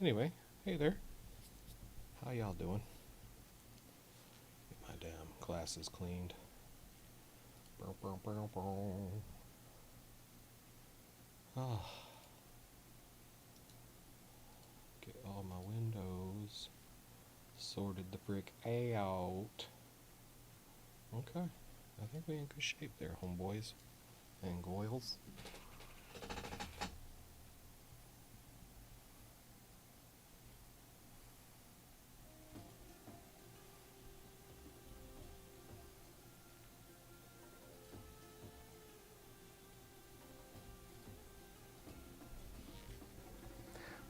Anyway, hey there. How y'all doing? Get my damn glasses cleaned. Ah, get all my windows sorted the frick out. Okay, I think we're in good shape there, homeboys and goyles.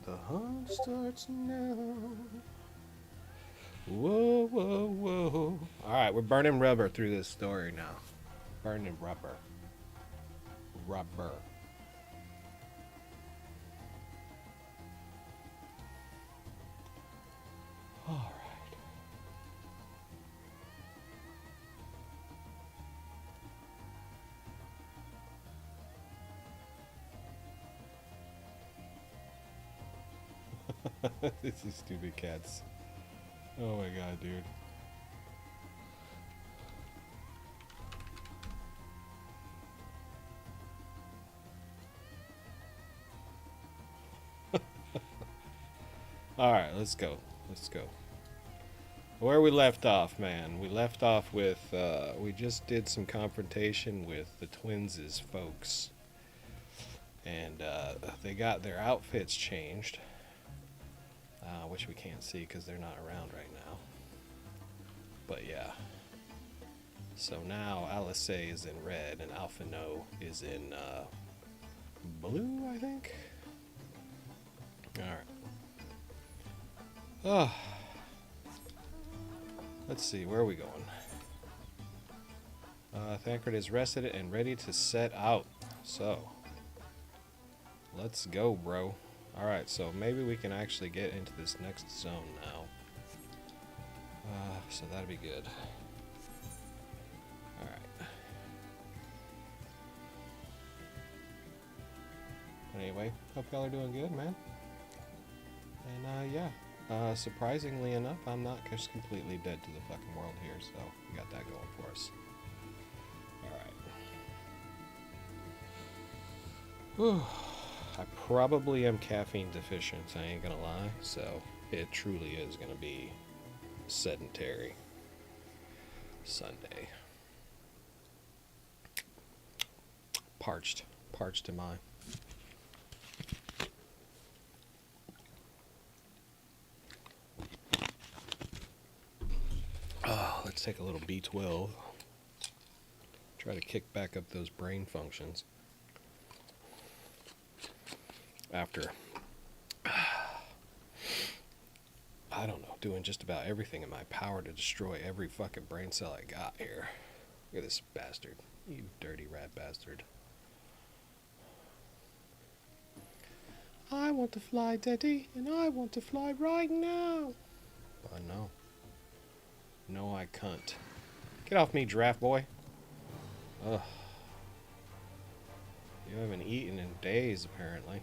The hunt starts now. Whoa, whoa, whoa. Alright, we're burning rubber through this story now. Burning rubber. Rubber. Alright. These stupid cats. Oh my god, dude. Alright, let's go. Let's go. Where we left off, man. We left off with, we just did some confrontation with the twins' folks. And they got their outfits changed. Which we can't see because they're not around right now. But yeah. So now Alice is in red and Alpha No is in blue, I think. Alright. Oh. Let's see, where are we going? Thancred is rested and ready to set out. So, let's go, bro. Alright, so maybe we can actually get into this next zone now. So that'd be good. Alright. Anyway, hope y'all are doing good, man. And yeah, surprisingly enough, I'm not just completely dead to the fucking world here, so we got that going for us. Alright. I probably am caffeine deficient, I ain't gonna lie, so it truly is gonna be Sedentary Sunday. Parched am I. Let's take a little B12. Try to kick back up those brain functions. After, I don't know, doing just about everything in my power to destroy every fucking brain cell I got here. Look at this bastard. You dirty rat bastard. I want to fly, Daddy, and I want to fly right now. But no. No, I can't. Get off me, giraffe boy. Ugh. You haven't eaten in days, apparently.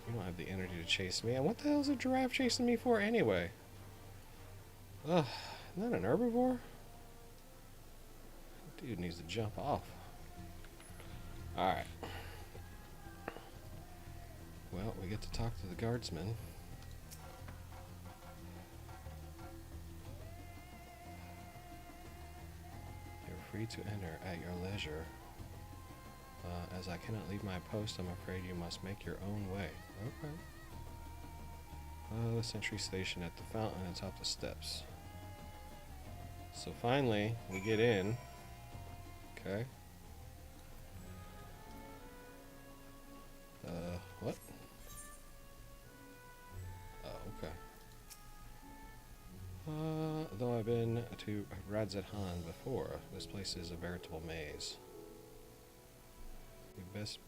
You don't have the energy to chase me. And what the hell is a giraffe chasing me for anyway? Ugh, isn't that an herbivore? Dude needs to jump off. Alright. Well, we get to talk to the guardsman. You're free to enter at your leisure. As I cannot leave my post, I'm afraid you must make your own way. Okay. The sentry station at the fountain atop the steps. So finally, we get in. Okay. What? Oh, okay. Though I've been to Radzathan before, this place is a veritable maze. We best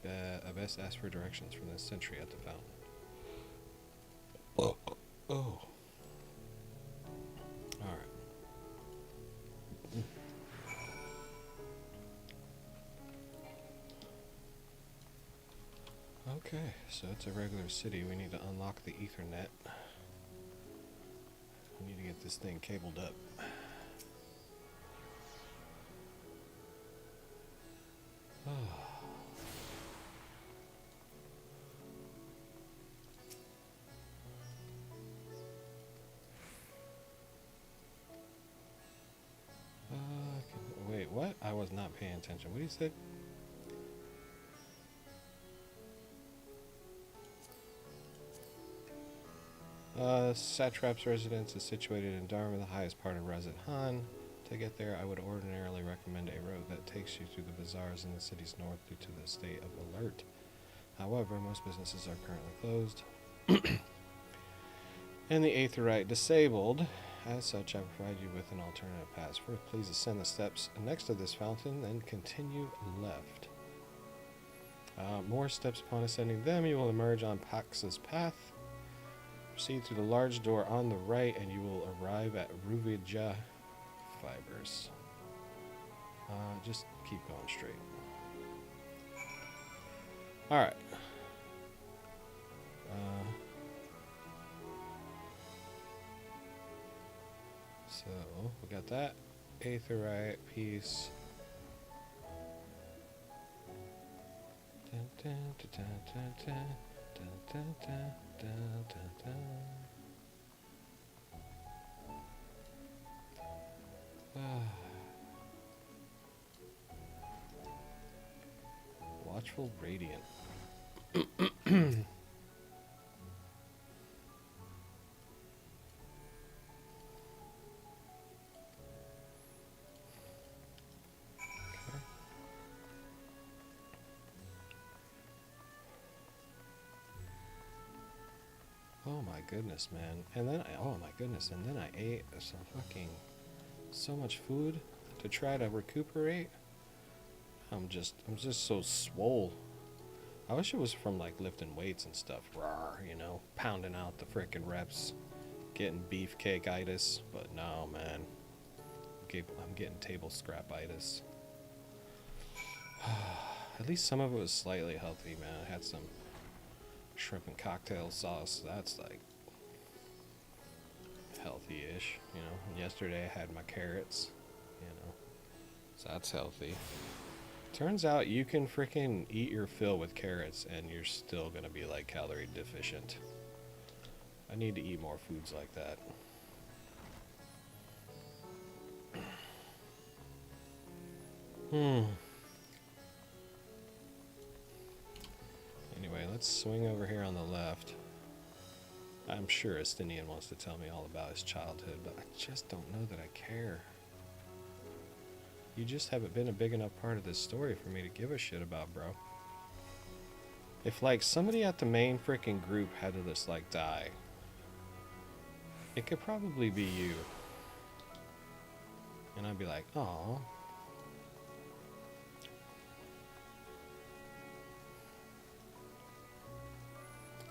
ask for directions from the sentry at the fountain. Oh. Alright. Okay, so it's a regular city. We need to unlock the Ethernet. We need to get this thing cabled up. Wait, what? I was not paying attention. What do you say? Satrap's residence is situated in Dharma, the highest part of Razat Han. To get there, I would ordinarily recommend a road that takes you through the bazaars in the city's north due to the state of alert. However, most businesses are currently closed, and the Aetherite disabled. As such, I provide you with an alternative path. First, please ascend the steps next to this fountain, then continue left. More steps upon ascending them, you will emerge on Pax's path. Proceed through the large door on the right, and you will arrive at Ruvija Fibers. Just keep going straight. Alright. So, we got that. Aetherite piece. Dun, dun, dun, dun, dun, dun, dun, dun, dun, dun, dun. Watchful Radiant. Oh my goodness, man. And then I ate so much food to try to recuperate. I'm just so swole. I wish it was from like lifting weights and stuff. Rawr, you know, pounding out the frickin' reps, getting beefcake-itis. But no, man. I'm getting table scrap-itis. At least some of it was slightly healthy, man. I had some shrimp and cocktail sauce. That's like healthy-ish, you know. And yesterday I had my carrots, you know. So that's healthy. Turns out you can freaking eat your fill with carrots and you're still gonna be like calorie deficient. I need to eat more foods like that. Anyway, let's swing over here on the left. I'm sure Estinian wants to tell me all about his childhood, but I just don't know that I care. You just haven't been a big enough part of this story for me to give a shit about, bro. If, like, somebody at the main freaking group had to just, like, die, it could probably be you. And I'd be like, aw.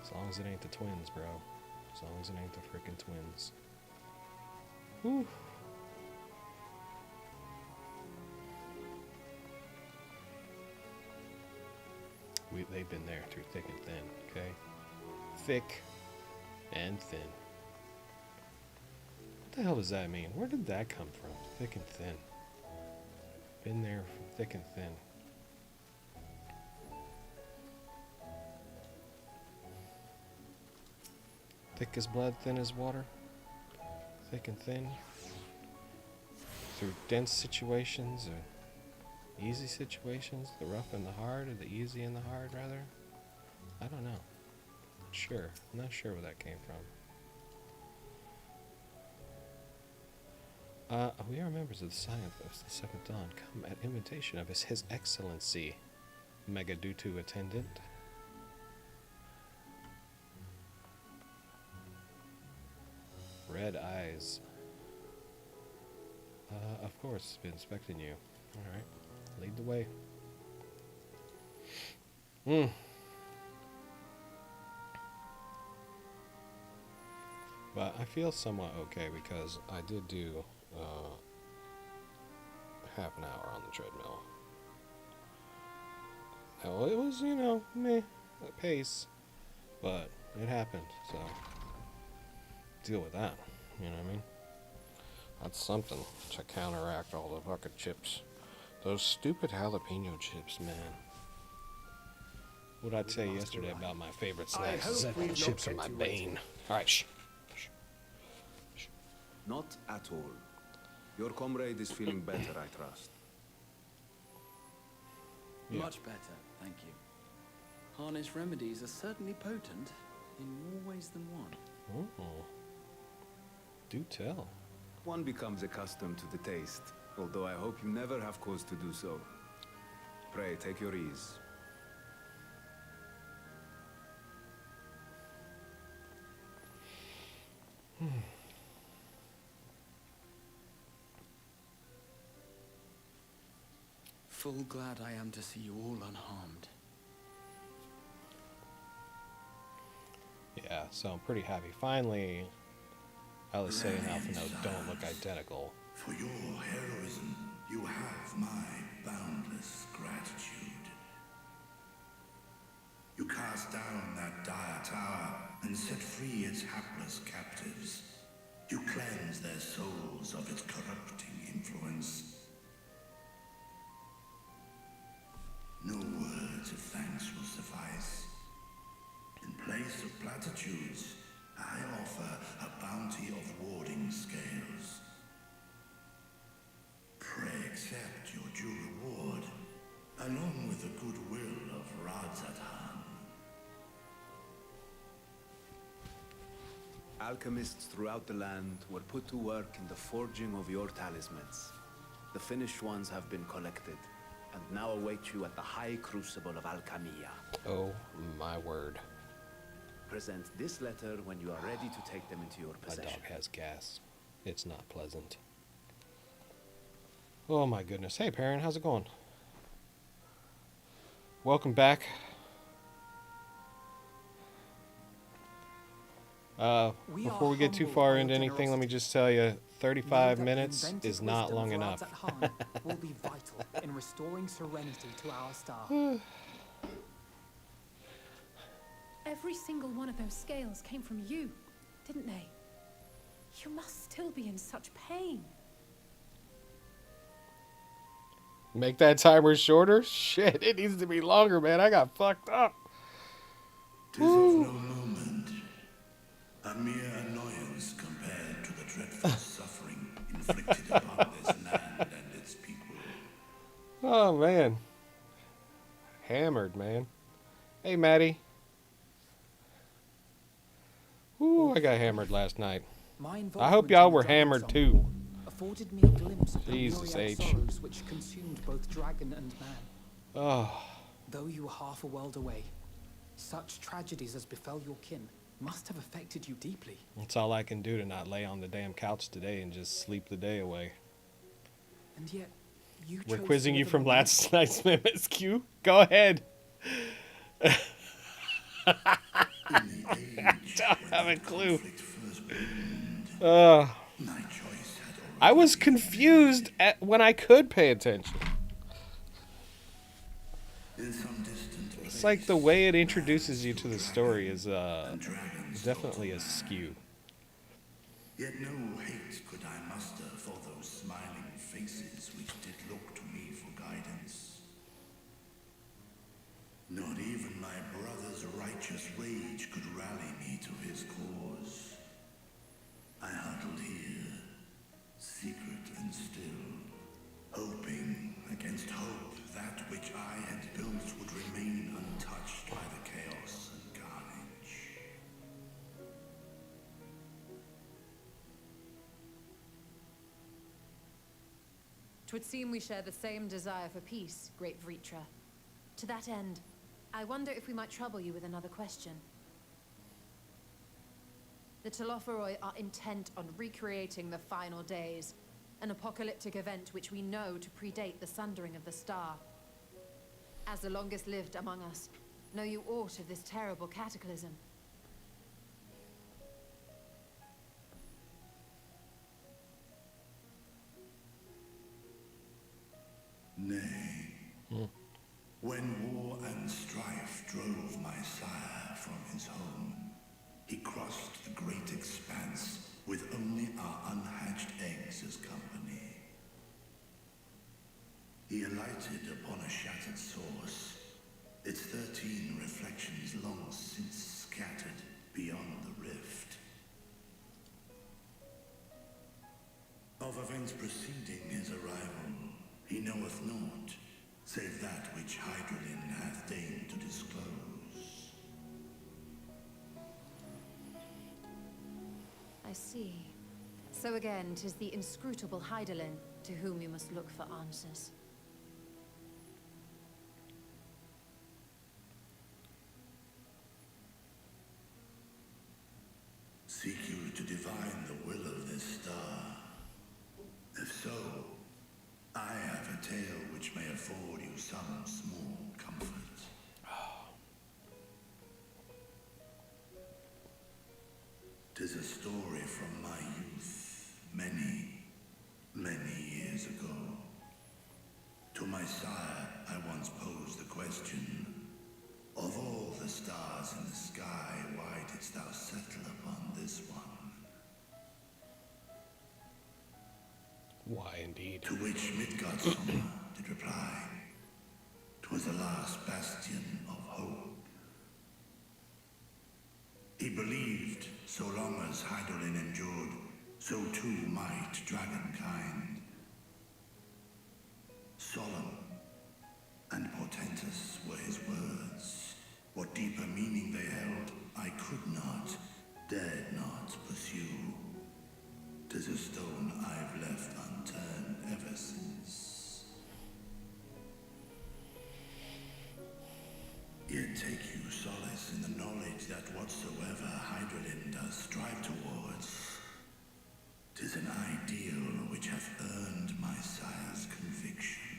As long as it ain't the twins, bro. As long as it ain't the freaking twins. Whew. They've been there through thick and thin, okay? Thick and thin. What the hell does that mean? Where did that come from? Thick and thin. Been there from thick and thin. Thick as blood, thin as water. Thick and thin. Through dense situations or easy situations, the rough and the hard, or the easy and the hard, rather? I don't know. I'm not sure where that came from. We are members of the Science of the Seventh Dawn. Come at invitation of His Excellency, Megadutu Attendant. Red eyes. Of course, been expecting you. Alright. Lead the way. But I feel somewhat okay because I did do half an hour on the treadmill. Well, it was, you know, meh. pace, but it happened. So deal with that. You know what I mean? That's something to counteract all the fucking chips. Those stupid jalapeno chips, man. What I'd say yesterday about my favorite snacks is that the chips are my bane. Alright, shh. Not at all. Your comrade is feeling better, I trust. Yeah. Much better, thank you. Harnish remedies are certainly potent in more ways than one. Oh. Do tell. One becomes accustomed to the taste, although I hope you never have cause to do so. Pray, take your ease. Full glad I am to see you all unharmed. Yeah, so I'm pretty happy. Finally, Alisei and Alphino don't look identical. For your heroism, you have my boundless gratitude. You cast down that dire tower and set free its hapless captives. You cleanse their souls of its corrupting influence. No words of thanks will suffice. In place of platitudes, I offer a bounty of warding scales. Pray accept your due reward, along with the goodwill of Radzatan. Alchemists throughout the land were put to work in the forging of your talismans. The finished ones have been collected, and now await you at the High Crucible of Alchemia. Oh my word. Present this letter when you are ready to take them into your My possession. dog has gas. It's not pleasant. Oh my goodness. Hey, Perrin, how's it going? Welcome back. Before we get too far into anything, let me just tell you, 35 minutes is not long enough. Will be vital in restoring serenity to our star. Every single one of those scales came from you, didn't they? You must still be in such pain. Make that timer shorter? Shit, it needs to be longer, man. I got fucked up. 'Tis of no moment. A mere annoyance compared to the dreadful suffering inflicted upon this land and its people. Oh, man. Hammered, man. Hey, Maddie. Ooh, I got hammered last night. I hope y'all were hammered too. Afforded me a glimpse of the Jesus myriad H. sorrows which consumed both dragon and man. Oh, Though you were half a world away, such tragedies as befell your kin must have affected you deeply. that's all I can do to not lay on the damn couch today and just sleep the day away. And yet, you We're chose quizzing to you live from among last night's MSQ. Go ahead. In the age Don't when have a that clue. conflict first bloomed, my choice had I was already confused at when I could pay attention. in some distant place. It's like the way it introduces you to the story is and dragons definitely sought askew. Yet no hate could I muster for those smiling faces which did look to me for guidance. Not even my brother's righteous rage could rally me to his cause. I huddled here, secret and still, hoping against hope that which I had built would remain untouched by the chaos and carnage. Twould seem we share the same desire for peace, great Vritra. To that end, I wonder if we might trouble you with another question. The Telophoroi are intent on recreating the final days, an apocalyptic event which we know to predate the sundering of the star. As the longest lived among us, know you aught of this terrible cataclysm? Nay. When war and and strife drove my sire from his home. He crossed the great expanse with only our unhatched eggs as company. He alighted upon a shattered source, its 13 reflections long since scattered beyond the rift. Of events preceding his arrival, he knoweth naught, save that which Hydralin hath deigned to disclose. I see. So again, 'tis the inscrutable Hydaelyn to whom you must look for answers. Seek you to divine the will of this star? If so, I have a tale which may afford you some small comfort. Tis a story from my youth, many, many years ago. To my sire, I once posed the question, of all the stars in the sky, why didst thou settle upon this one? Why, indeed. To which Midgardsormr did reply, 'twas the last bastion of hope. He believed so long as Hydaelyn endured, so too might dragonkind. Solemn and portentous were his words. What deeper meaning they held, I could not, dared not pursue. 'Tis a stone I've left unturned ever since. Yet take you solace in the knowledge that whatsoever Hydralyn does strive towards, 'tis an ideal which hath earned my sire's conviction.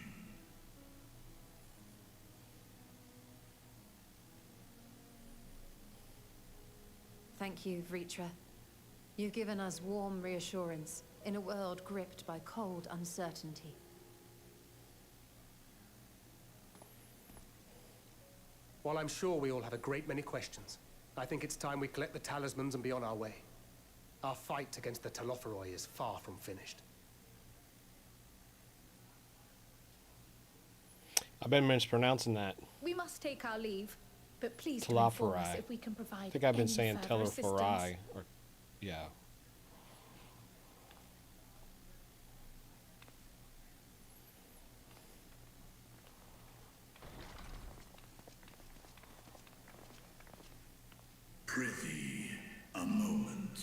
Thank you, Vritra. You've given us warm reassurance in a world gripped by cold uncertainty. While I'm sure we all have a great many questions, I think it's time we collect the talismans and be on our way. Our fight against the Telophoroi is far from finished. I've been mispronouncing that. We must take our leave, but please do inform us Telophori. if we can provide I think I've been any saying further assistance. Telophori, or yeah. Prithee, a moment.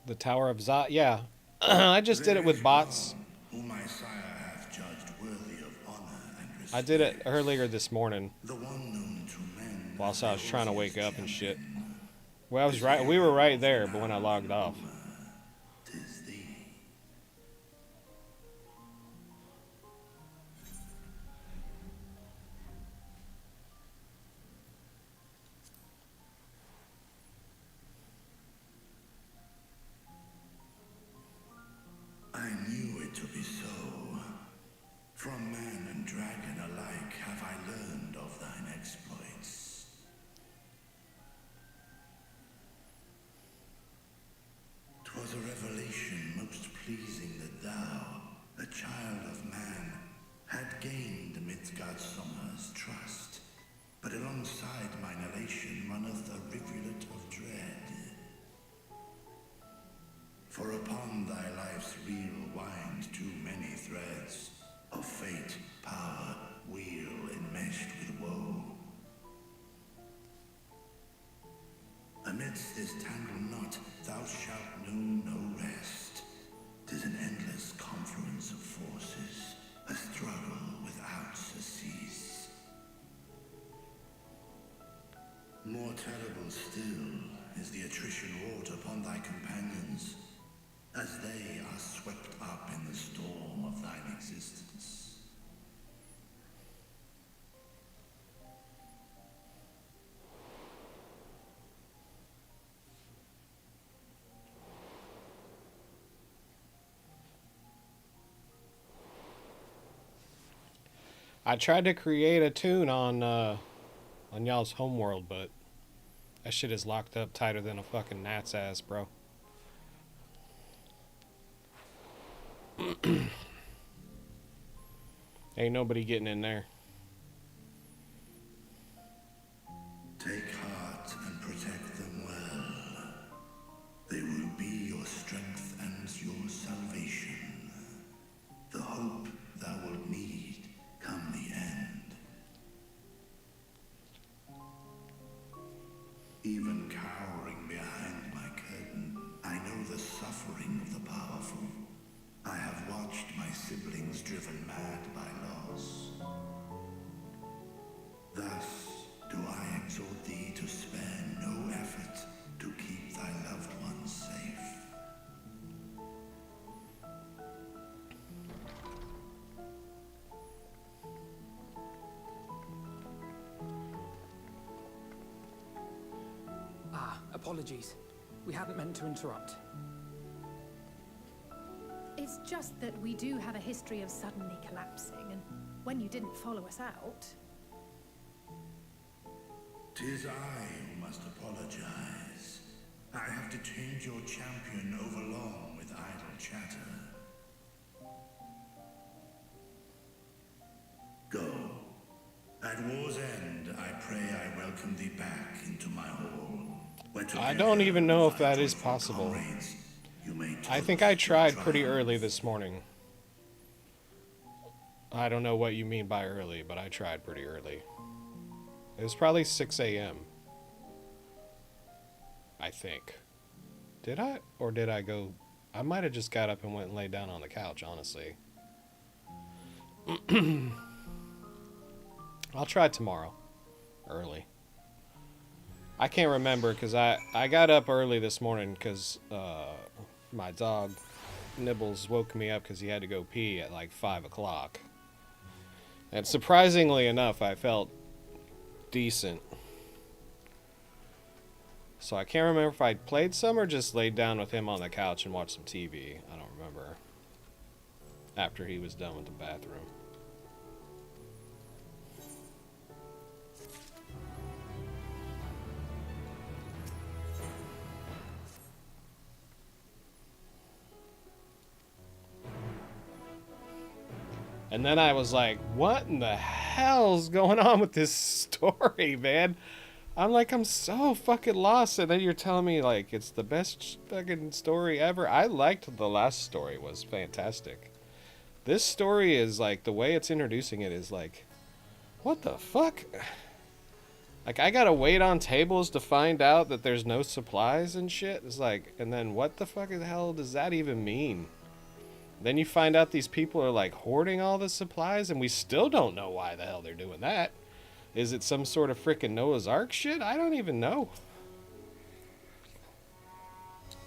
The Tower of Zot, yeah. I just did it with bots. Whom my sire hath judged worthy of honor and respect. I did it earlier this morning The one known to men whilst I was as trying to Rosia's wake up and shit. champion. Well, I was right. We were right there, but when I logged off. 'Tis thee. I knew it to be so. From man and dragon alike have I learned of thine exploits. 'Twas a revelation most pleasing that thou, a child of man, had gained Midgardsormr's trust. But alongside mine elation runneth a rivulet of dread. For upon thy life's reel wind too many threads of fate, power, wheel enmeshed with woe. Amidst this tangled knot thou shalt know no rest. 'Tis an endless confluence of forces, a struggle without surcease. More terrible still is the attrition wrought upon thy companions, as they are swept up in the storm of thine existence. I tried to create a tune on y'all's homeworld, but that shit is locked up tighter than a fucking gnat's ass, bro. Ain't nobody getting in there. Take heart and protect them well. They will be your strength and your salvation. The hope thou wilt need come the end. Even cowering behind my curtain, I know the suffering of the powerful. I have watched my siblings driven mad by loss. Thus do I exhort thee to spare no effort to keep thy loved ones safe. Apologies. We hadn't meant to interrupt. It's just that we do have a history of suddenly collapsing, and when you didn't follow us out... 'Tis I who must apologize. I have detained your champion overlong with idle chatter. Go. At war's end, I pray I welcome thee back into my hall. I don't even know if that is possible. I think I tried pretty early this morning. I don't know what you mean by early, but I tried pretty early. It was probably 6 a.m. I think. Did I? Or did I go... I might have just got up and went and laid down on the couch, honestly. I'll try tomorrow. Early. I can't remember because I got up early this morning because my dog Nibbles woke me up because he had to go pee at like 5 o'clock. And surprisingly enough, I felt decent. So I can't remember if I played some or just laid down with him on the couch and watched some TV. I don't remember. After he was done with the bathroom. And then I was like, what in the hell's going on with this story, man? I'm so fucking lost. And then you're telling me, like, it's the best fucking story ever. I liked the last story. It was fantastic. This story is, like, the way it's introducing it is, like, what the fuck? Like, I gotta wait on tables to find out that there's no supplies and shit. It's like, and then what the fuck the hell does that even mean? Then you find out these people are like hoarding all the supplies and we still don't know why the hell they're doing that. Is it some sort of freaking Noah's Ark shit? I don't even know.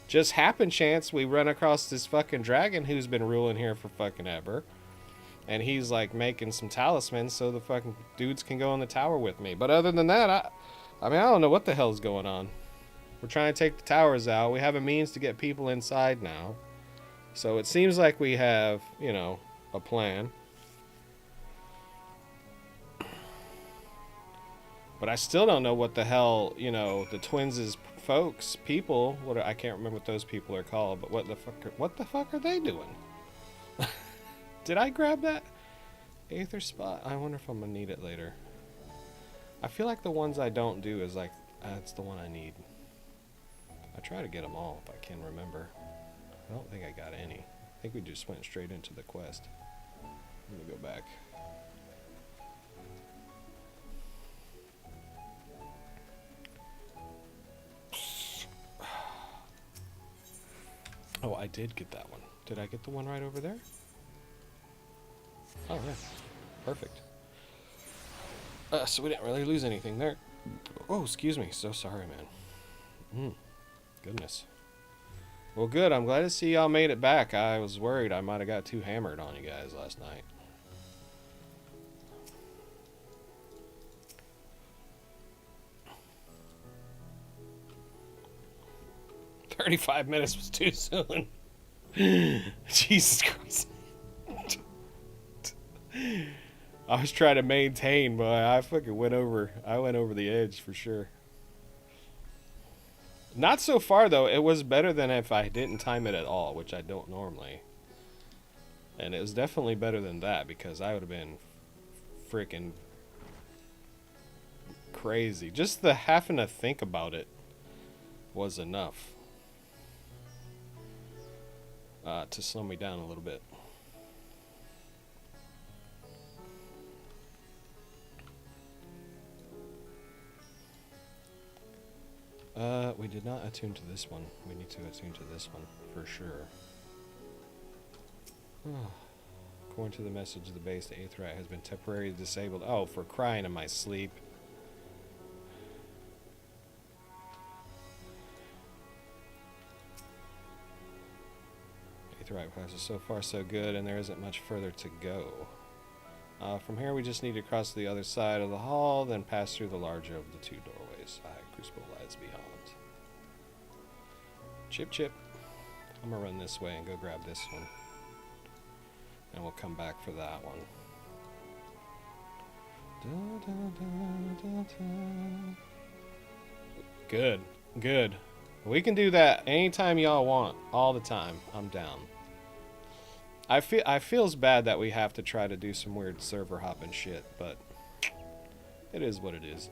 Just happen chance we run across this fucking dragon who's been ruling here for fucking ever. And he's like making some talismans so the fucking dudes can go in the tower with me. But other than that, I mean, I don't know what the hell's going on. We're trying to take the towers out. We have a means to get people inside now. So it seems like we have, you know, a plan. But I still don't know what the hell, you know, the twins' folks, people, I can't remember what those people are called, but what the fuck are they doing? Did I grab that Aether spot? I wonder if I'm gonna need it later. I feel like the ones I don't do is like, that's the one I need. I try to get them all if I can remember. I don't think I got any. I think we just went straight into the quest. Let me go back. Oh, I did get that one. Did I get the one right over there? Oh, yeah. Perfect. So we didn't really lose anything there. Oh, excuse me. So sorry, man. Goodness. Well, good. I'm glad to see y'all made it back. I was worried I might have got too hammered on you guys last night. "35 minutes was too soon." Jesus Christ. I was trying to maintain, but I fucking went over the edge for sure. Not so far though. It was better than if I didn't time it at all, which I don't normally. And it was definitely better than that because I would have been freaking crazy. Just the having to think about it was enough to slow me down a little bit. We did not attune to this one. We need to attune to this one for sure. According to the message of the base, the Aetheryte has been temporarily disabled. Oh, for crying in my sleep. Aetheryte passes so far so good, and there isn't much further to go. From here, we just need to cross to the other side of the hall, then pass through the larger of the two doorways. Crucible lies beyond. Chip, chip. I'm gonna run this way and go grab this one. And we'll come back for that one. Good, good. We can do that anytime y'all want, all the time. I'm down. I feels bad that we have to try to do some weird server hopping shit, but it is what it is.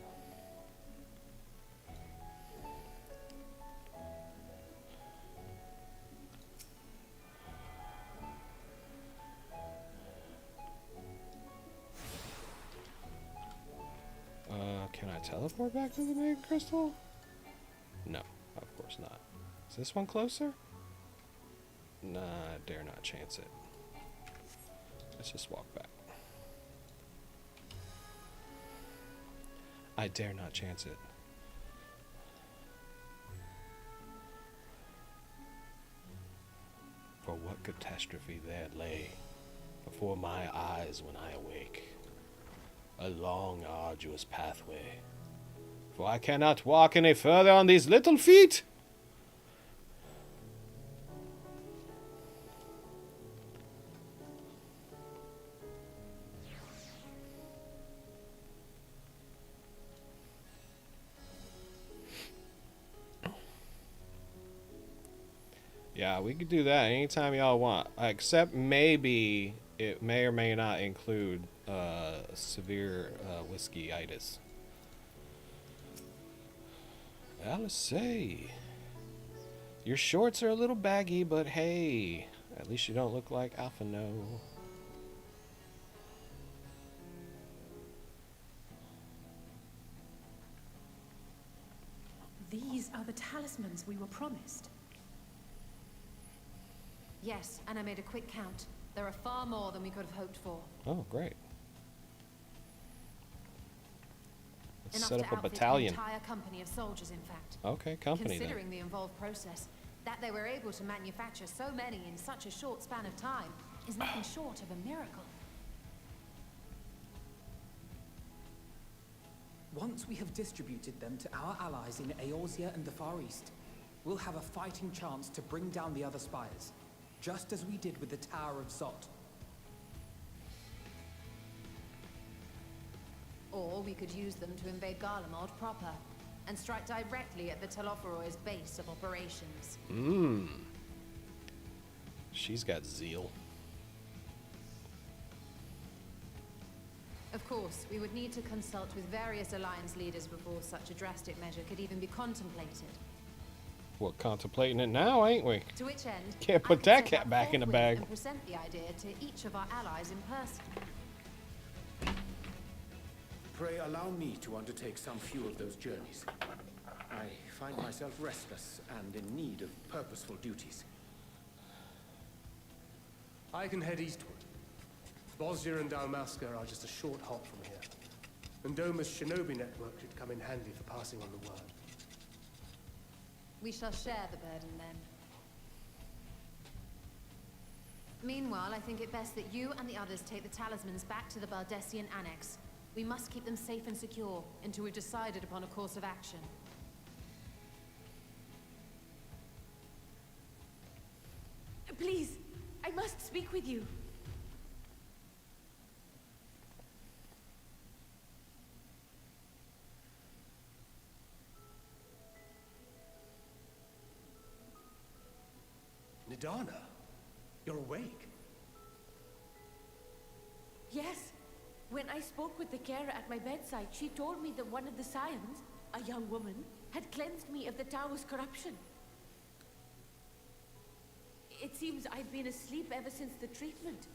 Can I teleport back to the Mega Crystal? No, of course not. Is this one closer? Nah, I dare not chance it. Let's just walk back. I dare not chance it. For what catastrophe there lay before my eyes when I awake. A long, arduous pathway. For I cannot walk any further on these little feet. Yeah, we could do that anytime y'all want. Except maybe it may or may not include severe whiskey-itis. I'll say, your shorts are a little baggy, but hey, at least you don't look like Alpha No. These are the talismans we were promised. Yes, and I made a quick count. There are far more than we could have hoped for. Oh, great. Let's Enough set to up a outfit battalion. An entire company of soldiers, in fact. Okay, company Considering then. the involved process, that they were able to manufacture so many in such a short span of time is nothing short of a miracle. Once we have distributed them to our allies in Eorzea and the Far East, we'll have a fighting chance to bring down the other spires, just as we did with the Tower of Zot. Or we could use them to invade Garlemald proper, and strike directly at the Telophoroid's base of operations. She's got zeal. Of course, we would need to consult with various Alliance leaders before such a drastic measure could even be contemplated. We're contemplating it now, ain't we? To which end, Can't I put could that set cat up back in the forthwith bag. and present the idea to each of our allies in person. Pray allow me to undertake some few of those journeys. I find myself restless and in need of purposeful duties. I can head eastward. Bosnia and Dalmasca are just a short hop from here. And Doma's shinobi network should come in handy for passing on the word. We shall share the burden then. Meanwhile, I think it best that you and the others take the talismans back to the Baldessian Annex. We must keep them safe and secure until we've decided upon a course of action. Please, I must speak with you. Nidana, you're awake. Yes. When I spoke with the carer at my bedside, she told me that one of the scions, a young woman, had cleansed me of the tower's corruption. It seems I'd been asleep ever since the treatment.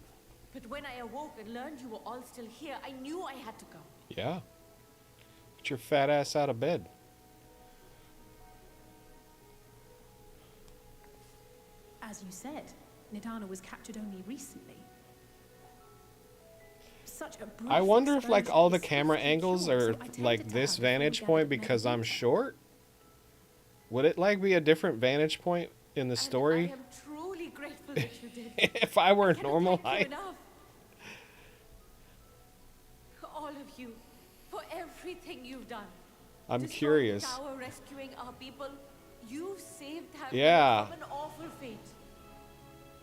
But when I awoke and learned you were all still here, I knew I had to go. Yeah. Get your fat ass out of bed. As you said, Nidana was captured only recently. Such a brief I wonder if like exposure all the is camera swiftly angles cured, are so I tended like to this her before we vantage gathered point at because I'm Medivh. short? Would it like be a different vantage point in the And story? I am truly grateful that you did. If I were I cannot normal thank you height. enough. All of you, for everything you've done. I'm Destroying curious. the tower, rescuing our people. You saved Haven Yeah. from an awful fate.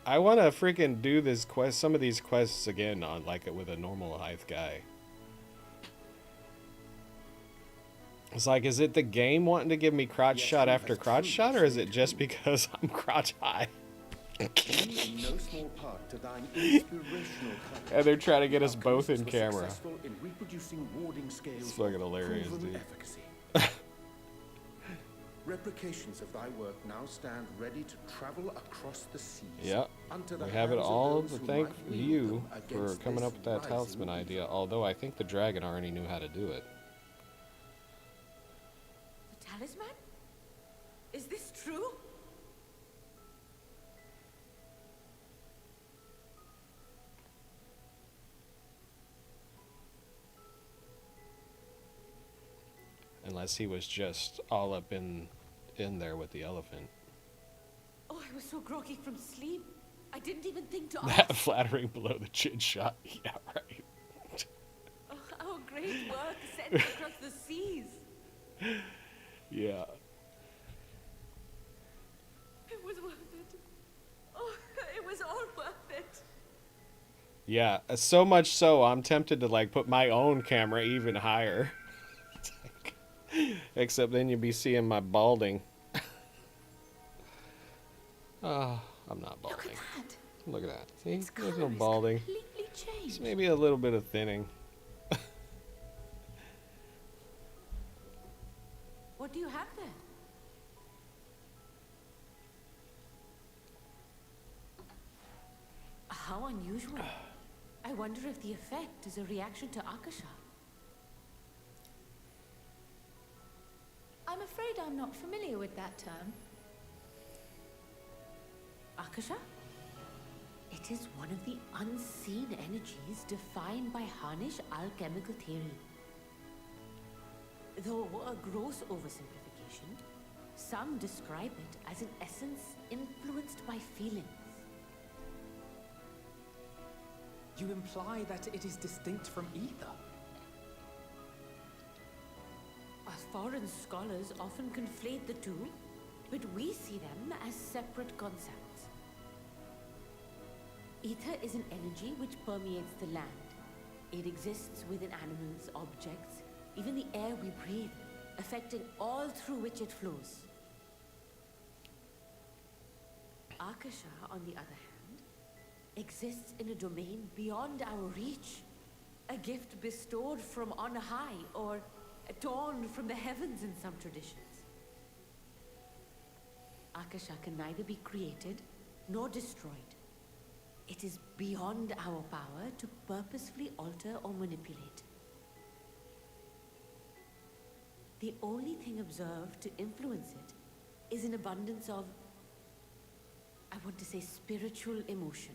I want to freaking do this quest, some of these quests again on like it with a normal height guy. It's like, is it the game wanting to give me crotch shot after crotch shot, or is it just because I'm crotch high? In no small part to thine inspirational courage. And they're trying to get us Alchemists both in were camera. successful in reproducing warding scales It's fucking of hilarious, proven dude. efficacy. Replications of thy work now stand ready to travel across the seas. Yeah, unto the we have it hands of all those to who thank might wield you them for against coming this up with that rising talisman evil. idea. Although I think the dragon already knew how to do it. The talisman? Is this true? Unless he was just all up in there with the elephant. Oh, I was so groggy from sleep. I didn't even think to That ask. flattering below the chin shot. Yeah, right. Oh, our great work sent across the seas. Yeah. It was worth it. Oh, it was all worth it. Yeah, so much so I'm tempted to like put my own camera even higher. Except then you'd be seeing my balding. Oh, I'm not balding. Look at that. Look at that. See? Its There's colour no is balding. completely It's changed. maybe a little bit of thinning. What do you have there? How unusual. I wonder if the effect is a reaction to Akasha. I'm afraid I'm not familiar with that term. Akasha? It is one of the unseen energies defined by Harnish alchemical theory. Though a gross oversimplification, some describe it as an essence influenced by feelings. You imply that it is distinct from ether. Foreign scholars often conflate the two, but we see them as separate concepts. Ether is an energy which permeates the land. It exists within animals, objects, even the air we breathe, affecting all through which it flows. Akasha, on the other hand, exists in a domain beyond our reach, a gift bestowed from on high, or torn from the heavens in some traditions. Akasha can neither be created nor destroyed. It is beyond our power to purposefully alter or manipulate. The only thing observed to influence it is an abundance of, I want to say, spiritual emotion.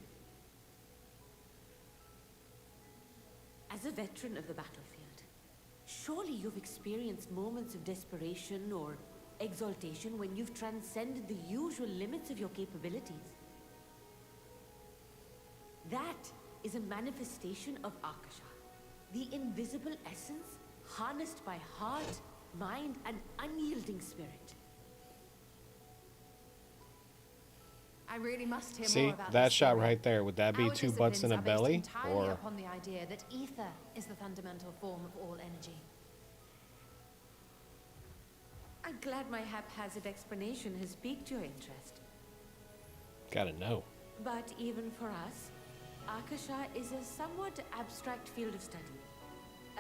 As a veteran of the battlefield, surely you've experienced moments of desperation or exaltation when you've transcended the usual limits of your capabilities. That is a manifestation of Akasha, the invisible essence harnessed by heart, mind, and unyielding spirit. I really must hear See, more about that this shot theory. right there, would that be Our two butts and a disciplines are based belly? entirely Or upon the idea that ether is the fundamental form of all energy. I'm glad my haphazard explanation has piqued your interest. Gotta know. But even for us, Akasha is a somewhat abstract field of study.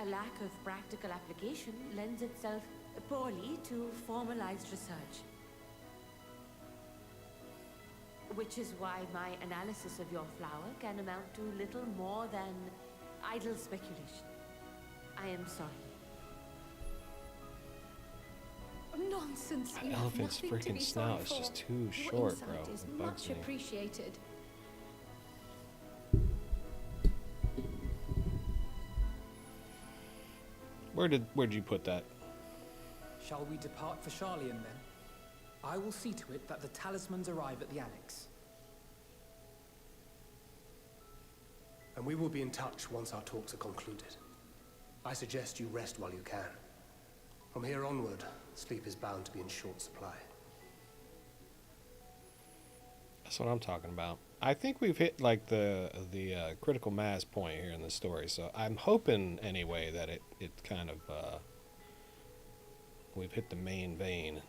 A lack of practical application lends itself poorly to formalized research. Which is why my analysis of your flower can amount to little more than idle speculation. I am sorry. Nonsense. That You have elephant's nothing to freaking be snout sorry is just for. too Your short, bro. insight is It bugs much me. appreciated. Where'd you put that? Shall we depart for Charlian then? I will see to it that the talismans arrive at the Annex. And we will be in touch once our talks are concluded. I suggest you rest while you can. From here onward, sleep is bound to be in short supply. That's what I'm talking about. I think we've hit like the critical mass point here in the story, so I'm hoping anyway that it kind of we've hit the main vein.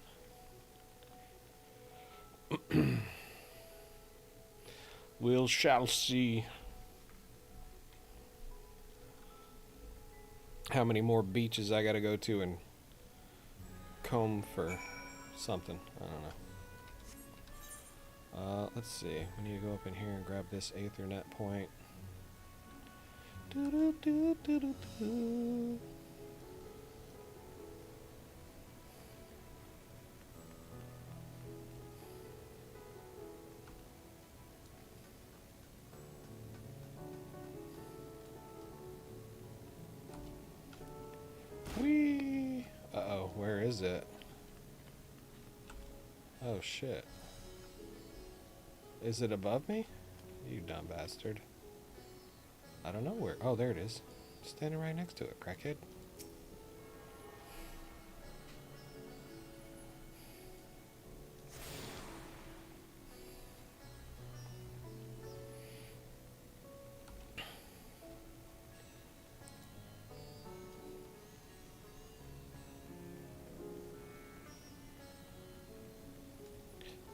We shall see how many more beaches I gotta go to and comb for something. I don't know. Let's see. We need to go up in here and grab this Aethernet point. Doo-doo-doo-doo-doo-doo. Whee! Uh-oh, where is it? Oh, shit. Is it above me? You dumb bastard. I don't know where. Oh, there it is. Standing right next to it, crackhead.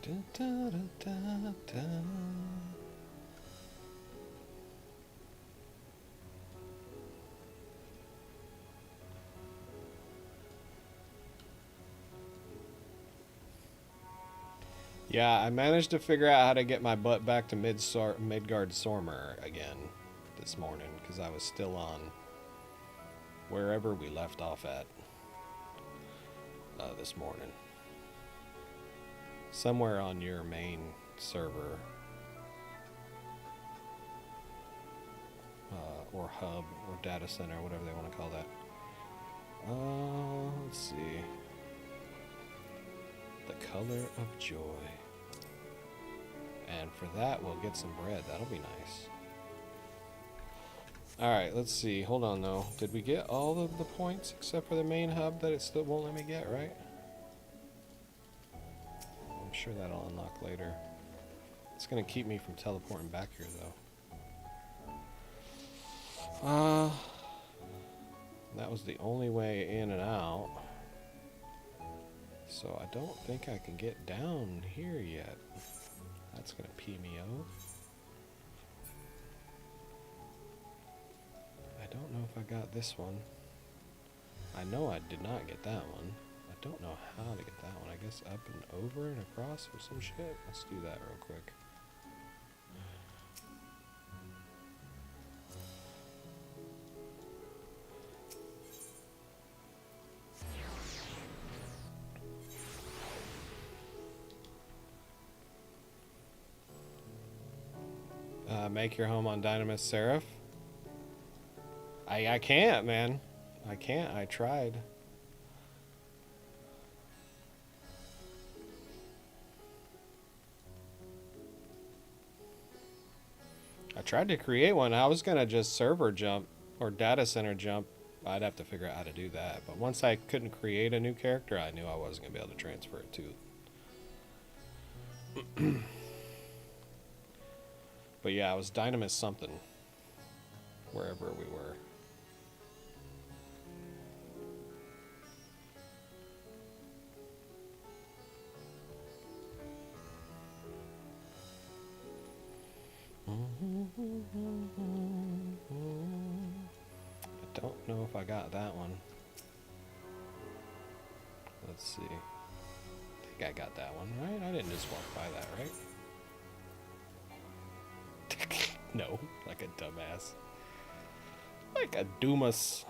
Dun, dun, dun, dun, dun. Yeah, I managed to figure out how to get my butt back to Midgard Sormer again this morning, because I was still on wherever we left off at this morning. Somewhere on your main server. Or hub, or data center, whatever they want to call that. Let's see. The color of joy. And for that, we'll get some bread. That'll be nice. Alright, let's see. Hold on, though. Did we get all of the points except for the main hub that it still won't let me get, right? I'm sure that'll unlock later. It's going to keep me from teleporting back here, though. That was the only way in and out. So I don't think I can get down here yet. That's gonna pee me off. I don't know if I got this one. I know I did not get that one. I don't know how to get that one. I guess up and over and across or some shit. Let's do that real quick. Make your home on Dynamis Seraph? I can't, man. I can't. I tried. I tried to create one. I was gonna just server jump or data center jump. I'd have to figure out how to do that. But once I couldn't create a new character, I knew I wasn't gonna be able to transfer it to. But yeah, it was Dynamis something, wherever we were. I don't know if I got that one. Let's see. I think I got that one, right? I didn't just walk by that, right? No, like a dumbass. Like a doomus.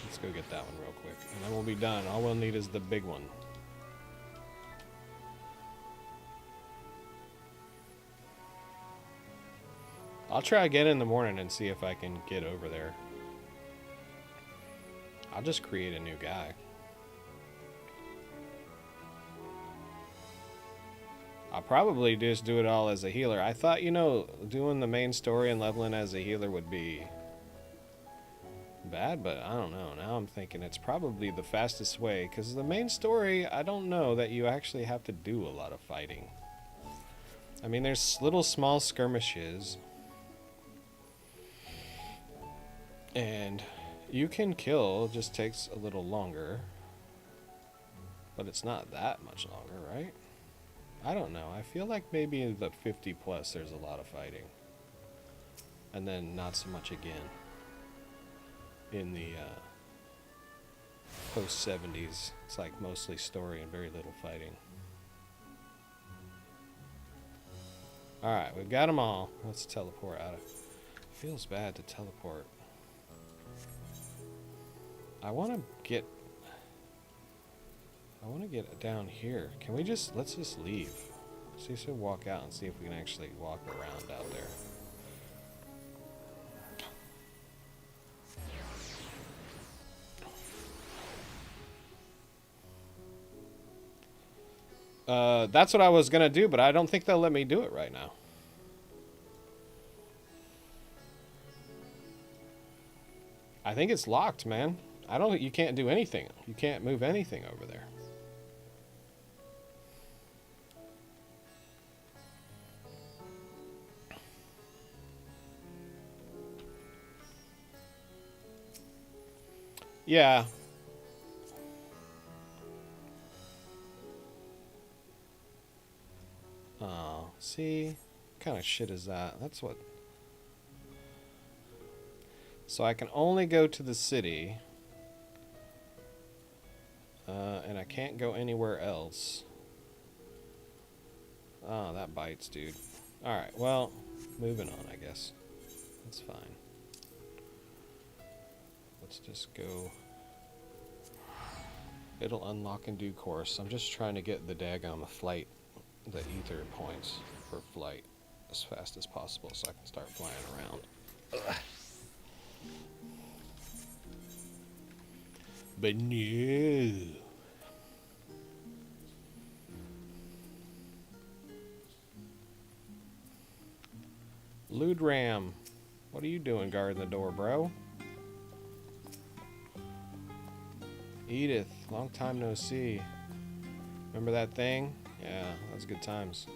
Let's go get that one real quick. And then we'll be done. All we'll need is the big one. I'll try again in the morning and see if I can get over there. I'll just create a new guy. I'll probably just do it all as a healer. I thought, you know, doing the main story and leveling as a healer would be bad, but I don't know. Now I'm thinking it's probably the fastest way, because the main story, I don't know that you actually have to do a lot of fighting. I mean, there's little small skirmishes. And you can kill, it just takes a little longer. But it's not that much longer, right? I don't know. I feel like maybe in the 50 plus there's a lot of fighting. And then not so much again. In the post 70s, it's like mostly story and very little fighting. Alright, we've got them all. Let's teleport out of... Feels bad to teleport. I want to get down here. Can we just, let's just leave. See if we walk out and see if we can actually walk around out there. That's what I was gonna do, but I don't think they'll let me do it right now. I think it's locked, man. You can't do anything. You can't move anything over there. Yeah. Oh, see? What kind of shit is that? That's what... So I can only go to the city. And I can't go anywhere else. Oh, that bites, dude. Alright, well, moving on, I guess. That's fine. Let's just go. It'll unlock in due course. I'm just trying to get the daggum flight, the ether points for flight as fast as possible so I can start flying around. Ugh. But no. Ludram, what are you doing guarding the door, bro? Edith, long time no see. Remember that thing? Yeah, that was good times.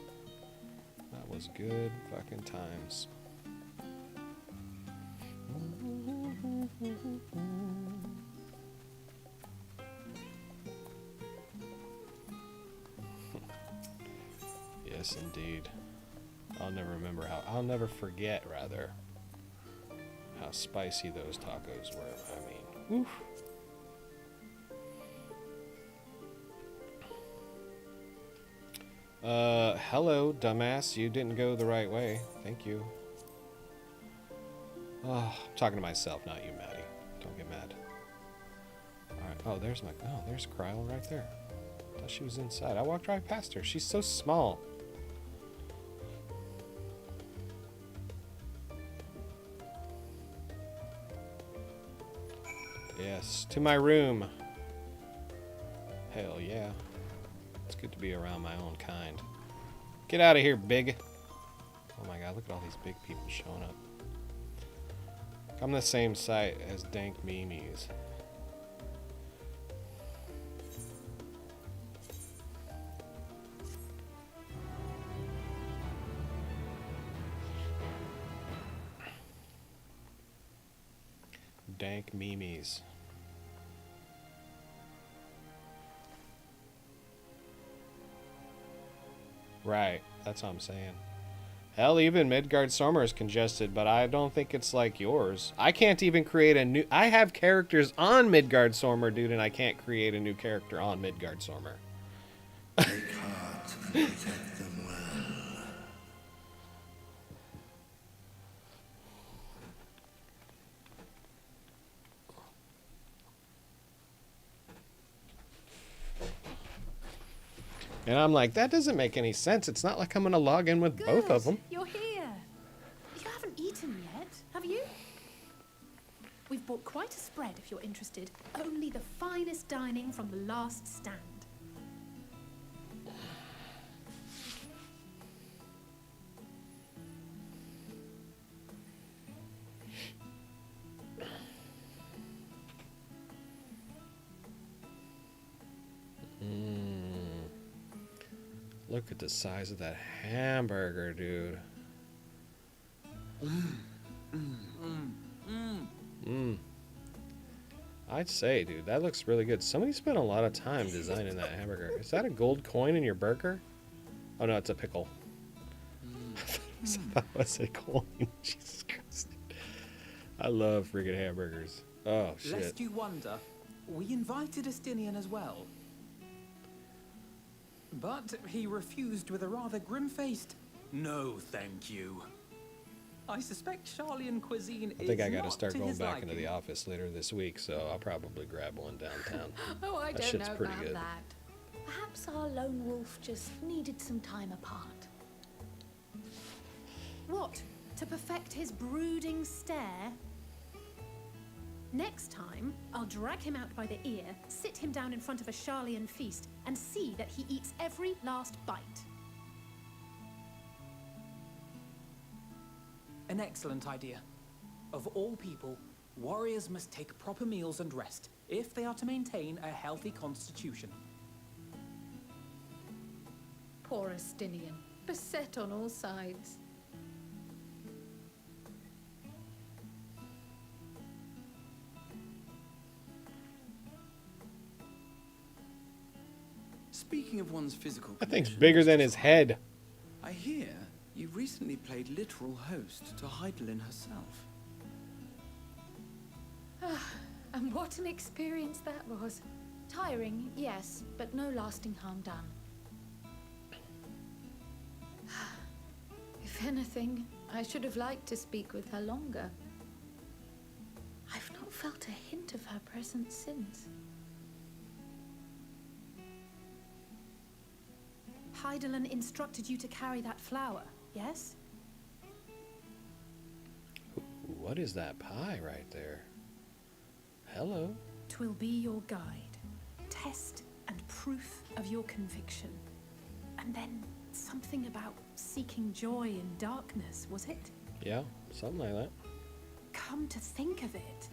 That was good fucking times. Yes, indeed. I'll never forget, rather, how spicy those tacos were. I mean, oof. Hello, dumbass. You didn't go the right way. Thank you. Oh, I'm talking to myself, not you, Maddie. Don't get mad. Alright. Oh, there's Kryl right there. I thought she was inside. I walked right past her. She's so small. Yes, to my room. Hell yeah. It's good to be around my own kind. Get out of here, big. Oh my god, look at all these big people showing up. I'm the same site as Dank Memes. Dank Memes. Right. That's what I'm saying. Hell, even Midgard-Sormr is congested, but I don't think it's like yours. I can't even create a new... I have characters on Midgard-Sormr, dude, and I can't create a new character on Midgard-Sormr. Take heart and protect them well. And I'm like, that doesn't make any sense. It's not like I'm going to log in with both of them. You're here. You haven't eaten yet, have you? We've bought quite a spread if you're interested. Only the finest dining from the last stand. Look at the size of that hamburger, dude. I'd say, dude, that looks really good. Somebody spent a lot of time designing that hamburger. Is that a gold coin in your burger? Oh, no, it's a pickle. I thought it was a coin. Jesus Christ. I love friggin' hamburgers. Oh, shit. Lest you wonder, we invited Estinian as well. But he refused with a rather grim-faced, "No, thank you." I suspect Charlian cuisine I think is I gotta not start to going his back into liking. the office later this week, so I'll probably grab one downtown. Oh, I That don't shit's know pretty about good. that. Perhaps our lone wolf just needed some time apart. What? To perfect his brooding stare? Next time, I'll drag him out by the ear, sit him down in front of a Charlian feast, and see that he eats every last bite. An excellent idea. Of all people, warriors must take proper meals and rest if they are to maintain a healthy constitution. Poor Estinian, beset on all sides. Speaking of one's physical That thing's condition, bigger than his head. I hear you recently played literal host to Heidelin herself. And what an experience that was. Tiring, yes, but no lasting harm done. If anything, I should have liked to speak with her longer. I've not felt a hint of her presence since. Heidelin instructed you to carry that flower, yes? What is that pie right there? Hello. 'Twill be your guide, test and proof of your conviction. And then something about seeking joy in darkness, was it? Yeah, something like that. Come to think of it,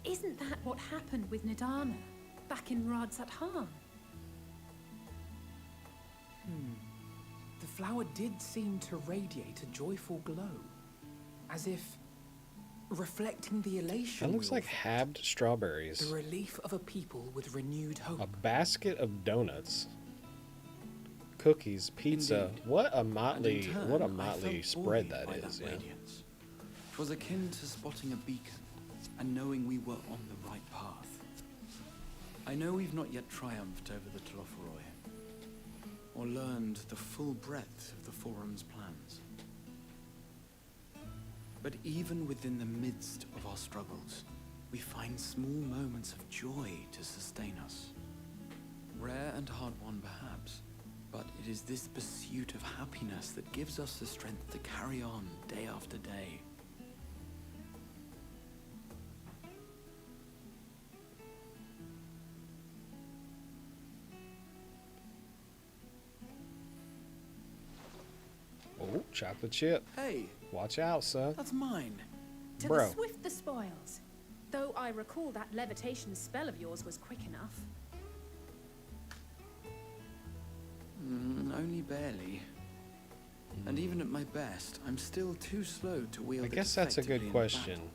isn't that what happened with Nidana back in Radzat-Han? The flower did seem to radiate a joyful glow, as if reflecting the elation. That looks we all like felt. halved strawberries. The relief of a people with renewed hope. A basket of donuts. Cookies, pizza. Indeed. What a And in motley, turn, what a I motley felt spread buoyed that by is, yeah. radiance. 'Twas akin to spotting a beacon and knowing we were on the right path. I know we've not yet triumphed over the Telophoroi, or learned the full breadth of the Forum's plans. But even within the midst of our struggles, we find small moments of joy to sustain us. Rare and hard-won perhaps, but it is this pursuit of happiness that gives us the strength to carry on day after day. Oh, chocolate chip. Hey, Watch out, son. that's mine. To Bro. the swift the spoils. Though I recall that levitation spell of yours was quick enough. Only barely. And even at my best, I'm still too slow to wield I it guess that's a good effectively in question. battle.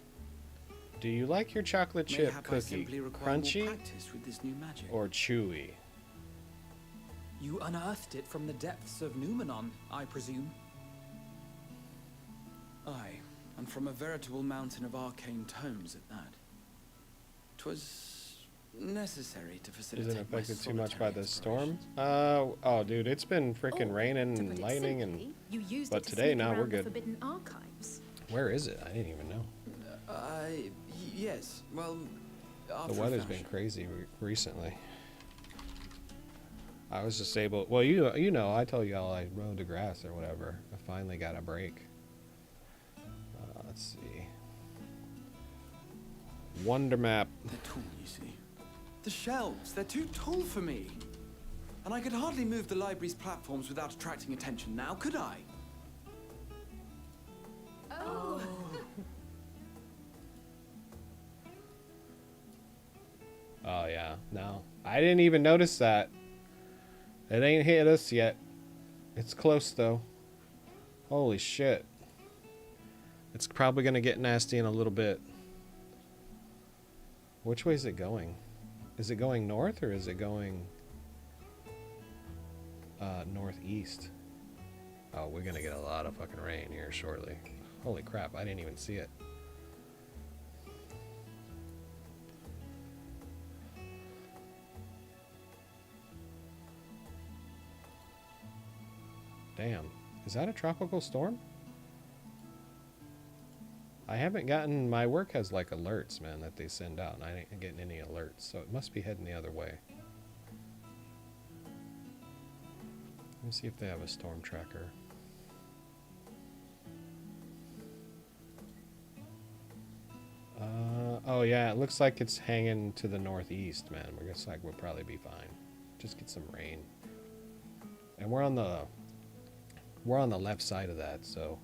Do you like your chocolate chip Mayhap I cookie simply require more crunchy practice with this new magic. or chewy? You unearthed it from the depths of Numenon, I presume? Aye, and from a veritable mountain of arcane tomes at that. 'Twas necessary to facilitate Isn't my affected too much by solitary the storm? explorations. Oh, dude, it's been freaking raining To put and it lightning simply, you used but it to today, sneak now we're around the good. Forbidden Archives. Where is it? I didn't even know. Yes, well, The after a weather's been fashion. crazy recently. I was just able. Well, you know, I told y'all I mowed the grass or whatever. I finally got a break. Let's see. Wonder map. They're tall, you see. The shelves, they're too tall for me. And I could hardly move the library's platforms without attracting attention now, could I? Oh. Oh yeah, no, I didn't even notice that. It ain't hit us yet. It's close though. Holy shit. It's probably gonna get nasty in a little bit. Which way is it going? Is it going north or is it going northeast? Oh, we're gonna get a lot of fucking rain here shortly. Holy crap, I didn't even see it. Damn, is that a tropical storm? I haven't gotten, my work has like alerts, man, that they send out, and I ain't getting any alerts, so it must be heading the other way. Let me see if they have a storm tracker. Oh yeah, it looks like it's hanging to the northeast, man. We're just like, we'll probably be fine. Just get some rain. And we're on the left side of that, so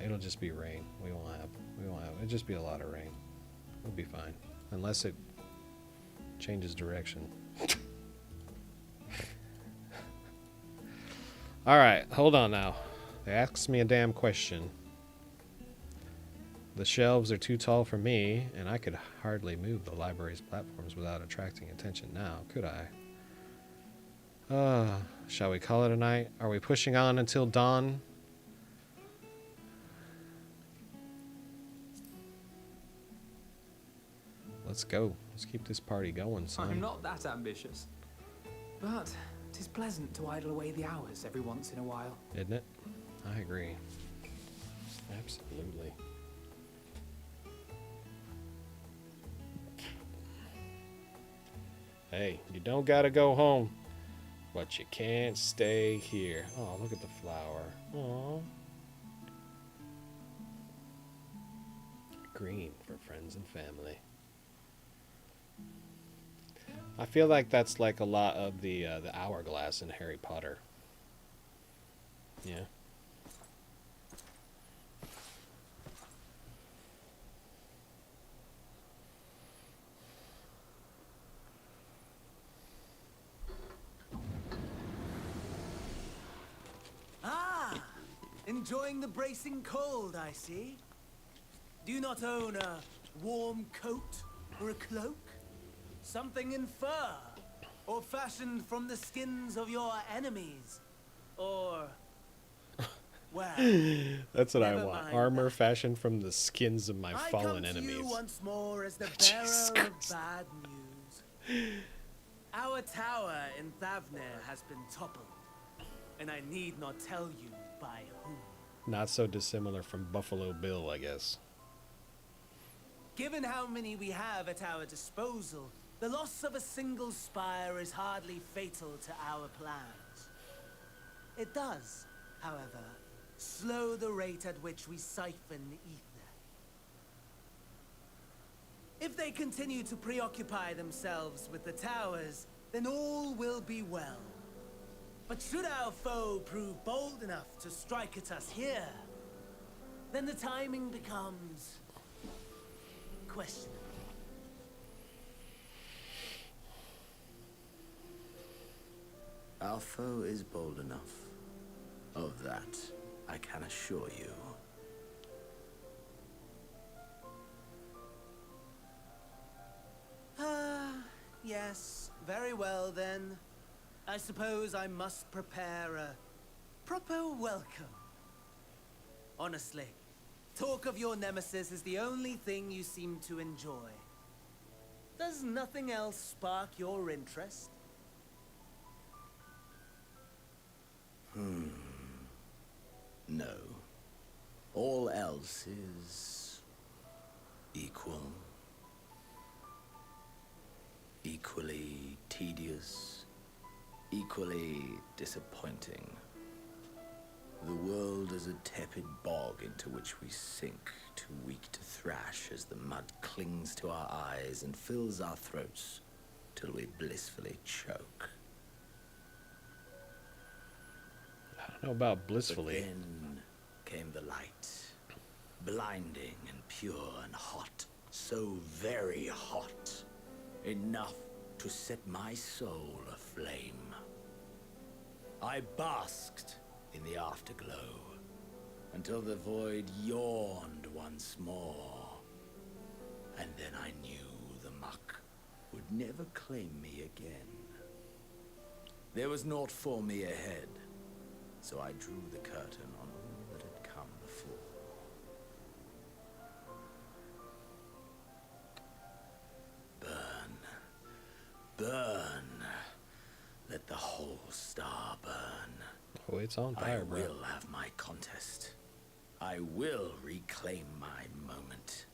it'll just be rain. We won't have, it'll just be a lot of rain. We'll be fine. Unless it changes direction. Alright, hold on now. They asked me a damn question. The shelves are too tall for me, and I could hardly move the library's platforms without attracting attention now, could I? Shall we call it a night? Are we pushing on until dawn? Let's go. Let's keep this party going, son. I'm not that ambitious. But 'tis pleasant to idle away the hours every once in a while. Isn't it? I agree. Absolutely. Hey, you don't gotta go home, but you can't stay here. Oh, look at the flower. Aww. Green for friends and family. I feel like that's like a lot of the hourglass in Harry Potter. Yeah. Enjoying the bracing cold, I see. Do you not own a warm coat or a cloak? Something in fur? Or fashioned from the skins of your enemies? Or... well... That's what I never want. mind Armor that. fashioned from the skins of my fallen I come enemies. to you once more as the Jesus bearer of Christ. bad news. Our tower in Thavnir has been toppled. And I need not tell you by whom. Not so dissimilar from Buffalo Bill, I guess. Given how many we have at our disposal, the loss of a single spire is hardly fatal to our plans. It does, however, slow the rate at which we siphon ether. If they continue to preoccupy themselves with the towers, then all will be well. But should our foe prove bold enough to strike at us here, then the timing becomes questionable. Our foe is bold enough. Of that, I can assure you. Yes, very well then. I suppose I must prepare a proper welcome. Honestly, talk of your nemesis is the only thing you seem to enjoy. Does nothing else spark your interest? No. All else is equal. Equally tedious. Equally disappointing. The world is a tepid bog into which we sink, too weak to thrash as the mud clings to our eyes and fills our throats till we blissfully choke. I don't know about blissfully. But then came the light, blinding and pure and hot, so very hot, enough to set my soul aflame. I basked in the afterglow until the void yawned once more, and then I knew the muck would never claim me again. There was naught for me ahead, so I drew the curtain on all that had come before. Burn, burn, let the whole star burn. Oh, it's on fire, bro. I will have my contest. I will reclaim my moment.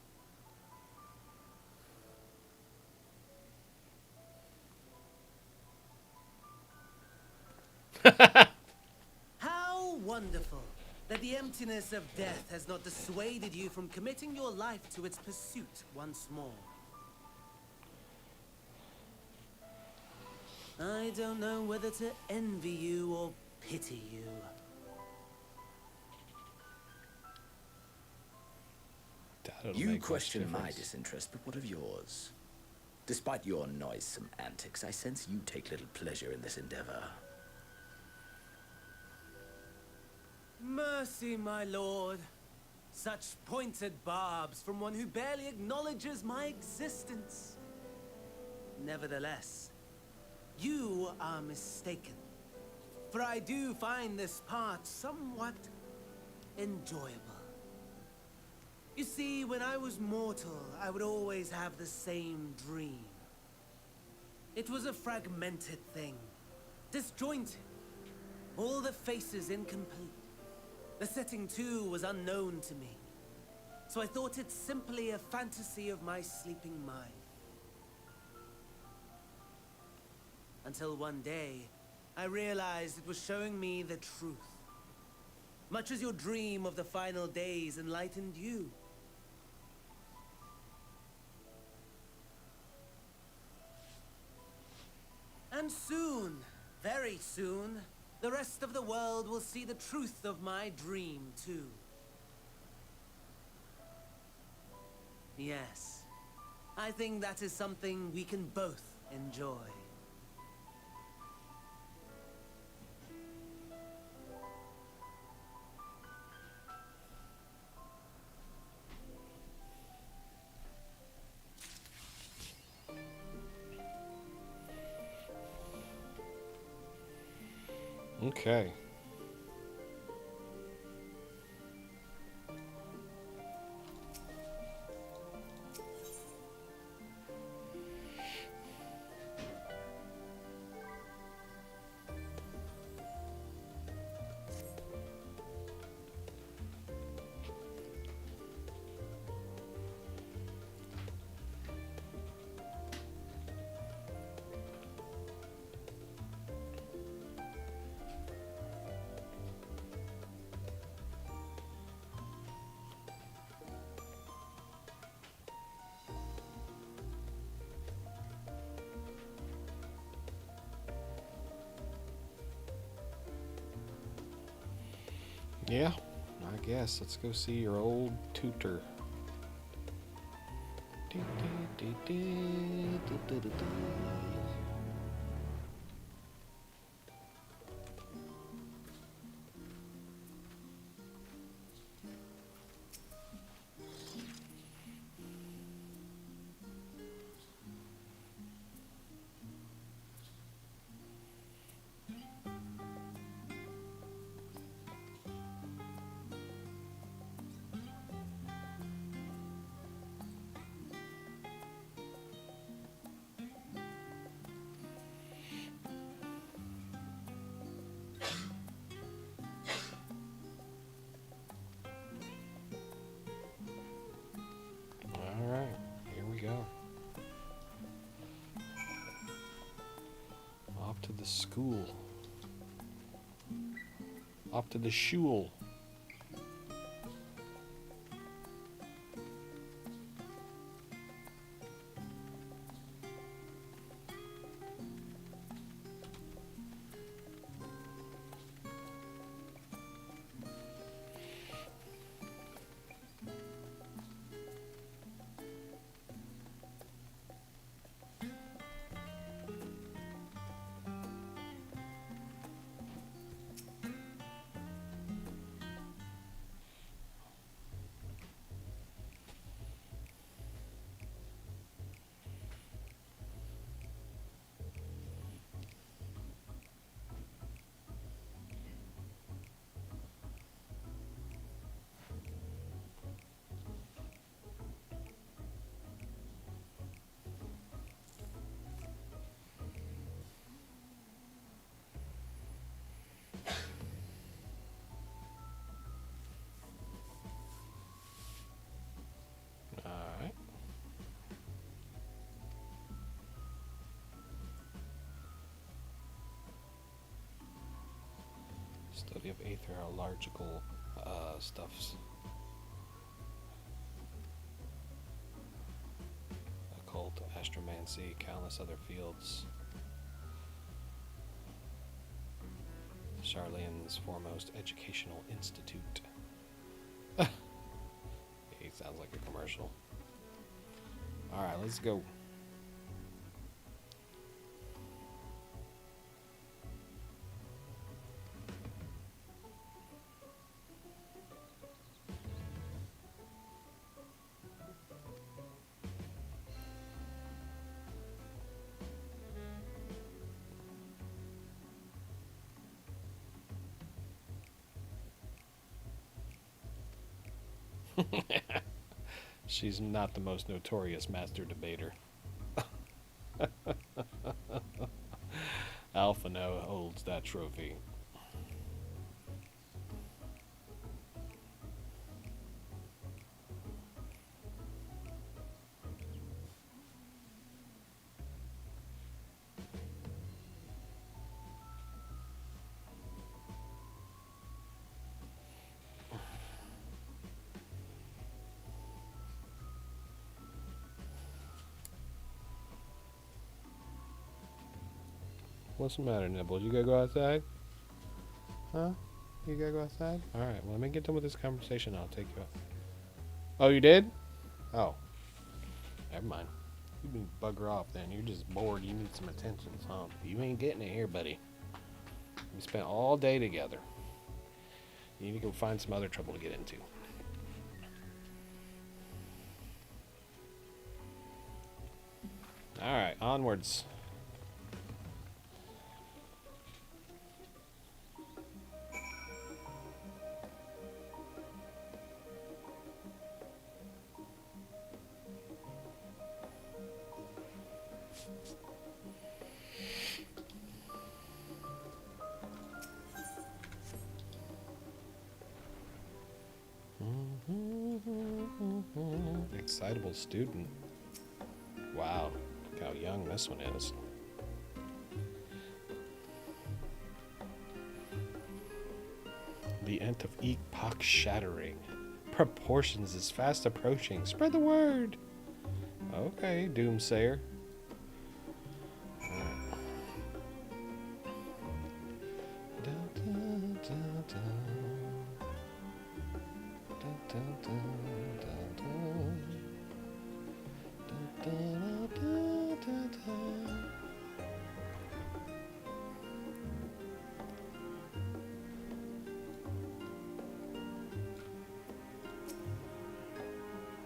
How wonderful that the emptiness of death has not dissuaded you from committing your life to its pursuit once more. I don't know whether to envy you or pity you. That'll You make much question my difference. disinterest, but what of yours? Despite your noisome antics, I sense you take little pleasure in this endeavor. Mercy, my lord. Such pointed barbs from one who barely acknowledges my existence. Nevertheless, you are mistaken. For I do find this part somewhat enjoyable. You see, when I was mortal, I would always have the same dream. It was a fragmented thing, disjointed, all the faces incomplete. The setting, too, was unknown to me, so I thought it simply a fantasy of my sleeping mind. Until one day, I realized it was showing me the truth. Much as your dream of the final days enlightened you. And soon, very soon, the rest of the world will see the truth of my dream, too. Yes, I think that is something we can both enjoy. Okay. Yeah, I guess. Let's go see your old tutor. to the school. Off to the shul. Alright. Study of aetherological stuffs. Occult, astromancy, countless other fields. Charlene's foremost educational institute. He sounds like a commercial. Alright, let's go. She's not the most notorious master debater. Alphino holds that trophy. What's the matter, Nibbles? You gotta go outside? Huh? You gotta go outside? Alright, well, let me get done with this conversation. I'll take you out. Oh, you did? Oh. Never mind. You can bugger off then. You're just bored. You need some attention, huh? You ain't getting it here, buddy. We spent all day together. You need to go find some other trouble to get into. Alright, onwards. Excitable student. Wow, look how young this one is. The end of epoch shattering. Proportions is fast approaching. Spread the word. Okay, doomsayer.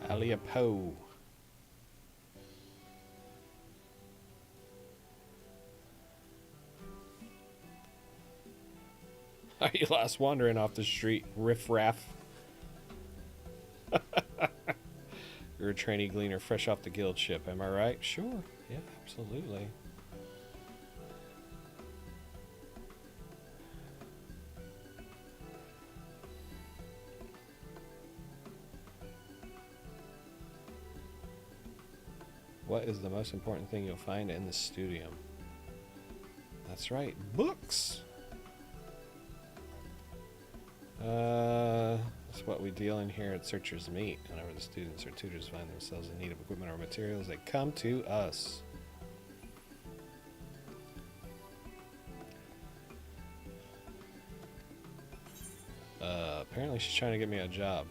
Alia Poe. Are you lost wandering off the street, riff-raff? You're a trainee gleaner fresh off the guild ship, am I right? Sure. Yeah, absolutely. What is the most important thing you'll find in the studio? That's right, books. That's what we deal in here at Searcher's Meet. Whenever the students or tutors find themselves in need of equipment or materials, they come to us. Apparently she's trying to get me a job.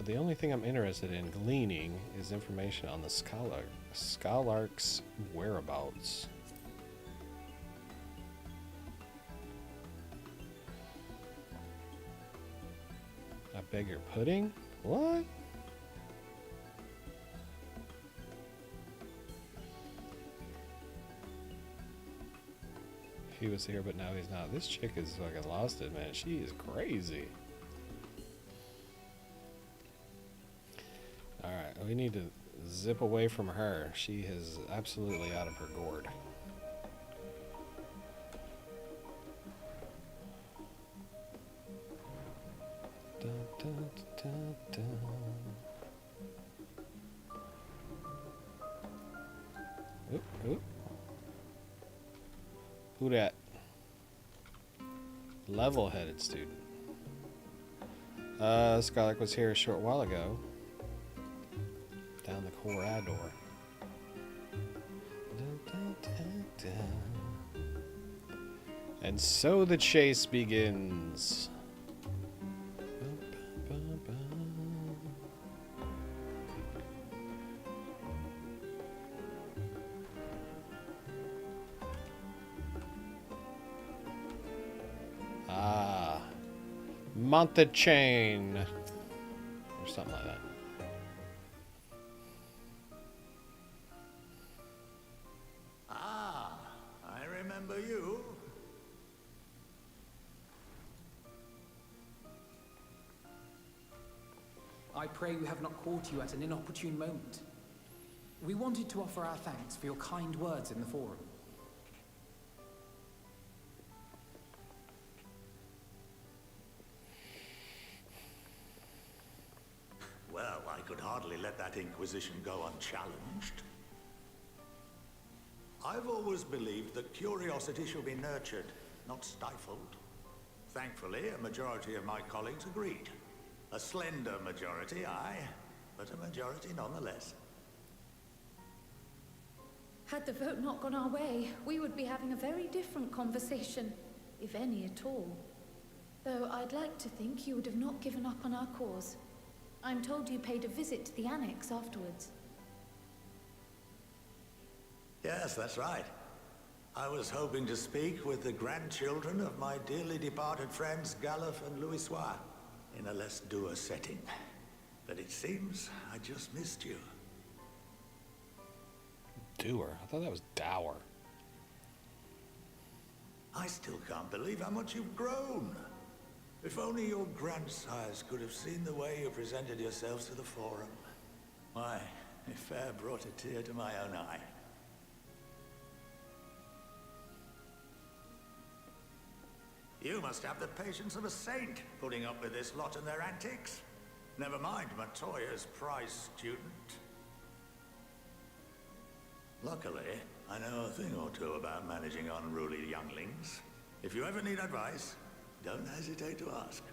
The only thing I'm interested in gleaning is information on the Scholark's whereabouts. I beg your pudding? What? He was here, but now he's not. This chick is fucking lost it, man. She is crazy. Alright, we need to zip away from her. She is absolutely out of her gourd. Dun, dun, dun, dun. Oop, oop. Who that? Level-headed student. Scholark was here a short while ago. Down the corridor. Dun, dun, dun, dun. And so the chase begins. Month chain or something like that. Ah, I remember you. I pray we have not caught you at an inopportune moment. We wanted to offer our thanks for your kind words in the forum. Well, I could hardly let that inquisition go unchallenged. I've always believed that curiosity should be nurtured, not stifled. Thankfully, a majority of my colleagues agreed. A slender majority, aye, but a majority nonetheless. Had the vote not gone our way, we would be having a very different conversation, if any at all. Though I'd like to think you would have not given up on our cause. I'm told you paid a visit to the annex afterwards. Yes, that's right. I was hoping to speak with the grandchildren of my dearly departed friends Galuf and Louisoix in a less dour setting. But it seems I just missed you. Doer? I thought that was dour. I still can't believe how much you've grown. If only your grandsires could have seen the way you presented yourselves to the forum. Why, it fair brought a tear to my own eye. You must have the patience of a saint, putting up with this lot and their antics. Never mind Montoya's prize student. Luckily, I know a thing or two about managing unruly younglings. If you ever need advice, don't hesitate to ask.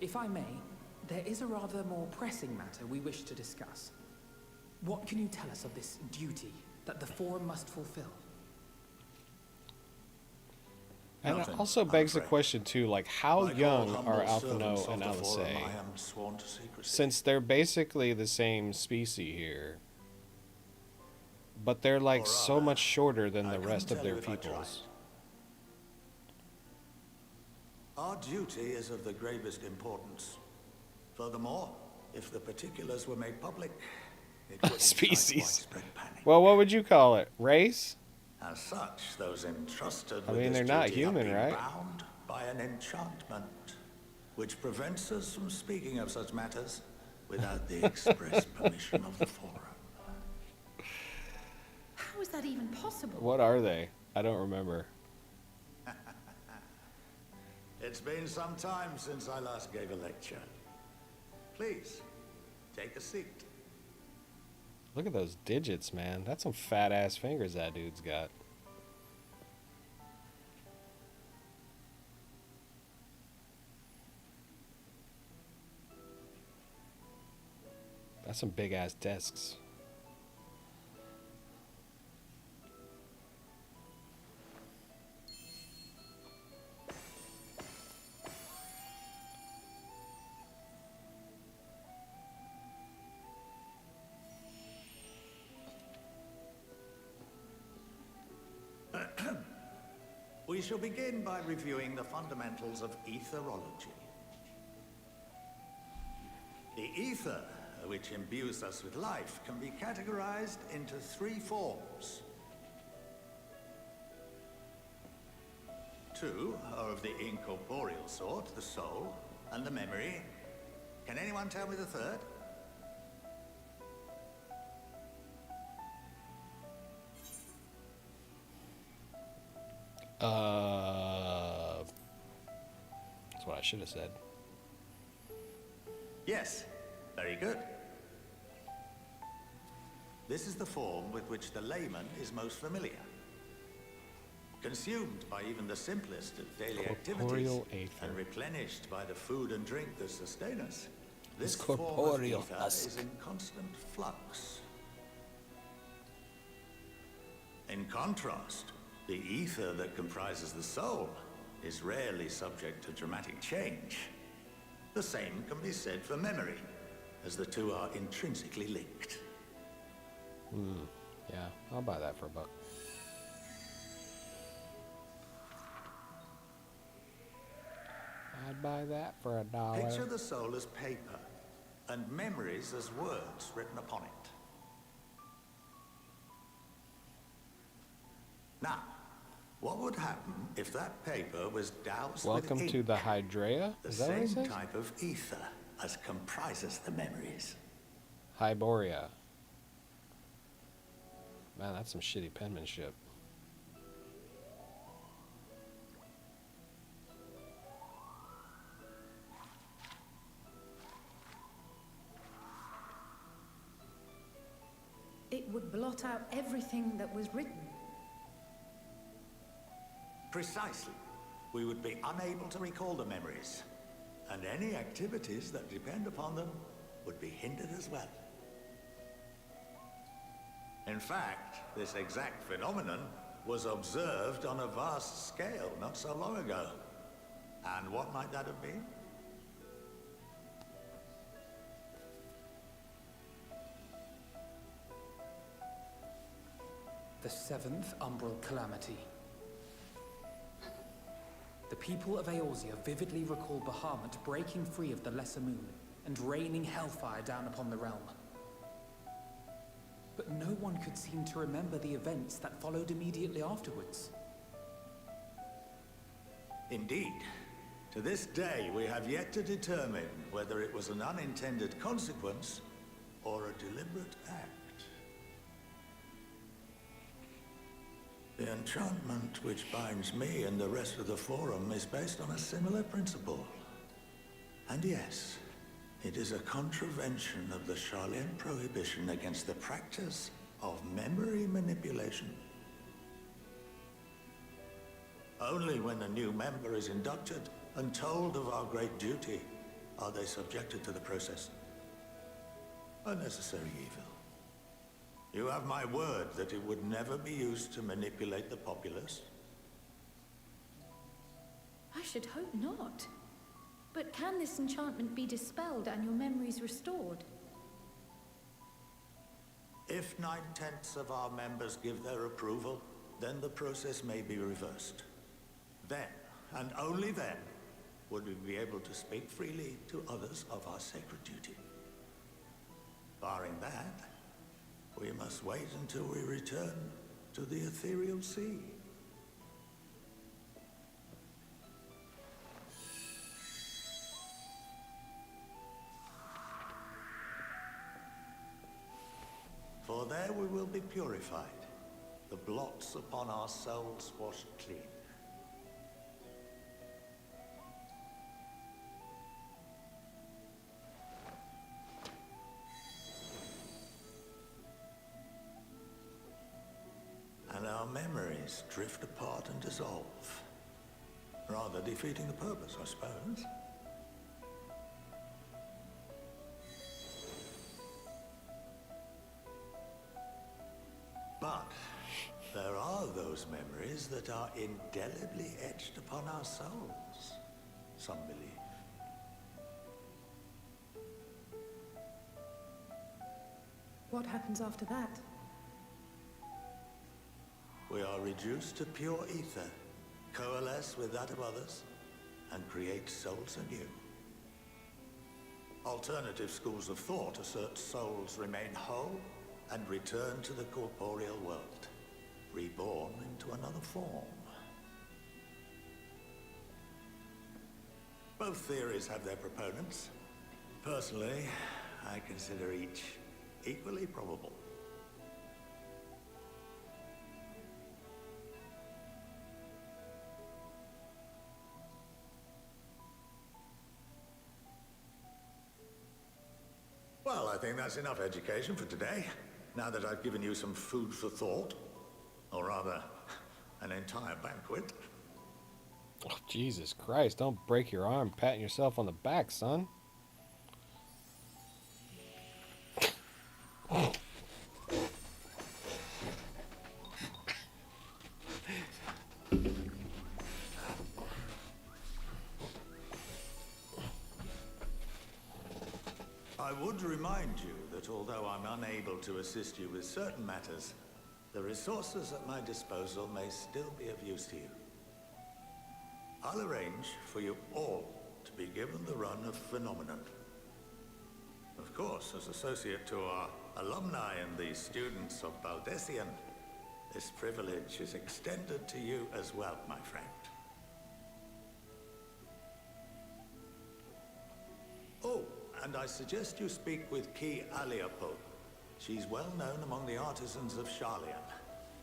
If I may, there is a rather more pressing matter we wish to discuss. What can you tell us of this duty that the Forum must fulfill? And it also begs the question too, like how young are Alphino and Alice? Since they're basically the same species here, but they're like so much shorter than the rest of their peoples. Our duty is of the gravest importance. Furthermore, if the particulars were made public, it would species. Widespread panic. Well, what would you call it? Race? As such, those entrusted I with mean, this they're not duty have human, been right? bound by an enchantment, which prevents us from speaking of such matters without the express permission of the Forum. How is that even possible? What are they? I don't remember. It's been some time since I last gave a lecture. Please, take a seat. Look at those digits, man. That's some fat ass fingers that dude's got. That's some big ass desks. We shall begin by reviewing the fundamentals of etherology. The ether, which imbues us with life, can be categorized into three forms. Two are of the incorporeal sort, the soul and the memory. Can anyone tell me the third? That's what I should have said. Yes, very good. This is the form with which the layman is most familiar. Consumed by even the simplest of daily activities and replenished by the food and drink that sustain us, this form of ether is in constant flux. In contrast, the ether that comprises the soul is rarely subject to dramatic change. The same can be said for memory, as the two are intrinsically linked. Yeah, I'll buy that for $1. I'd buy that for $1. Picture the soul as paper, and memories as words written upon it. Now, what would happen if that paper was doused with ink? Welcome to the Hydrea? The Is that what it same says? type of ether as comprises the memories. Hyboria. Man, that's some shitty penmanship. It would blot out everything that was written. Precisely. We would be unable to recall the memories, and any activities that depend upon them would be hindered as well. In fact, this exact phenomenon was observed on a vast scale not so long ago. And what might that have been? The seventh umbral calamity. The people of Eorzea vividly recall Bahamut breaking free of the Lesser Moon and raining hellfire down upon the realm. But no one could seem to remember the events that followed immediately afterwards. Indeed. To this day, we have yet to determine whether it was an unintended consequence or a deliberate act. The enchantment which binds me and the rest of the Forum is based on a similar principle. And yes, it is a contravention of the Sharlayan prohibition against the practice of memory manipulation. Only when a new member is inducted and told of our great duty are they subjected to the process. A necessary evil. You have my word that it would never be used to manipulate the populace? I should hope not. But can this enchantment be dispelled and your memories restored? If 9/10 of our members give their approval, then the process may be reversed. Then, and only then, would we be able to speak freely to others of our sacred duty. Barring that, we must wait until we return to the ethereal sea. For there we will be purified, the blots upon our souls washed clean. memories drift apart and dissolve, rather defeating the purpose, I suppose. But there are those memories that are indelibly etched upon our souls, some believe. What happens after that? We are reduced to pure ether, coalesce with that of others, and create souls anew. Alternative schools of thought assert souls remain whole and return to the corporeal world, reborn into another form. Both theories have their proponents. Personally, I consider each equally probable. Well, I think that's enough education for today. Now that I've given you some food for thought, or rather, an entire banquet. Oh, Jesus Christ, don't break your arm patting yourself on the back, son. I would remind you that although I'm unable to assist you with certain matters, the resources at my disposal may still be of use to you. I'll arrange for you all to be given the run of Phenomenon. Of course, as associate to our alumni and the students of Baldessian, this privilege is extended to you as well, my friend. Oh, and I suggest you speak with Ki Aliapo. She's well known among the artisans of Sharlayan,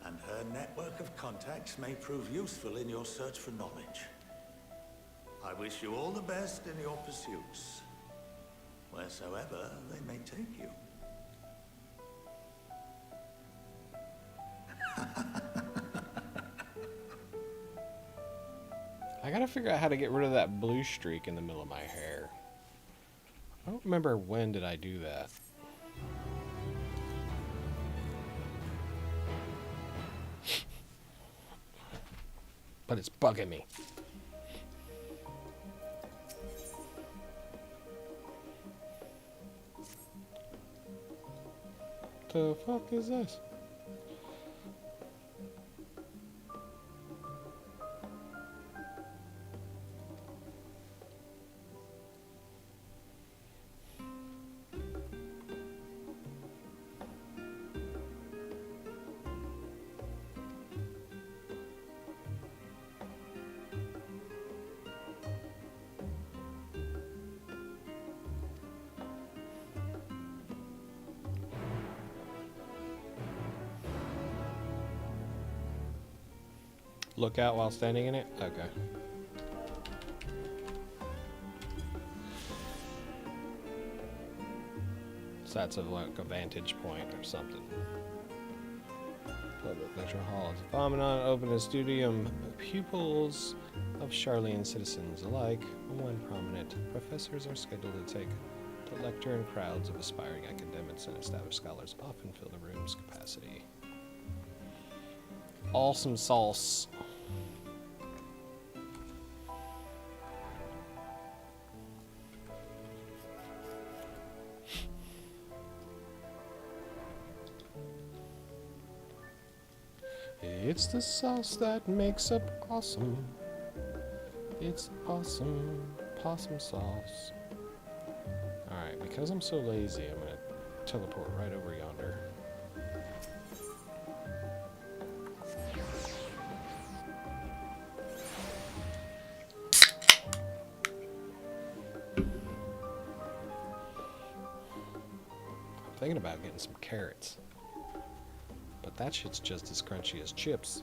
and her network of contacts may prove useful in your search for knowledge. I wish you all the best in your pursuits, wheresoever they may take you. I gotta figure out how to get rid of that blue streak in the middle of my hair. I don't remember when did I do that. But it's bugging me. The fuck is this? Look out while standing in it? Okay. So that's like a vantage point or something. Public lecture hall. Phenomenon open a studium. Pupils of Sharlayan citizens alike, when prominent, professors are scheduled to take to lecture, and crowds of aspiring academics and established scholars often fill the room's capacity. Awesome sauce. It's the sauce that makes up awesome. It's awesome possum sauce. Alright, because I'm so lazy, I'm gonna teleport right over yonder. I'm thinking about getting some carrots. But that shit's just as crunchy as chips.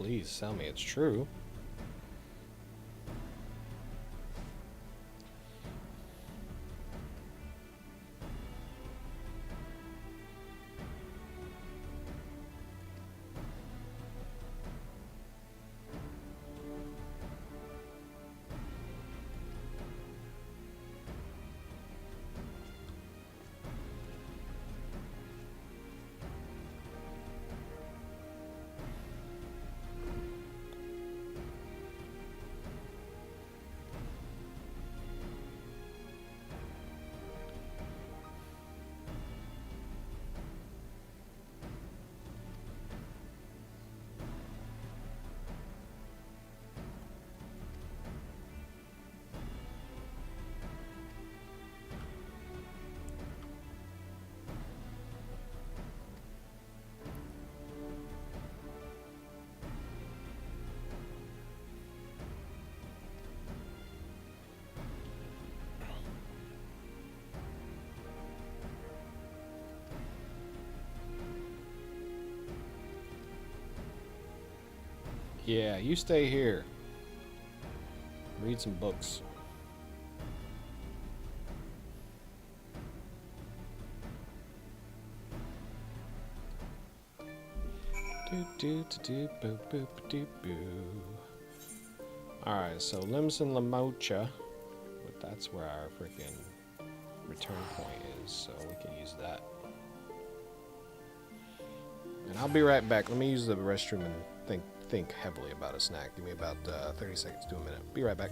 Please tell me it's true. Yeah, you stay here. Read some books. Alright, so Limson Lamocha. But that's where our freaking return point is, so we can use that. And I'll be right back. Let me use the restroom and think heavily about a snack. Give me about 30 seconds to a minute. Be right back.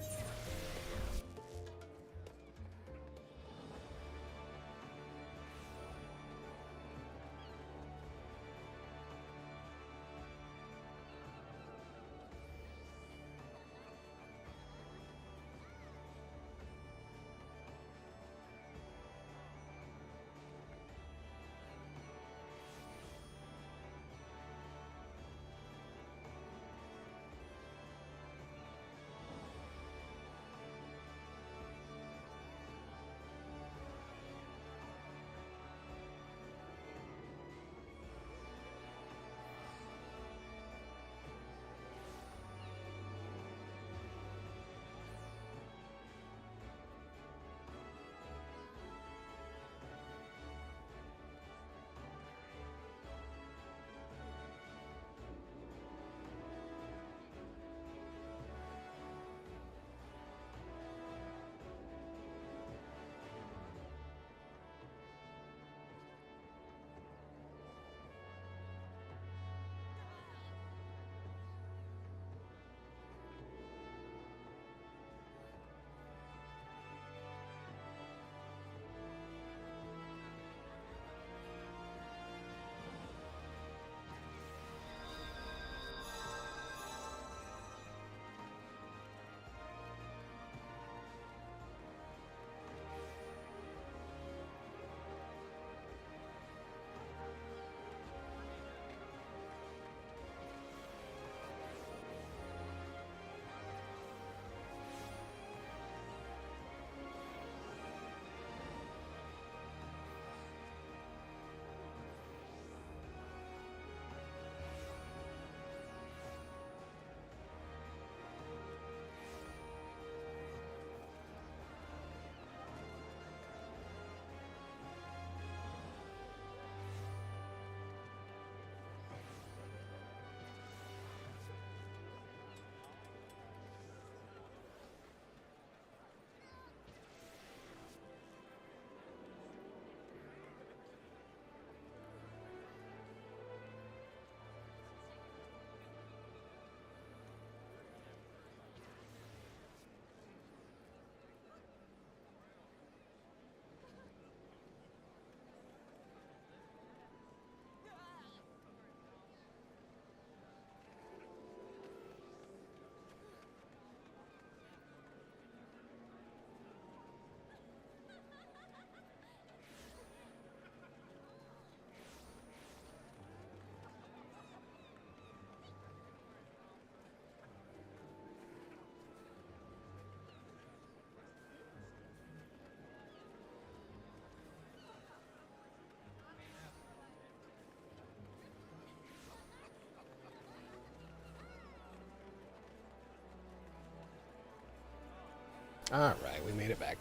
Alright, we made it back.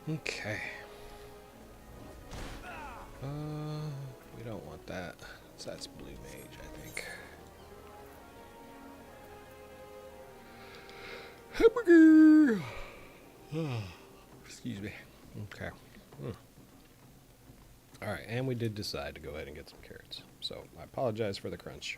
Okay. We don't want that. So that's blue mage, I think. Hamburger! Excuse me. Okay. Alright, and we did decide to go ahead and get some carrots. So, I apologize for the crunch.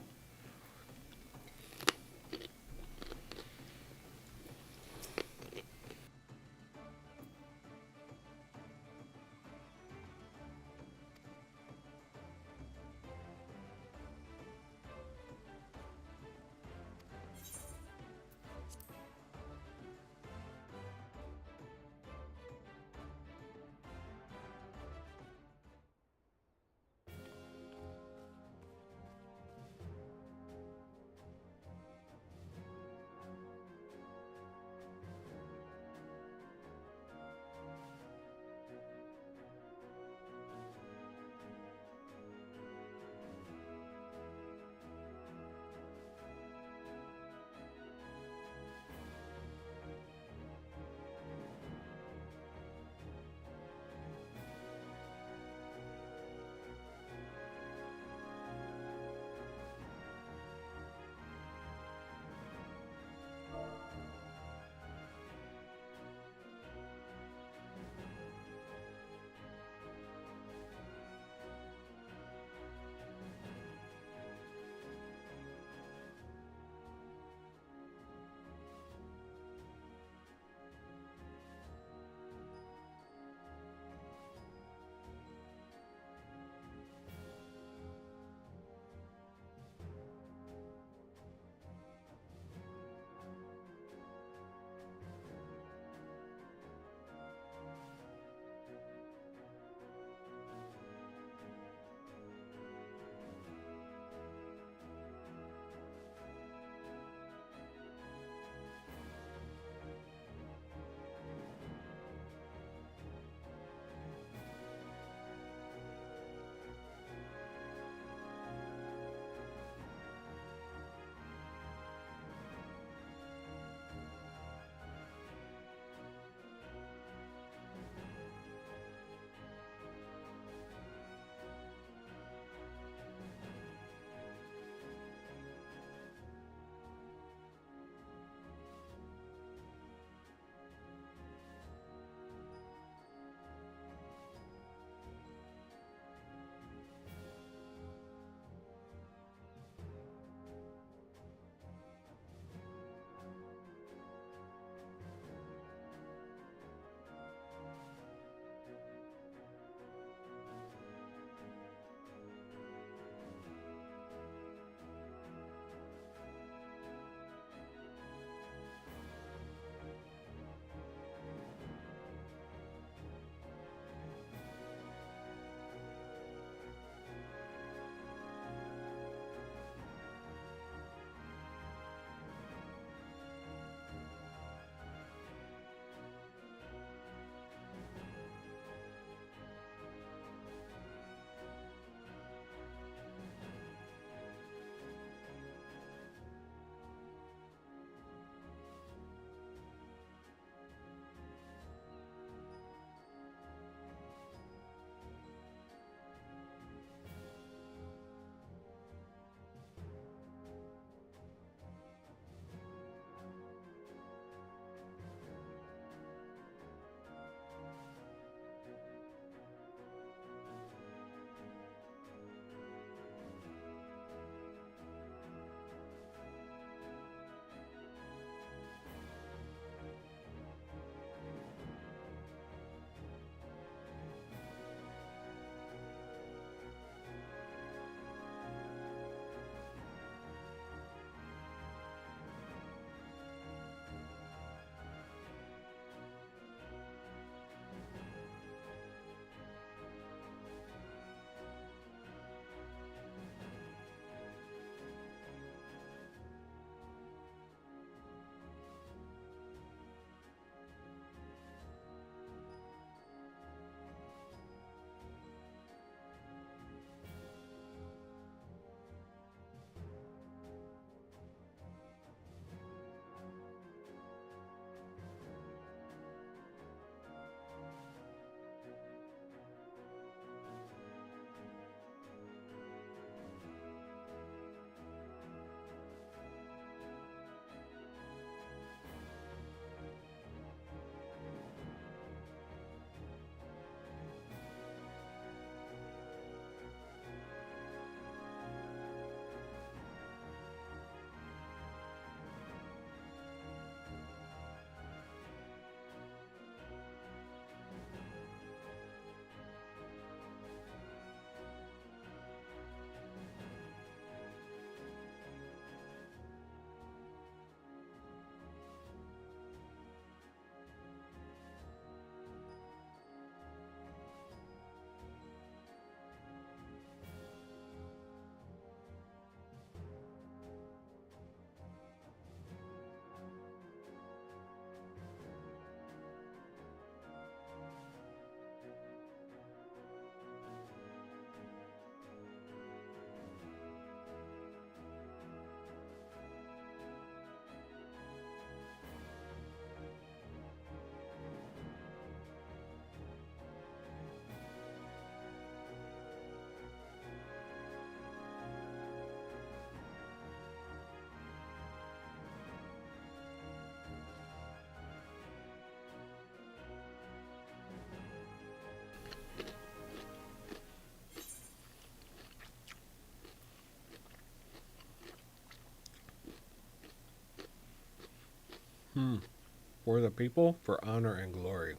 For the people, for honor and glory.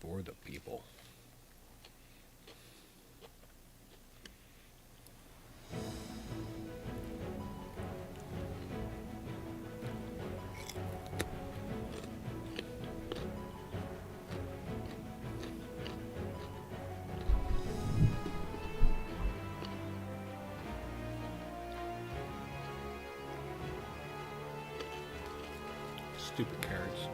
For the people. Stupid carrots.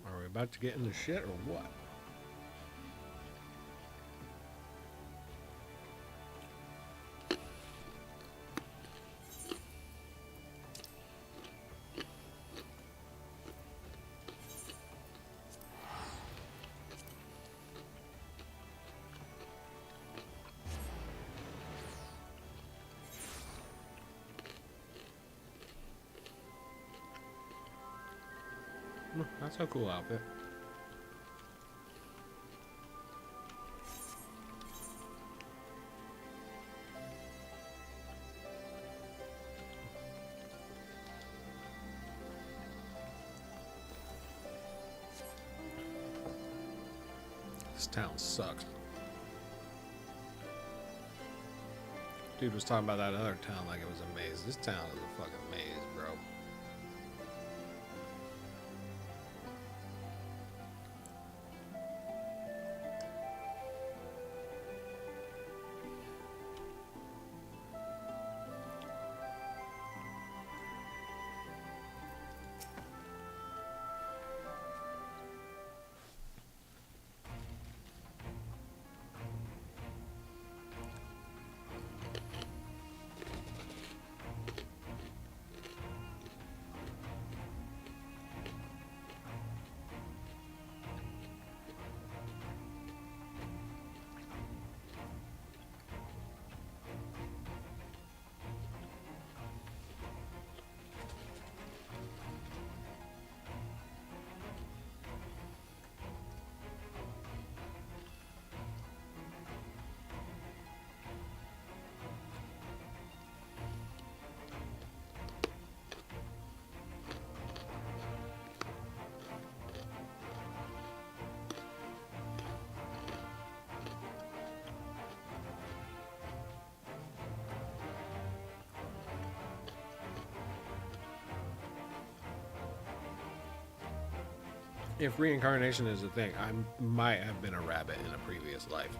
Are we about to get into shit or what? That's a cool outfit. This town sucks. Dude was talking about that other town like it was a maze. This town is a fucking maze, bro. If reincarnation is a thing, I might have been a rabbit in a previous life.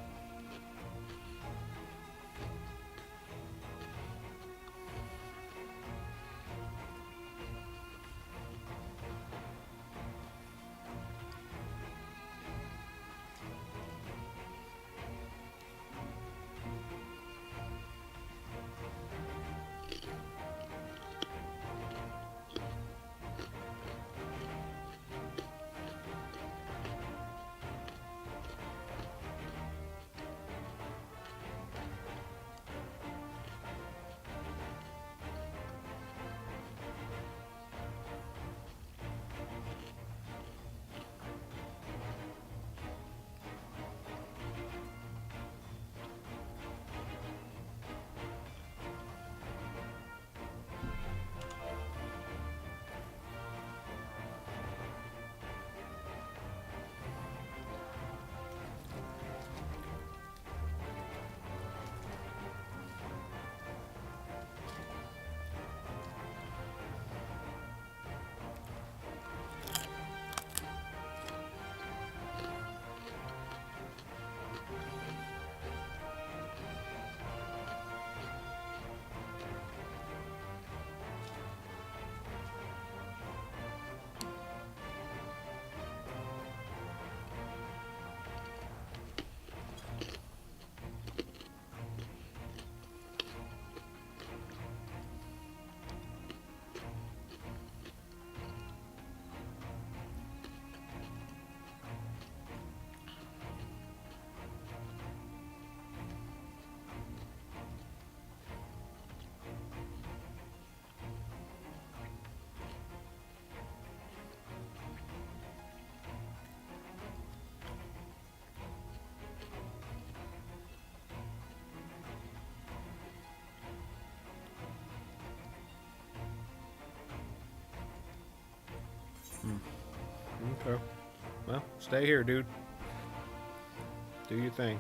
Okay. Well, stay here, dude. Do your thing.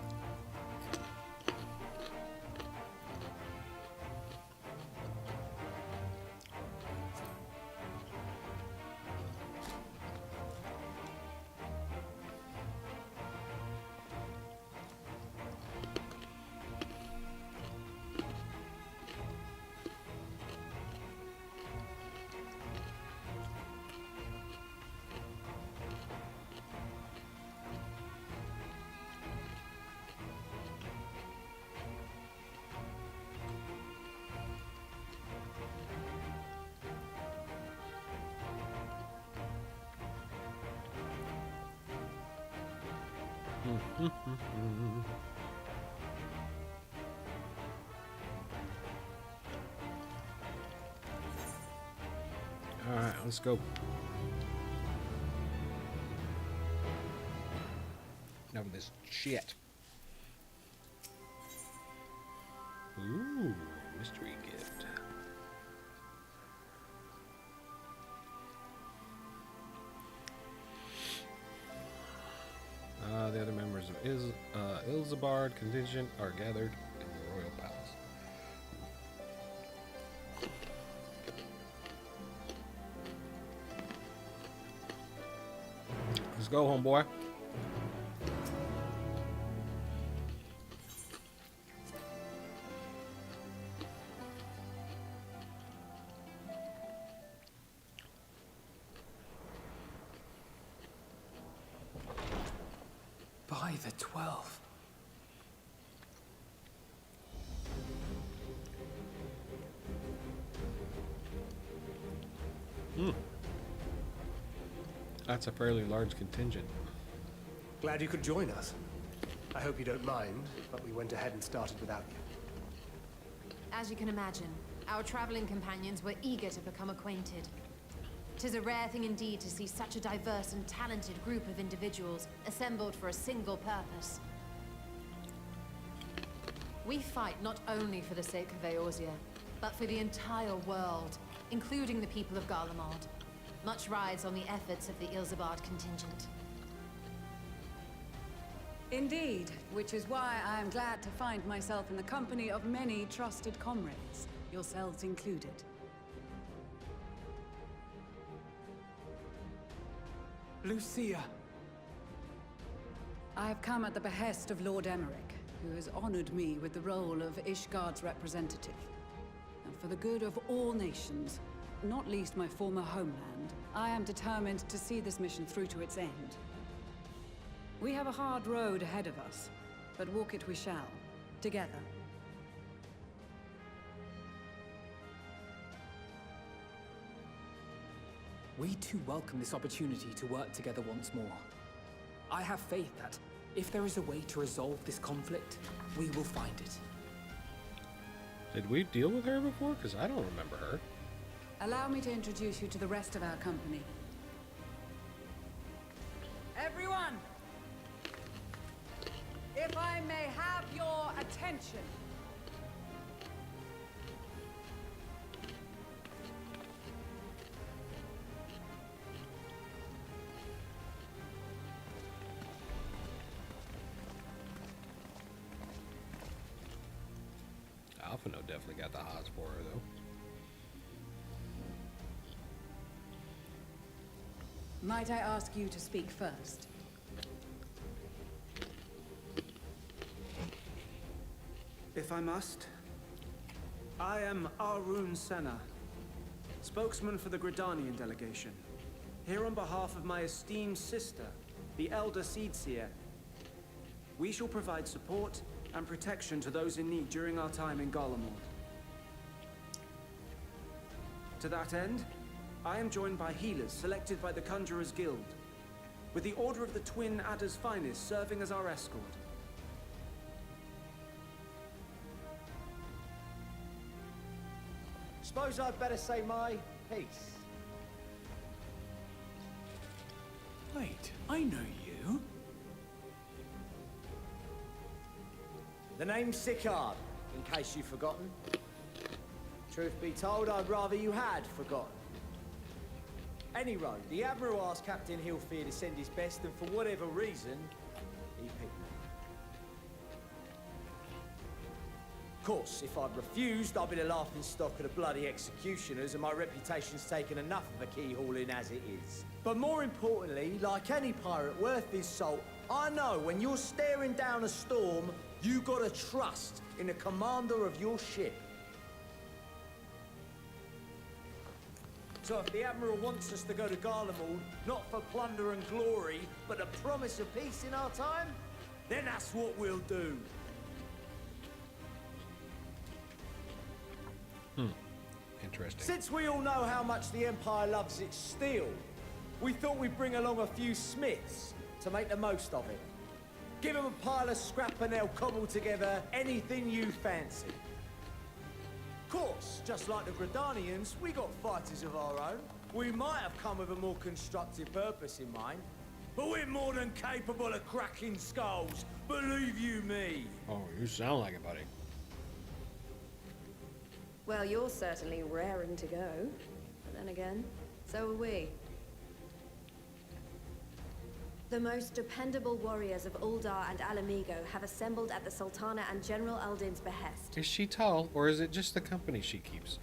All right, let's go. Enough of this shit. Ooh, mystery gift. The other members of Ilzabard contingent are gathered in the royal palace. Let's go, homeboy. By the 12. That's a fairly large contingent. Glad you could join us. I hope you don't mind, but we went ahead and started without you. As you can imagine, our traveling companions were eager to become acquainted. 'Tis a rare thing indeed to see such a diverse and talented group of individuals assembled for a single purpose. We fight not only for the sake of Eorzea, but for the entire world, including the people of Garlemald. Much rides on the efforts of the Ilzabard contingent. Indeed, which is why I am glad to find myself in the company of many trusted comrades, yourselves included. Lucia! I have come at the behest of Lord Emmerich, who has honored me with the role of Ishgard's representative. And for the good of all nations, not least my former homeland, I am determined to see this mission through to its end. We have a hard road ahead of us, but walk it we shall, together. We too welcome this opportunity to work together once more. I have faith that, if there is a way to resolve this conflict, we will find it. Did we deal with her before? Because I don't remember her. Allow me to introduce you to the rest of our company. Everyone! If I may have your attention. Alphino definitely got the hots for her, though. Might I ask you to speak first? If I must. I am Arun Senna, spokesman for the Gridanian delegation, here on behalf of my esteemed sister, the Elder Seedseer. We shall provide support and protection to those in need during our time in Garlemald. To that end, I am joined by healers selected by the Conjurers Guild, with the Order of the Twin Adder's Finest serving as our escort. Suppose I'd better say my piece. Wait, I know you. The name's Sicard, in case you've forgotten. Truth be told, I'd rather you had forgotten. Any road. The Admiral asked Captain Hillfear to send his best, and for whatever reason, he picked me. Of course, if I'd refused, I'd be the laughing stock of the bloody executioners, and my reputation's taken enough of a keyhauling as it is. But more importantly, like any pirate worth his salt, I know when you're staring down a storm, you gotta trust in the commander of your ship. So if the Admiral wants us to go to Garlemald, not for plunder and glory, but the promise of peace in our time, then that's what we'll do. Interesting. Since we all know how much the Empire loves its steel, we thought we'd bring along a few smiths to make the most of it. Give them a pile of scrap and they'll cobble together anything you fancy. Of course, just like the Gridanians, we got fighters of our own. We might have come with a more constructive purpose in mind, but we're more than capable of cracking skulls, believe you me. Oh, you sound like it, buddy. Well, you're certainly raring to go. But then again, so are we. The most dependable warriors of Uldar and Alamigo have assembled at the Sultana and General Aldin's behest. Is she tall, or is it just the company she keeps?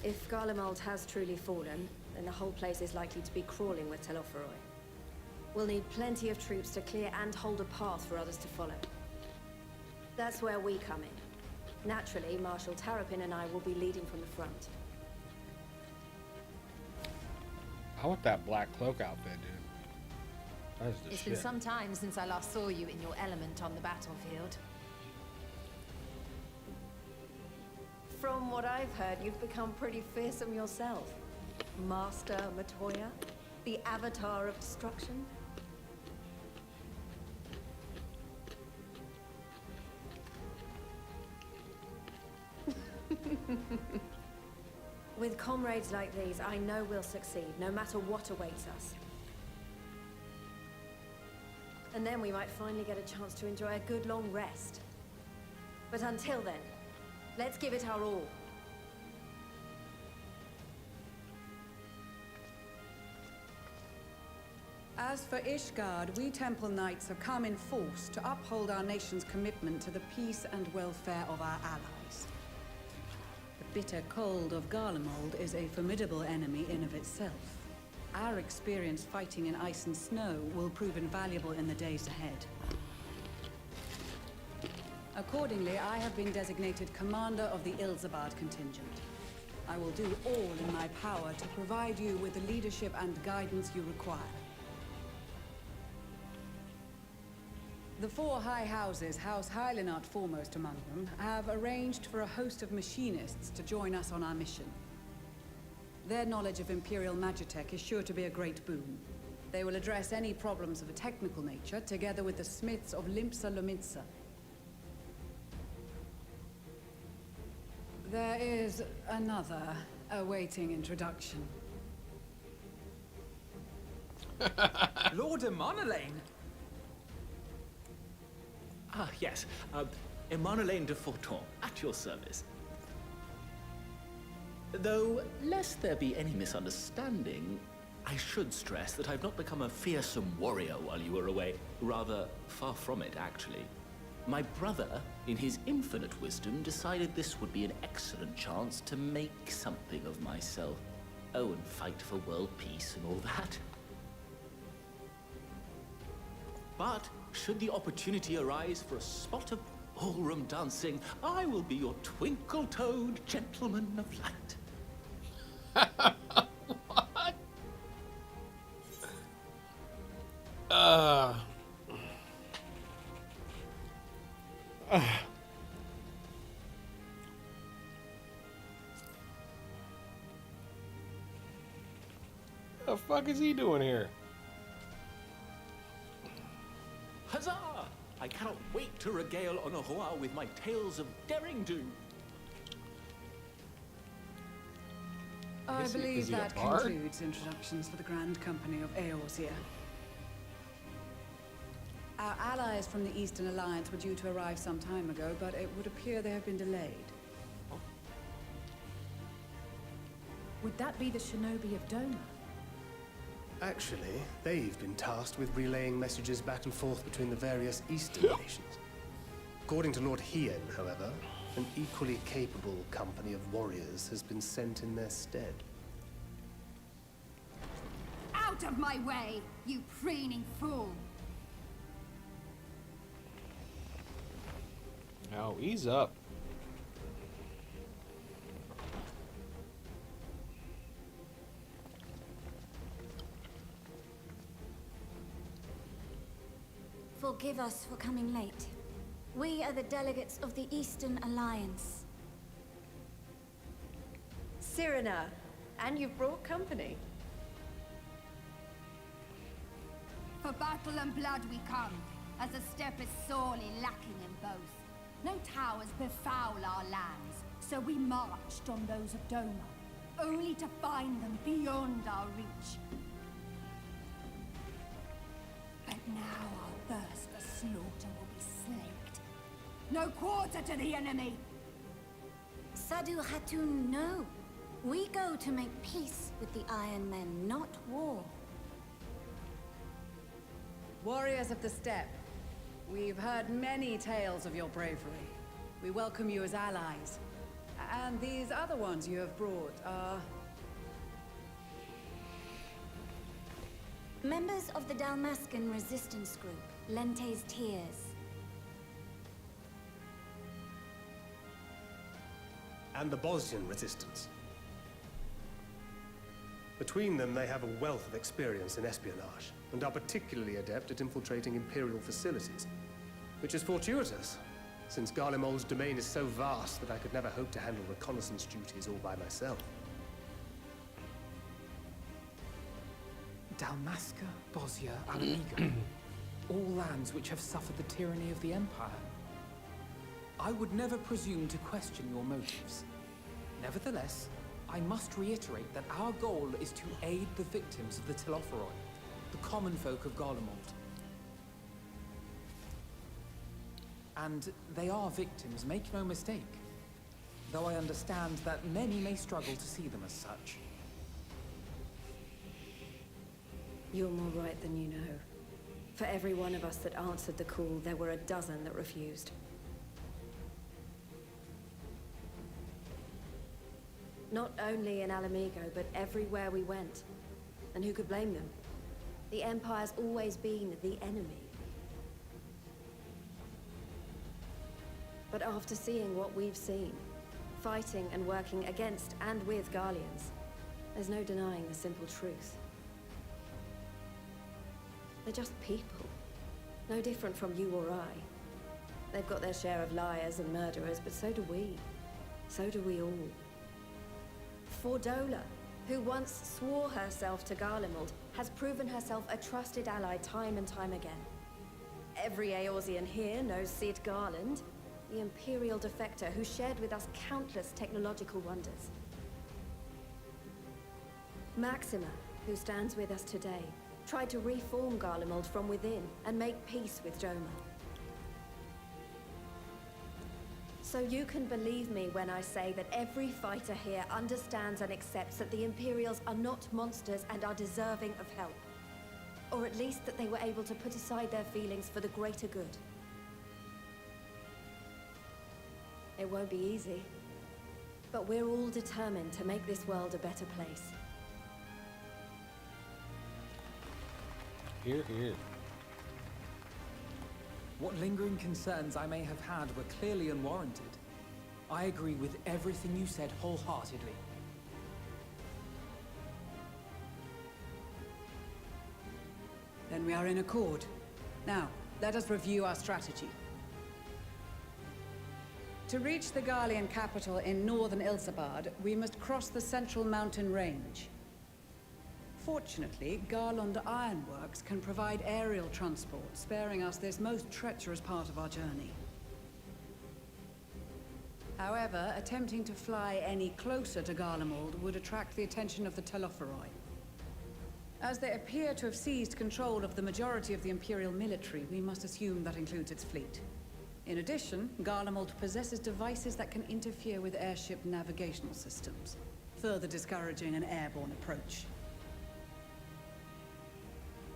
If Garlemald has truly fallen, then the whole place is likely to be crawling with Telophoroi. We'll need plenty of troops to clear and hold a path for others to follow. That's where we come in. Naturally, Marshal Tarapin and I will be leading from the front. I want that black cloak outfit, dude. That is the It's shit. been some time since I last saw you in your element on the battlefield. From what I've heard, you've become pretty fearsome yourself. Master Matoya, the Avatar of Destruction. With comrades like these, I know we'll succeed, no matter what awaits us. And then we might finally get a chance to enjoy a good long rest. But until then, let's give it our all. As for Ishgard, we Temple Knights have come in force to uphold our nation's commitment to the peace and welfare of our allies. The bitter cold of Garlemald is a formidable enemy in of itself. Our experience fighting in ice and snow will prove invaluable in the days ahead. Accordingly, I have been designated commander of the Ilzabard contingent. I will do all in my power to provide you with the leadership and guidance you require. The four high houses, House Hylinart foremost among them, have arranged for a host of machinists to join us on our mission. Their knowledge of Imperial Magitech is sure to be a great boon. They will address any problems of a technical nature, together with the smiths of Limpsa Lominsa. There is another awaiting introduction. Lord Emonolaine? Ah, yes. Emonolaine de Forton, at your service. Though, lest there be any misunderstanding, I should stress that I've not become a fearsome warrior while you were away. Rather, far from it, actually. My brother, in his infinite wisdom, decided this would be an excellent chance to make something of myself. Oh, and fight for world peace and all that. But, should the opportunity arise for a spot of ballroom dancing, I will be your twinkle-toed gentleman of light. What? The fuck is he doing here? Huzzah! I cannot wait to regale Honoroa with my tales of daring-do. I Is he believe a that bard? concludes introductions for the Grand Company of Eorzea. Our allies from the Eastern Alliance were due to arrive some time ago, but it would appear they have been delayed. Would that be the shinobi of Doma? Actually, they've been tasked with relaying messages back and forth between the various eastern nations. According to Lord Hien, however, an equally capable company of warriors has been sent in their stead. Out of my way, you preening fool! Now, ease up. Forgive us for coming late. We are the delegates of the Eastern Alliance. Cyrena, and you've brought company. For battle and blood we come, as the steppe is sorely lacking in both. No towers befoul our lands, so we marched on those of Doma, only to find them beyond our reach. But now our thirst for slaughter will be slaked. No quarter to the enemy! Sadu Hatun, no. We go to make peace with the Iron Men, not war. Warriors of the Steppe, we've heard many tales of your bravery. We welcome you as allies. And these other ones you have brought are... Members of the Dalmascan resistance group, Lente's Tears. And the Bosnian resistance. Between them, they have a wealth of experience in espionage, and are particularly adept at infiltrating Imperial facilities. Which is fortuitous, since Garlemald's domain is so vast that I could never hope to handle reconnaissance duties all by myself. Dalmasca, Bosnia, Alamigo. All lands which have suffered the tyranny of the Empire. I would never presume to question your motives. Nevertheless, I must reiterate that our goal is to aid the victims of the Telophoroi, the common folk of Garlemald. And they are victims, make no mistake. Though I understand that many may struggle to see them as such. You're more right than you know. For every one of us that answered the call, there were a dozen that refused. Not only in Alamigo, but everywhere we went. And who could blame them? The Empire's always been the enemy. But after seeing what we've seen, fighting and working against and with Garleans, there's no denying the simple truth. They're just people. No different from you or I. They've got their share of liars and murderers, but so do we. So do we all. Fordola, who once swore herself to Garlemald, has proven herself a trusted ally time and time again. Every Eorzean here knows Cid Garland, the Imperial defector who shared with us countless technological wonders. Maxima, who stands with us today, tried to reform Garlemald from within and make peace with Doma. So you can believe me when I say that every fighter here understands and accepts that the Imperials are not monsters and are deserving of help. Or at least that they were able to put aside their feelings for the greater good. It won't be easy, but we're all determined to make this world a better place. Hear, hear. What lingering concerns I may have had were clearly unwarranted. I agree with everything you said wholeheartedly. Then we are in accord. Now, let us review our strategy. To reach the Garlean capital in northern Ilsabard, we must cross the central mountain range. Fortunately, Garlond Ironworks can provide aerial transport, sparing us this most treacherous part of our journey. However, attempting to fly any closer to Garlemald would attract the attention of the Telophoroi. As they appear to have seized control of the majority of the Imperial military, we must assume that includes its fleet. In addition, Garlemald possesses devices that can interfere with airship navigational systems. further discouraging an airborne approach.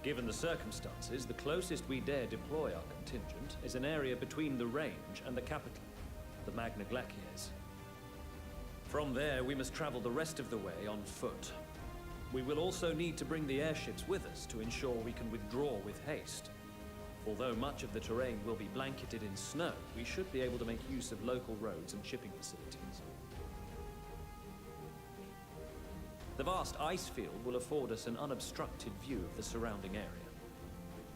Given the circumstances, the closest we dare deploy our contingent is an area between the range and the capital, the Magna Glaciers. From there, we must travel the rest of the way on foot. We will also need to bring the airships with us to ensure we can withdraw with haste. Although much of the terrain will be blanketed in snow, we should be able to make use of local roads and shipping facilities. The vast ice field will afford us an unobstructed view of the surrounding area.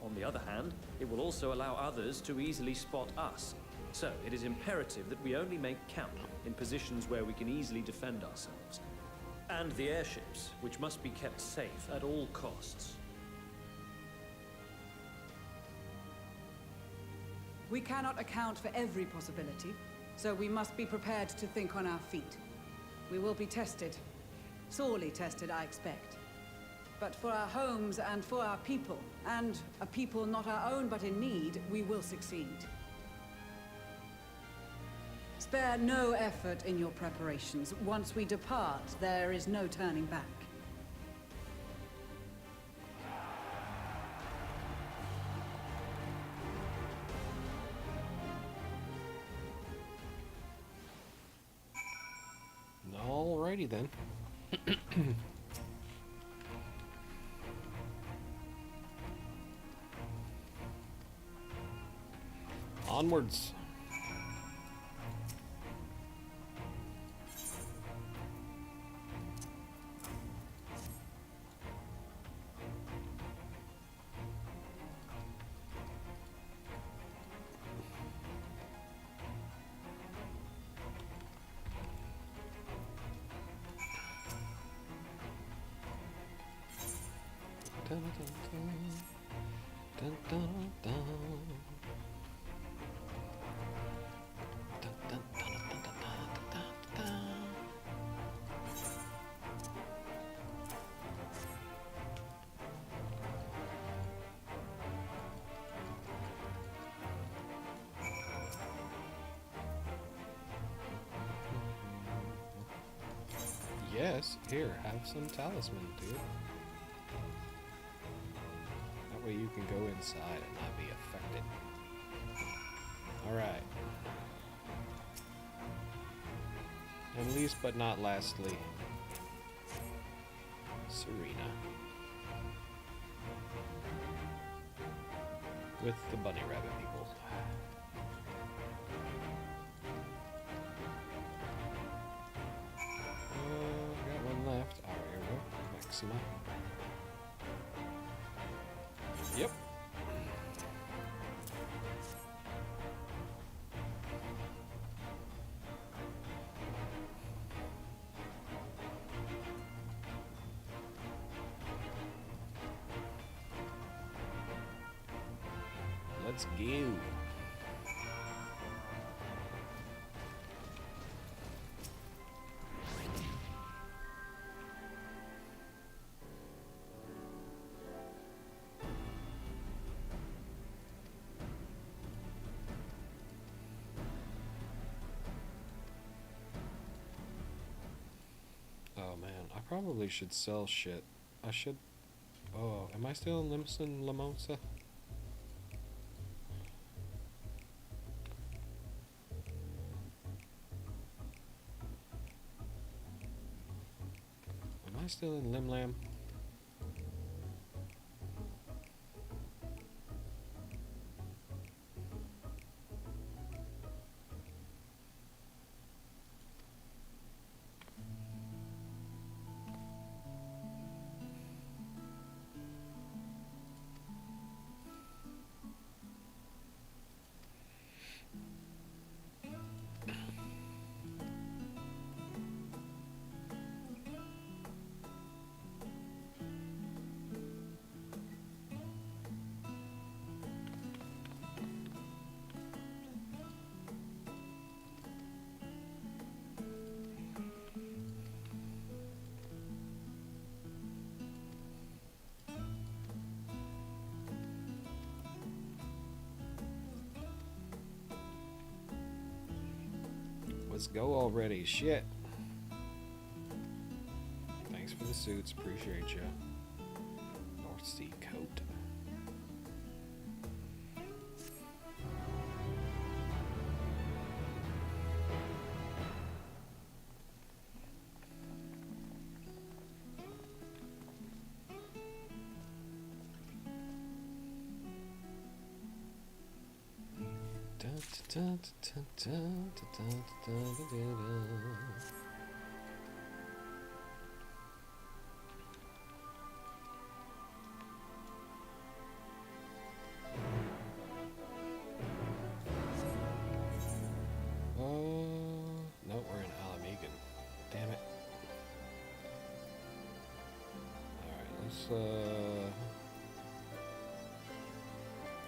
On the other hand, it will also allow others to easily spot us. So, it is imperative that we only make camp in positions where we can easily defend ourselves. And the airships, which must be kept safe at all costs. We cannot account for every possibility, so we must be prepared to think on our feet. We will be tested. Sorely tested, I expect. But for our homes and for our people, and a people not our own but in need, we will succeed. Spare no effort in your preparations. Once we depart, there is no turning back. Alrighty then. Onwards. Dun, dun, dun, dun. Dun, dun, dun, dun, dun, dun, dun, dun. Yes, here, have some talisman, dude. That way you can go inside and not be affected. Alright. And least but not lastly, Serena. With the bunny rabbit people. Got one left. Alright, here we go. Maxima. Yep. Let's go. Oh man, I probably should sell shit. I should. Oh, am I still in Limson Lamosa? Am I still in Limlam? Let's go already. Shit. the suits. Appreciate you. North Sea coat. No, we're in Alamegan. Damn it. Alright,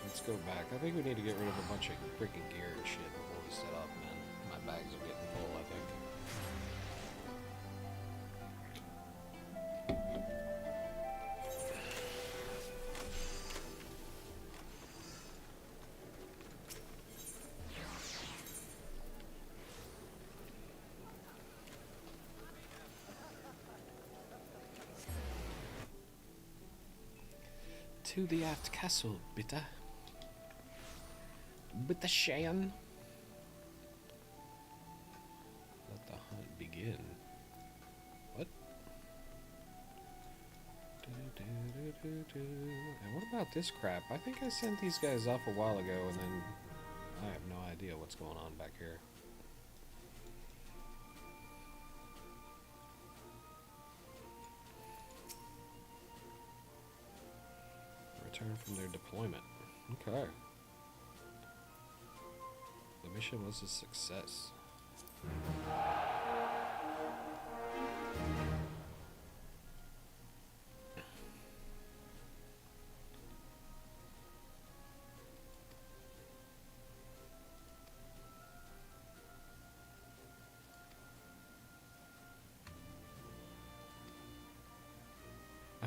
let's go back. I think we need to get rid of a bunch of freaking gear and shit before we set up, man. My bags are getting full, I think. To the aft castle, bitte. Bitte schön. Let the hunt begin. What? And what about this crap? I think I sent these guys off a while ago, and then I have no idea what's going on back here. Return from their deployment. Okay. The mission was a success.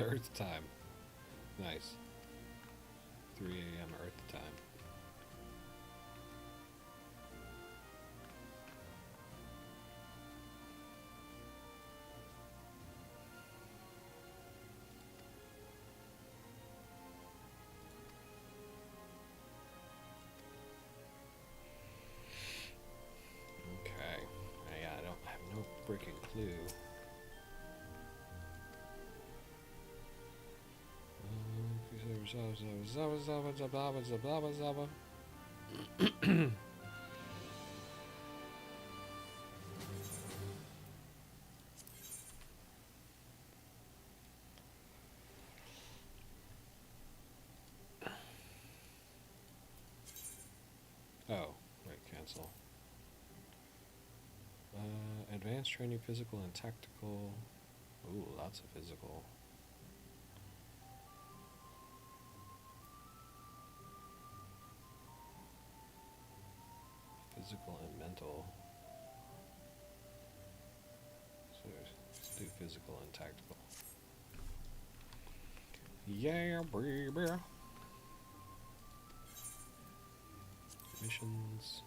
Earth time. Nice. 3 a.m. Earth time. Okay. Yeah, I don't have no freaking clue. Oh, wait, cancel. Advanced training, physical and tactical. Ooh, lots of physical. Physical and mental. So let's do physical and tactical. Yeah, baby. Missions.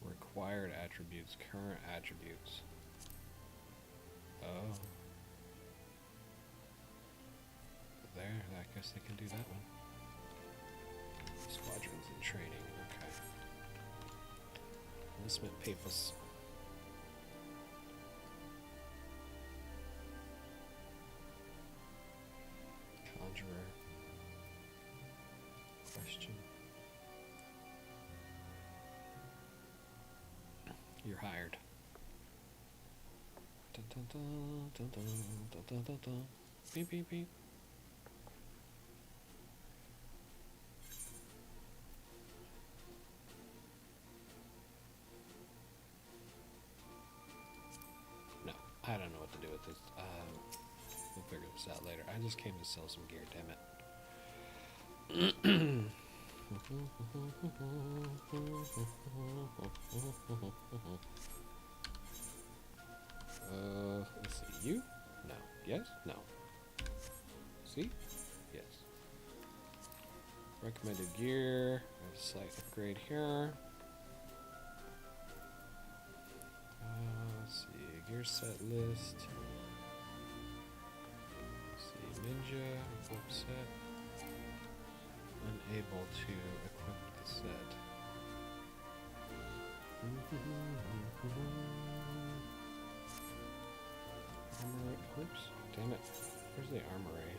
Required attributes, current attributes. Oh. There, I guess they can do that one. Squadrons in training, okay. Enlistment papers. Conjurer. Question. You're hired. Dun, dun, dun, dun, dun, dun, dun, dun, dun. Beep, beep, beep. No, I don't know what to do with this. We'll figure this out later. I just came to sell some gear, damn it. Let's see. You? No. Yes? No. See? Yes. Recommended gear. A slight upgrade here. Let's see. Gear set list. Let's see. Ninja. Equip set. Unable to equip the set. Armory. Oops. Damn it. Where's the armory?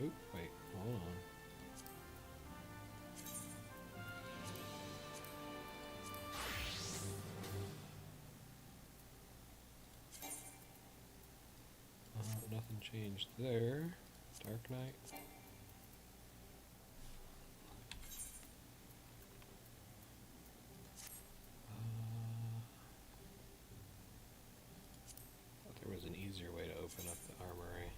Oop, wait, hold on. Nothing changed there. Dark Knight. Thought there was an easier way to open up the armory.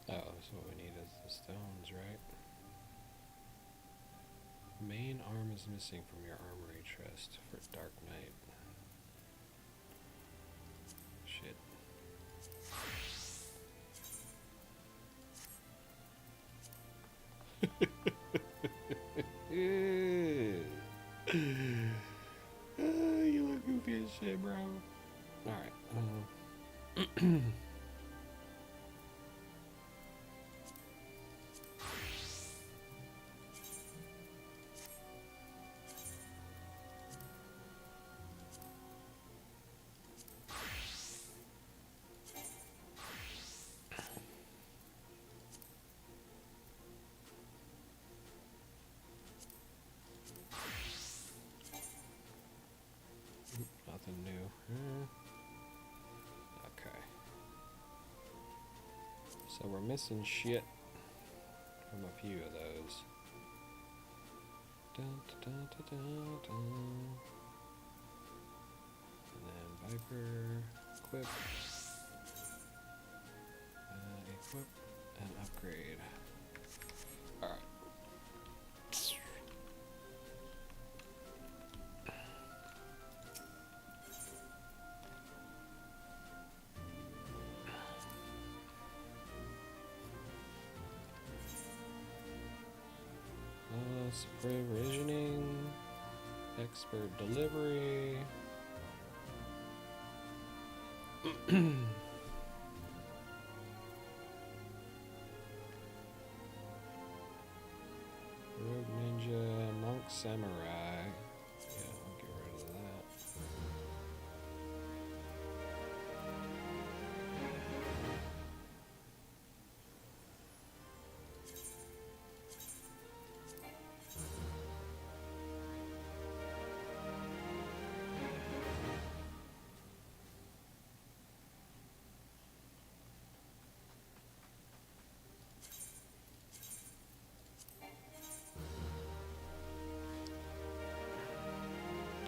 Oh, so what we need is the stones, right? Main arm is missing from your armory chest for Dark Knight. Shit. You look goofy as shit, bro. Alright. Nothing new. Okay. So we're missing shit from a few of those. Dun, dun, dun, dun, dun. And then Viper, equip, and upgrade. Alright. Provisioning, expert delivery. Rogue Ninja, Monk Samurai. Yeah, I'll get rid of that.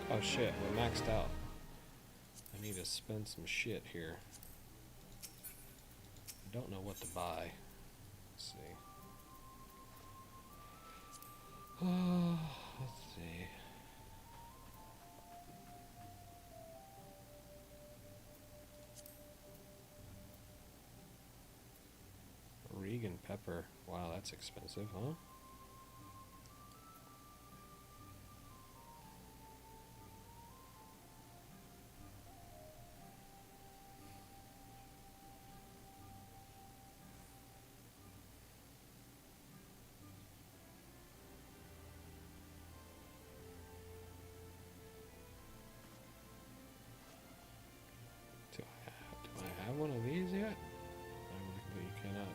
Oh shit, we're maxed out. I need to spend some shit here. I don't know what to buy. Let's see. Let's see. Regan pepper. Wow, that's expensive, huh? Do I have one of these yet? You cannot.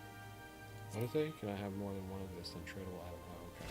What is it? Can I have more than one of this than tradable item? Oh, okay.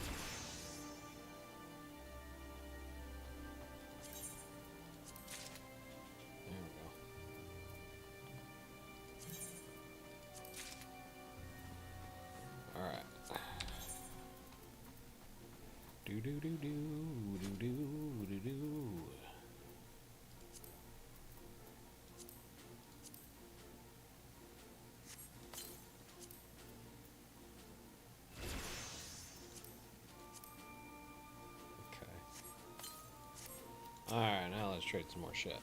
Alright, now let's trade some more shit.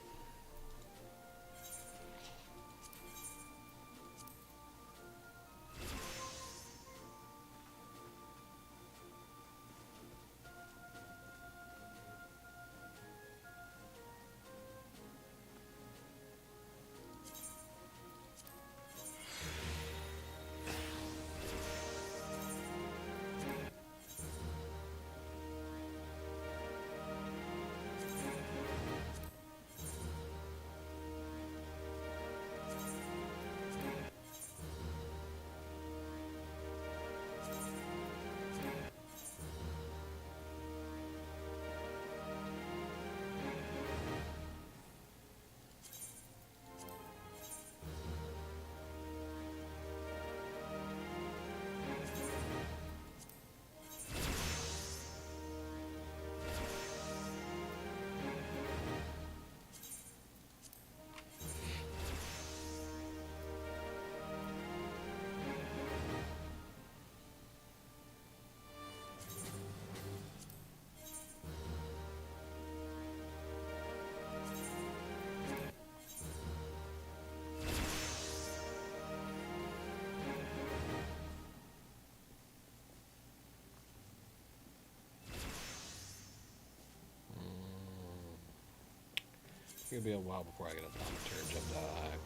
It's gonna be a while before I get a thaumaturge up that high.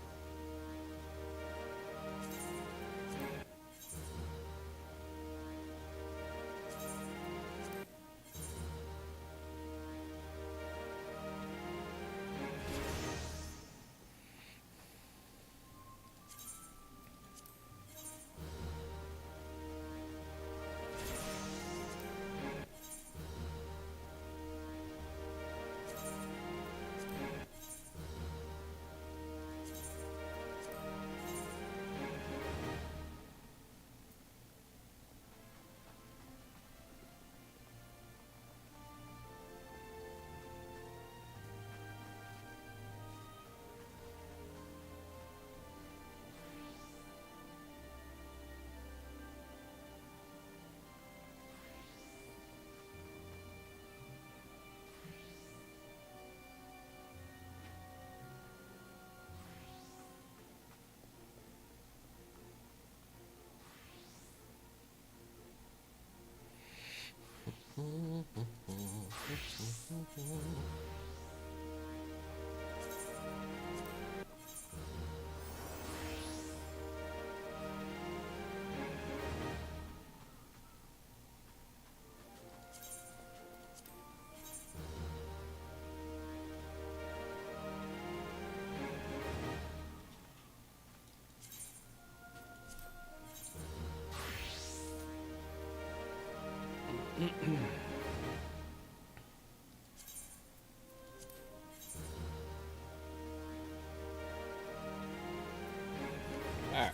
Alright. I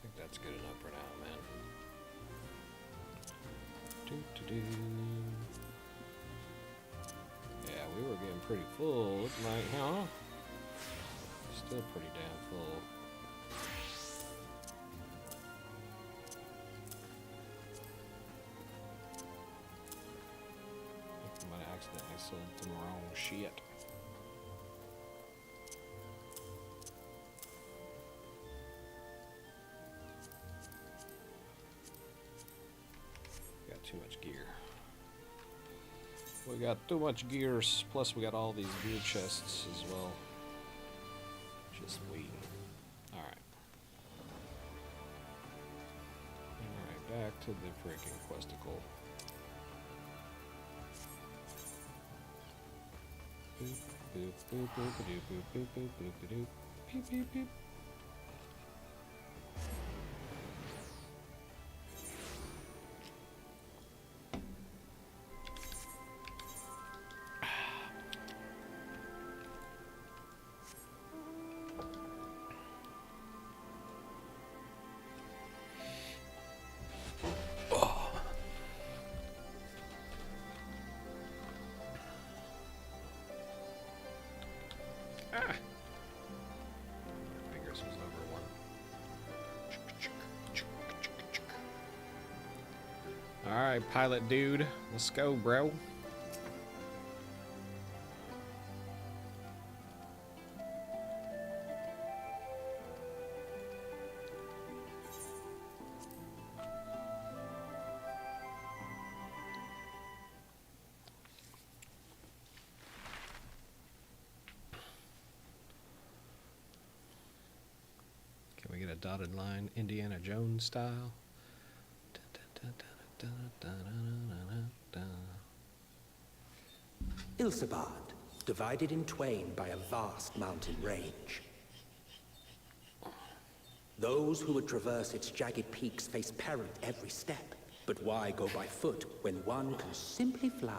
think that's good enough for now, man. Yeah, we were getting pretty full. Looking like, huh? Still pretty damn full. I might have accidentally sold some wrong shit. Got too much gear. We got too much gears, plus we got all these gear chests as well. Just waiting. Alright. Alright, back to the freaking questicle. Boop, boop, boop, boop, boop, boop, boop, boop, boop, boop, beep, beep, beep. Alright, pilot dude. Let's go, bro. Can we get a dotted line, Indiana Jones style? Ilsabad, divided in twain by a vast mountain range. Those who would traverse its jagged peaks face peril at every step. But why go by foot when one can simply fly?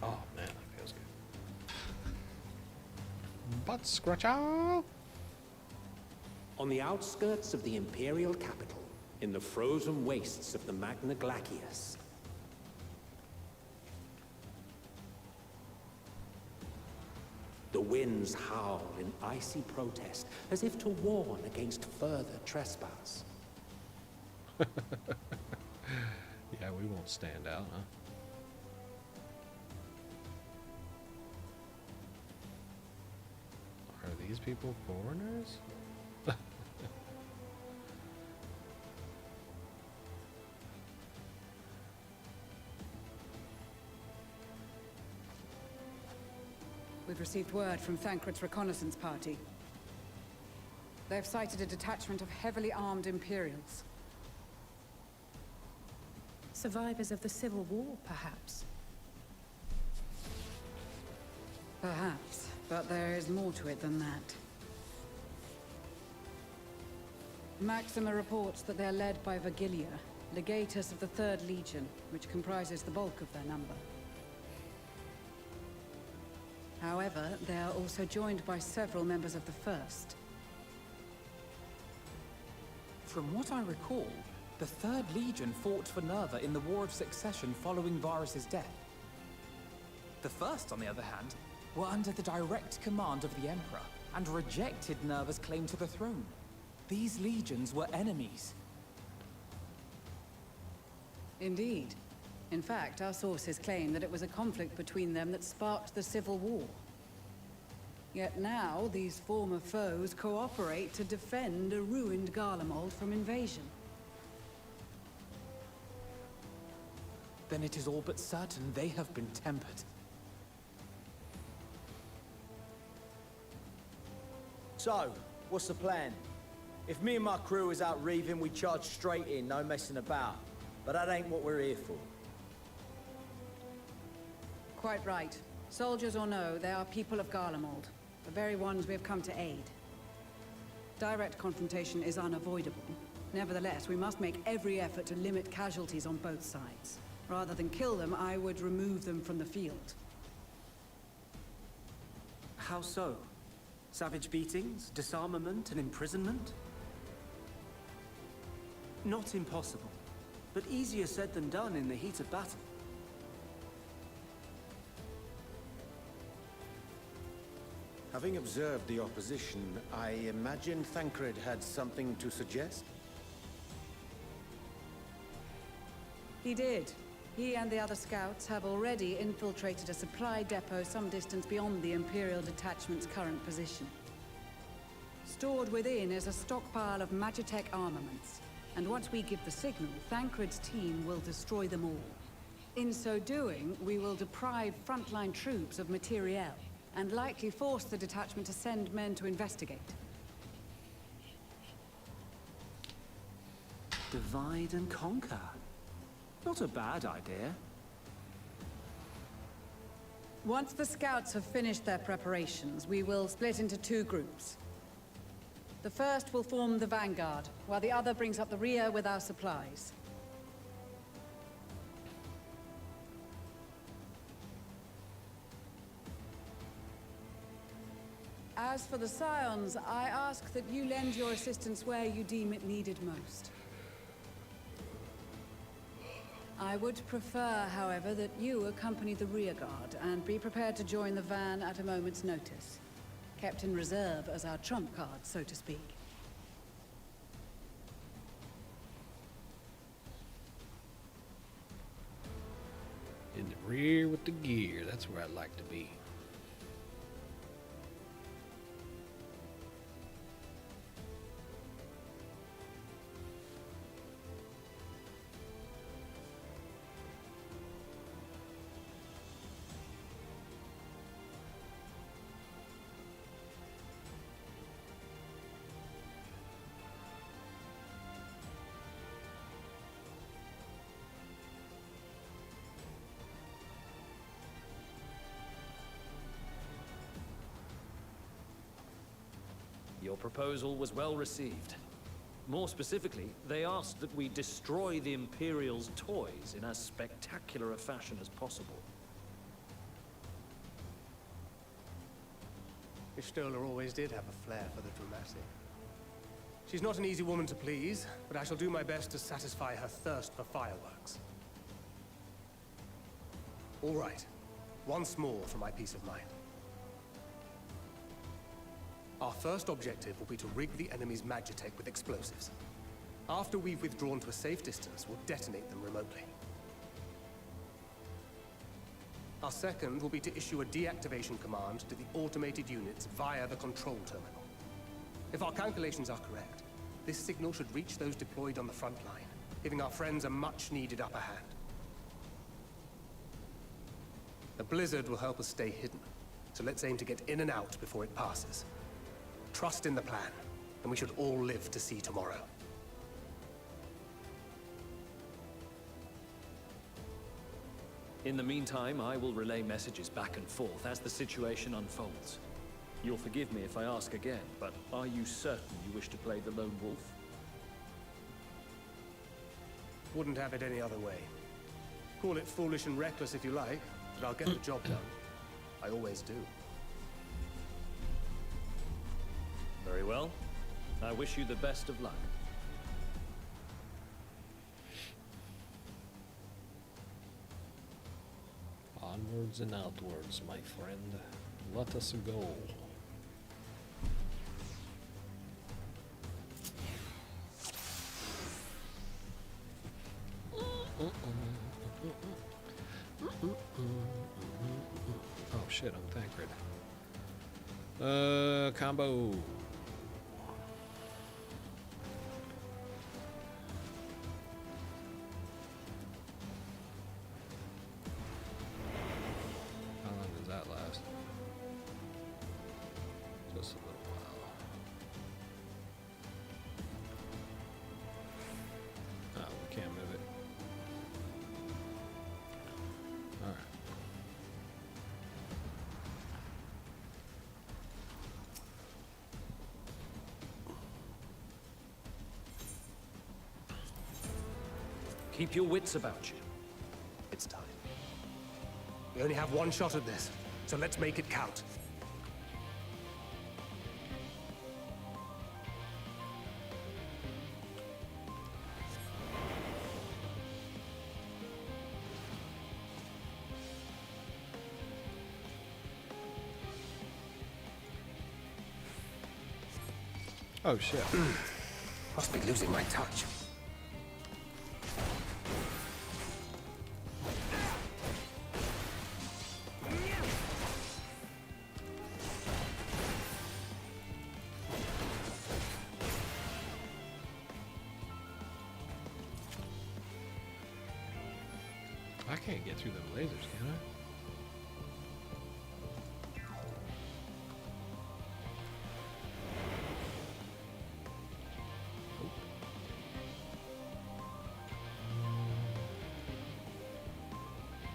Oh man, that feels good. Butt scratcher! On the outskirts of the imperial capital, in the frozen wastes of the Magna Glacius, the winds howl in icy protest, as if to warn against further trespass. Yeah, we won't stand out, huh? Are these people foreigners? We've received word from Thancred's reconnaissance party. They've sighted a detachment of heavily armed Imperials. Survivors of the Civil War, perhaps? Perhaps, but there is more to it than that. Maxima reports that they're led by Vergilia, legatus of the 3rd Legion, which comprises the bulk of their number. However, they are also joined by several members of the 1st. From what I recall, the 3rd Legion fought for Nerva in the War of Succession following Varus's death. The 1st, on the other hand, were under the direct command of the Emperor and rejected Nerva's claim to the throne. These legions were enemies. Indeed. In fact, our sources claim that it was a conflict between them that sparked the Civil War. Yet now, these former foes cooperate to defend a ruined Garlemald from invasion. Then it is all but certain they have been tempered. So, what's the plan? If me and my crew is out reaving, we charge straight in, no messing about. But that ain't what we're here for. Quite right. Soldiers or no, they are people of Garlemald, the very ones we have come to aid. Direct confrontation is unavoidable. Nevertheless, we must make every effort to limit casualties on both sides. Rather than kill them, I would remove them from the field. How so? Savage beatings, disarmament, and imprisonment? Not impossible, but easier said than done in the heat of battle. Having observed the opposition, I imagine Thancred had something to suggest? He did. He and the other scouts have already infiltrated a supply depot some distance beyond the Imperial detachment's current position. Stored within is a stockpile of Magitech armaments, and once we give the signal, Thancred's team will destroy them all. In so doing, we will deprive frontline troops of materiel, and likely force the detachment to send men to investigate. Divide and conquer. Not a bad idea. Once the scouts have finished their preparations, we will split into 2 groups. The first will form the vanguard, while the other brings up the rear with our supplies. As for the Scions, I ask that you lend your assistance where you deem it needed most. I would prefer, however, that you accompany the rearguard and be prepared to join the van at a moment's notice. kept in reserve as our trump card, so to speak. In the rear with the gear. That's where I'd like to be. Your proposal was well received. More specifically, they asked that we destroy the Imperial's toys in as spectacular a fashion as possible. Ishtola always did have a flair for the dramatic. She's not an easy woman to please, but I shall do my best to satisfy her thirst for fireworks. All right. Once more for my peace of mind. Our first objective will be to rig the enemy's magitech with explosives. After we've withdrawn to a safe distance, we'll detonate them remotely. Our second will be to issue a deactivation command to the automated units via the control terminal. If our calculations are correct, this signal should reach those deployed on the front line, giving our friends a much-needed upper hand. The blizzard will help us stay hidden, so let's aim to get in and out before it passes. Trust in the plan, and we should all live to see tomorrow. In the meantime, I will relay messages back and forth as the situation unfolds. You'll forgive me if I ask again, but are you certain you wish to play the lone wolf? Wouldn't have it any other way. Call it foolish and reckless if you like, but I'll get the job done. I always do. Very well. I wish you the best of luck. Onwards and outwards, my friend. Let us go. Oh shit, I'm Thancred. Combo. How long does that last? Just a little while. Oh, we can't move it. All right. Keep your wits about you. It's time. We only have one shot at this, so let's make it count. Oh shit. Must be losing my touch. I can't get through them lasers, can I?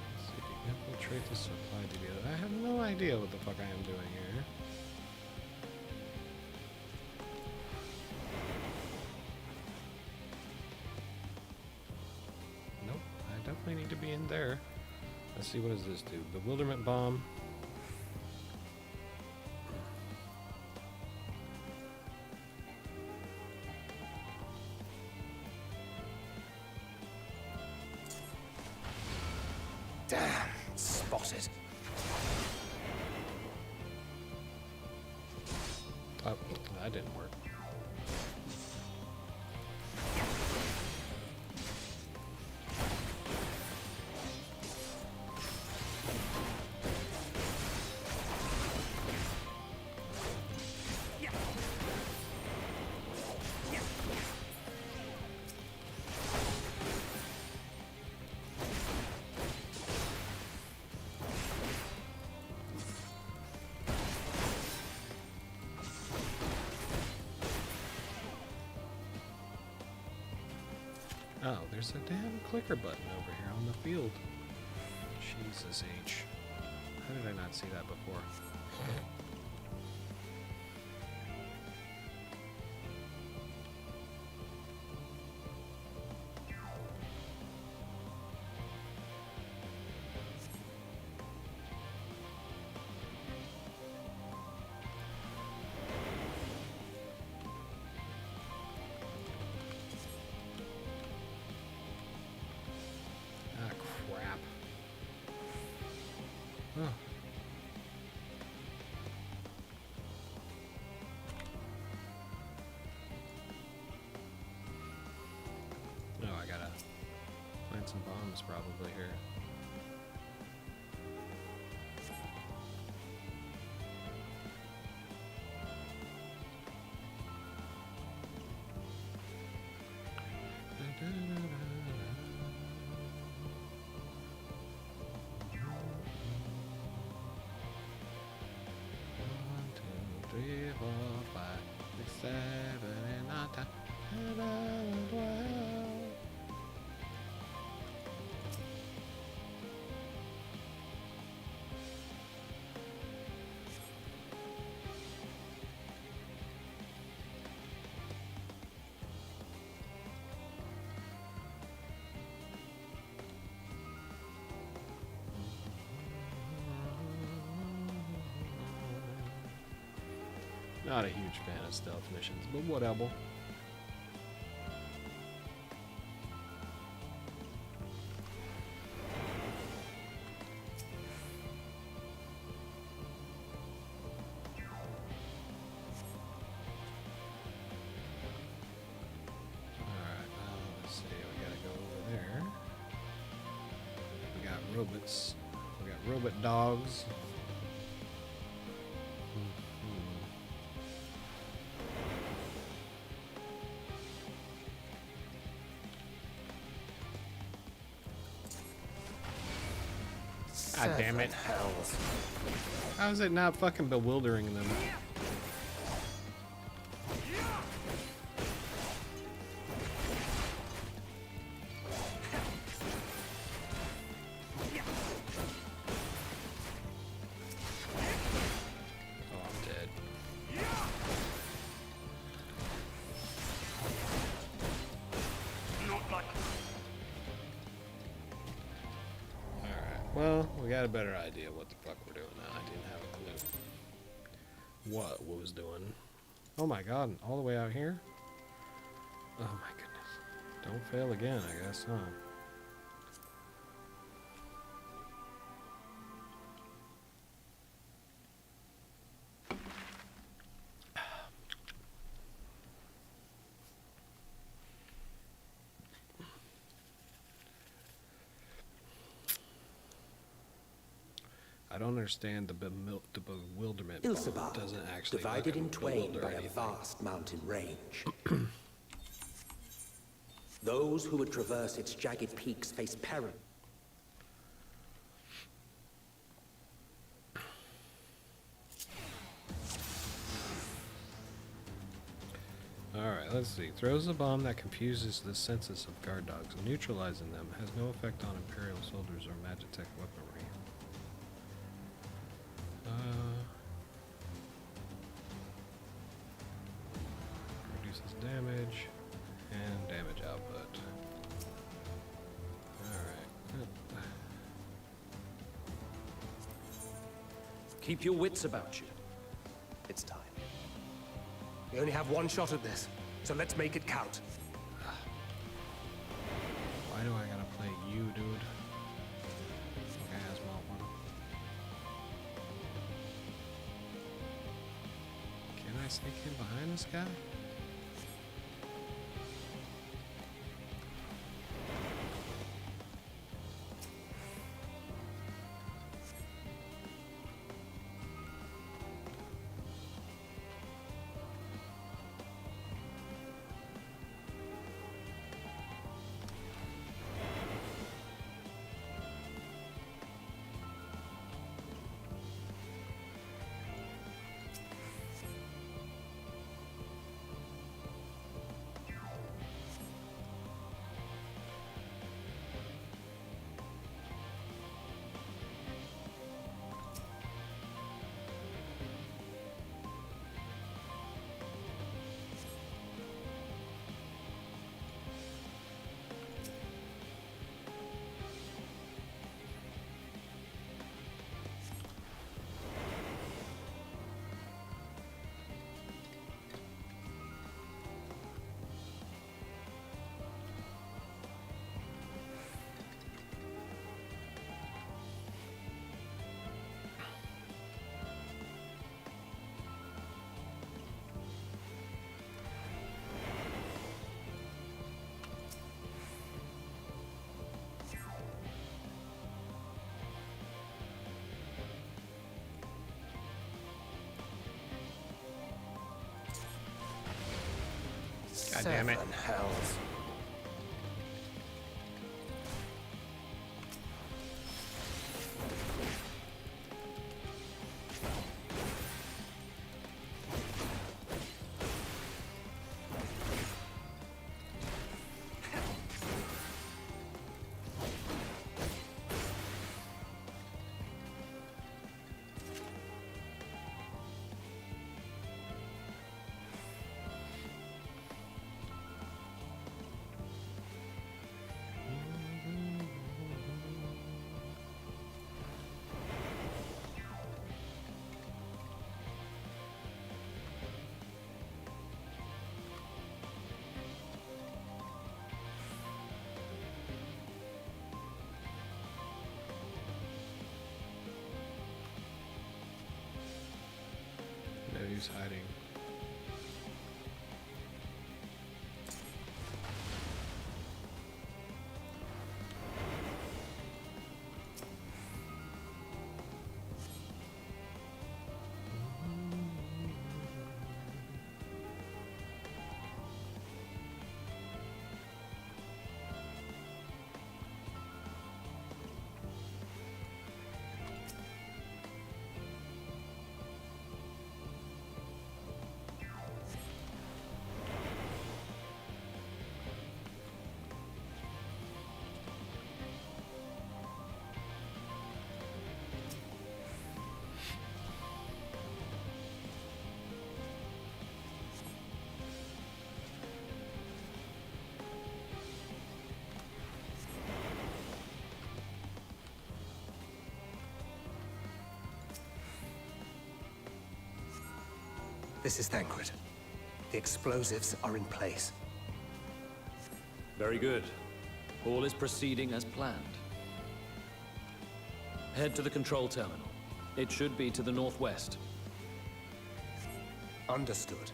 Let's see, infiltrate the supply depot. I have no idea what the fuck I am doing here. Nope, I definitely need to be in there. Let's see, what does this do? Bewilderment bomb. Damn, spotted. that didn't work. Oh, there's a damn clicker button over here on the field. Jesus H. How did I not see that before? Oh, I gotta plant some bombs probably here. Not a huge fan of stealth missions, but whatever. Robots. We got robot dogs. God damn it. How is it not fucking bewildering them? Well, we got a better idea what the fuck we're doing now. I didn't have a clue what was doing. Oh my god, all the way out here? Oh my goodness. Don't fail again, I guess, huh? I don't understand the bewilderment. Ilsabard, doesn't actually divided in twain by anything. a vast mountain range. Those who would traverse its jagged peaks face peril. Alright, let's see. Throws a bomb that confuses the senses of guard dogs. Neutralizing them has no effect on Imperial soldiers or Magitech weaponry. Reduces damage and damage output. Alright. Keep your wits about you. It's time. We only have one shot at this, so let's make it count. Why do I gotta play you, dude? Okay, Asmalt one. Can I sneak in behind this guy? God damn it. 7 hells. No use hiding. This is Thancred. The explosives are in place. Very good. All is proceeding as planned. Head to the control terminal. It should be to the northwest. Understood.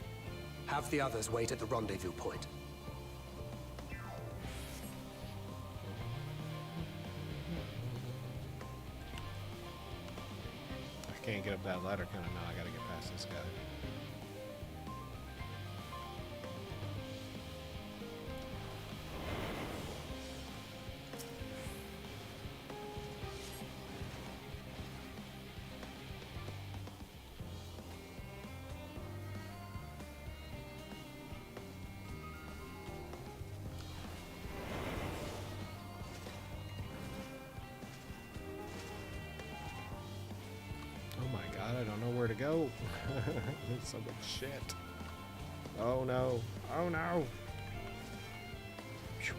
Have the others wait at the rendezvous point. I can't get up that ladder kind of now. I gotta get past this guy. I don't know where to go. There's so much shit. Oh no. Oh no. Phew.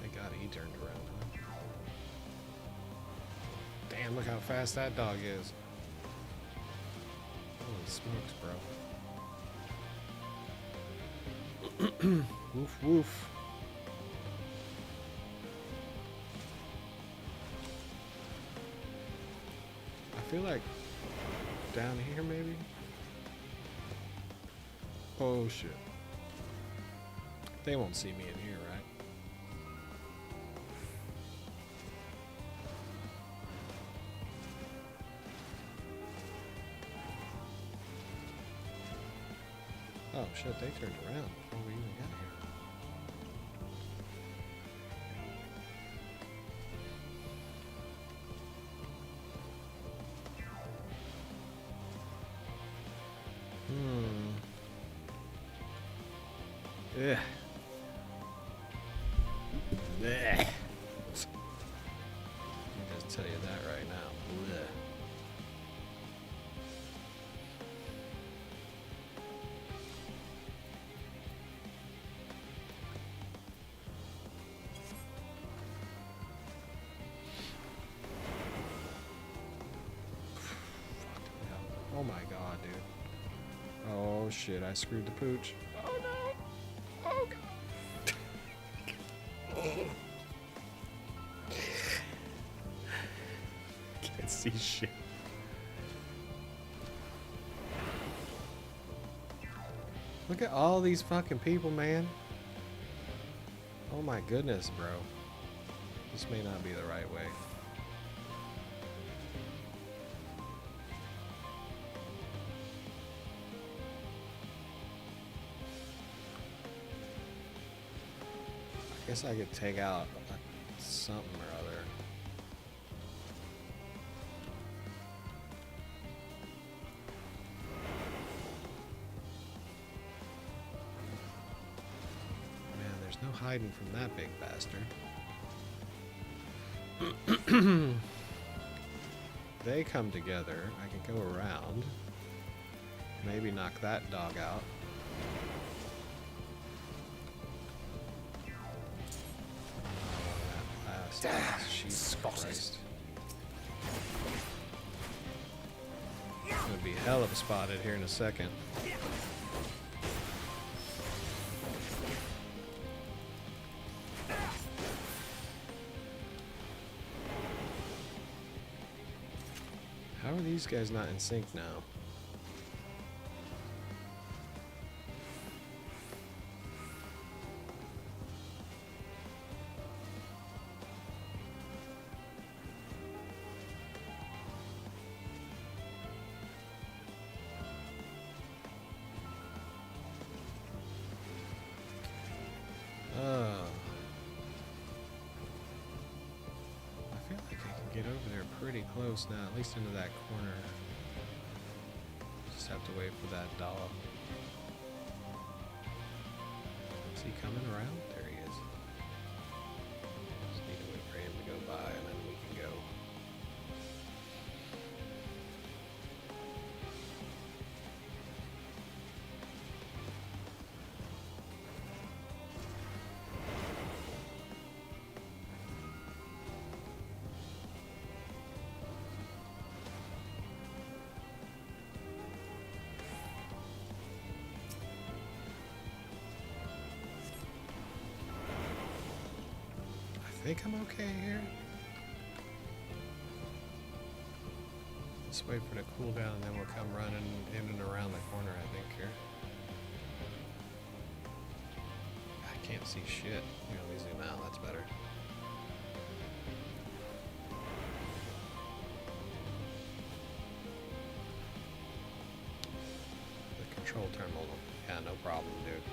Thank God he turned around, huh? Damn, look how fast that dog is. Holy smokes, bro. Woof woof. I feel like down here maybe? Oh shit. They won't see me in here, right? Oh shit, they turned around before we even got here. Yeah. Blech. Let me just tell you that right now. Blech. Oh my god, dude. Oh shit, I screwed the pooch. Oh no! Oh god! Can't see shit. Look at all these fucking people, man. Oh my goodness, bro. This may not be the right way. I guess I could take out something or other. Man, there's no hiding from that big bastard. They come together. I can go around. Maybe knock that dog out. Jesus Christ. I'm gonna be hell of a spotted here in a second. How are these guys not in sync now? Pretty close now, at least into that corner. Just have to wait for that dog. Is he coming around? There he is. Just need to wait for him to go by and then we can go. I think I'm okay here. Just wait for it to cool down and then we'll come running in and around the corner, I think, here. I can't see shit. Let me zoom out, that's better. The control terminal, yeah, no problem, dude.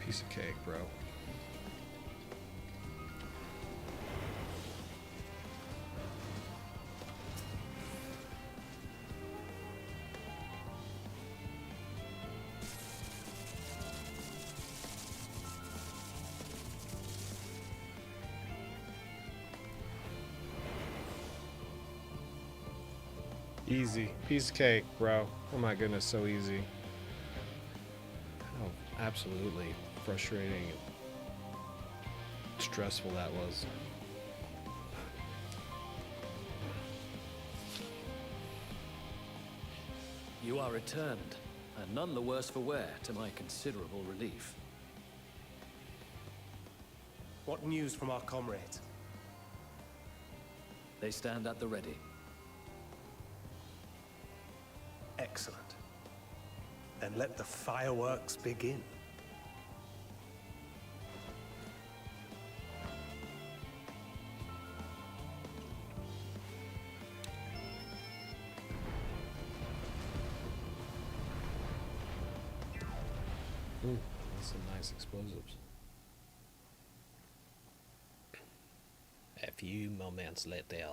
Piece of cake, bro. Easy. Piece of cake, bro. Oh my goodness, so easy. How absolutely frustrating and stressful that was. You are returned, and none the worse for wear, to my considerable relief. What news from our comrades? They stand at the ready. Excellent. Then let the fireworks begin. That's some nice explosives. A few moments later.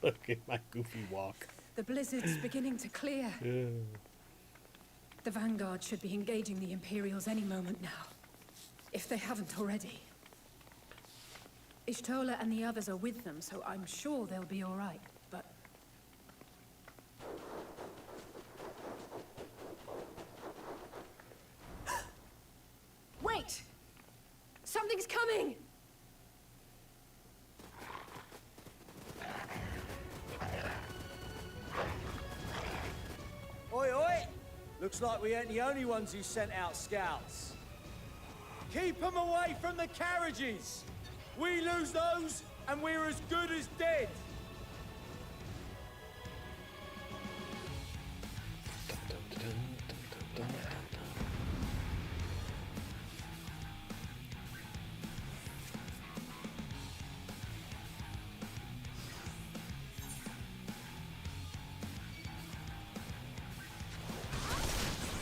Look at my goofy walk. The blizzard's beginning to clear. Yeah. The Vanguard should be engaging the Imperials any moment now, if they haven't already. Ishtola and the others are with them, so I'm sure they'll be all right, but... Wait! Something's coming! Oi, oi! Looks like we ain't the only ones who sent out scouts. Keep them away from the carriages! We lose those, and we're as good as dead!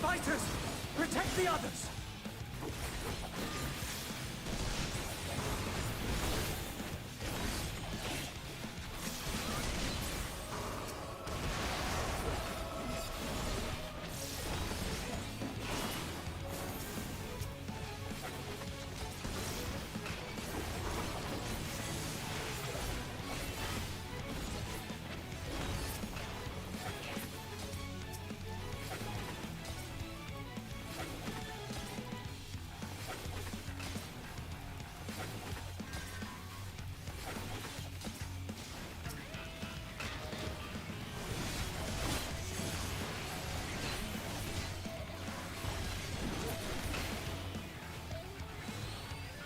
Fighters! Protect the others!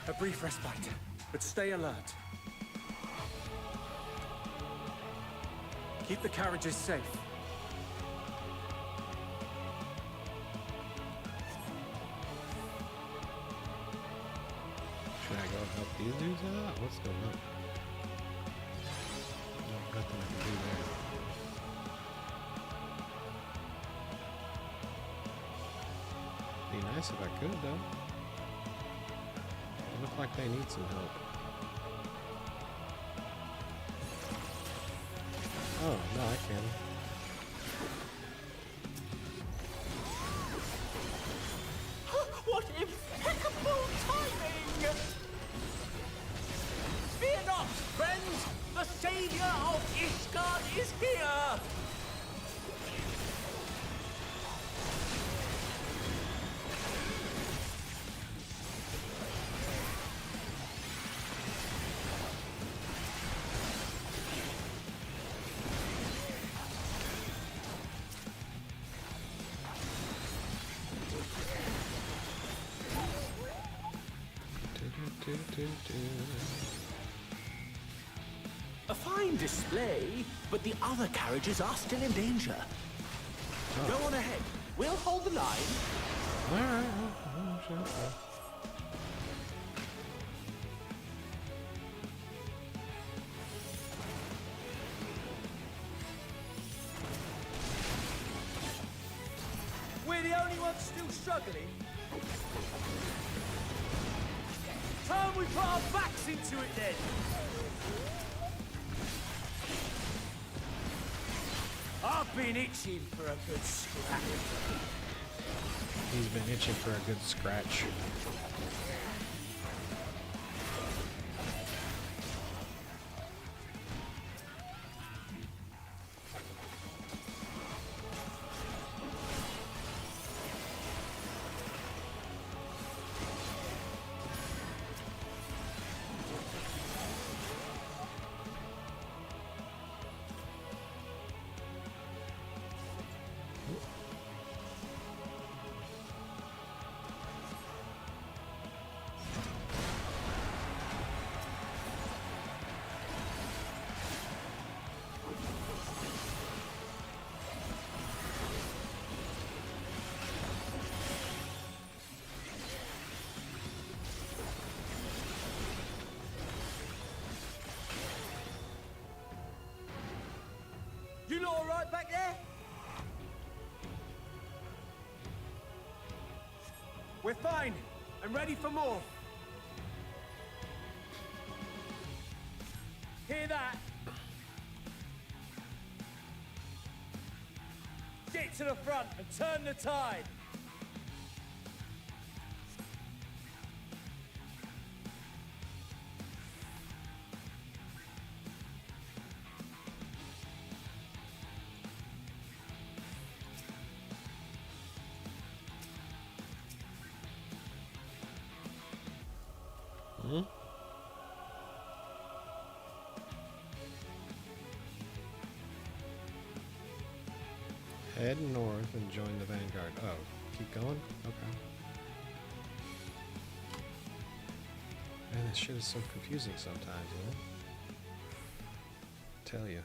A brief respite, but stay alert. Keep the carriages safe. Should I go help these dudes out? What's going on? No, nothing I can do there. Be nice if I could, though. They look like they need some help. Oh, no, I can. What impeccable timing! Fear not, friends! The savior of Ishgard is here! A fine display, but the other carriages are still in danger. Go on ahead. We'll hold the line. Alright, sure. We're the only ones still struggling. Time we put our backs into it then. I've been itching for a good scrap. He's been itching for a good scratch. there? We're fine. I'm ready for more. Hear that? Get to the front and turn the tide. Hmm? Head north and join the Vanguard. Oh, keep going? Okay. Man, this shit is so confusing sometimes, man. Tell you.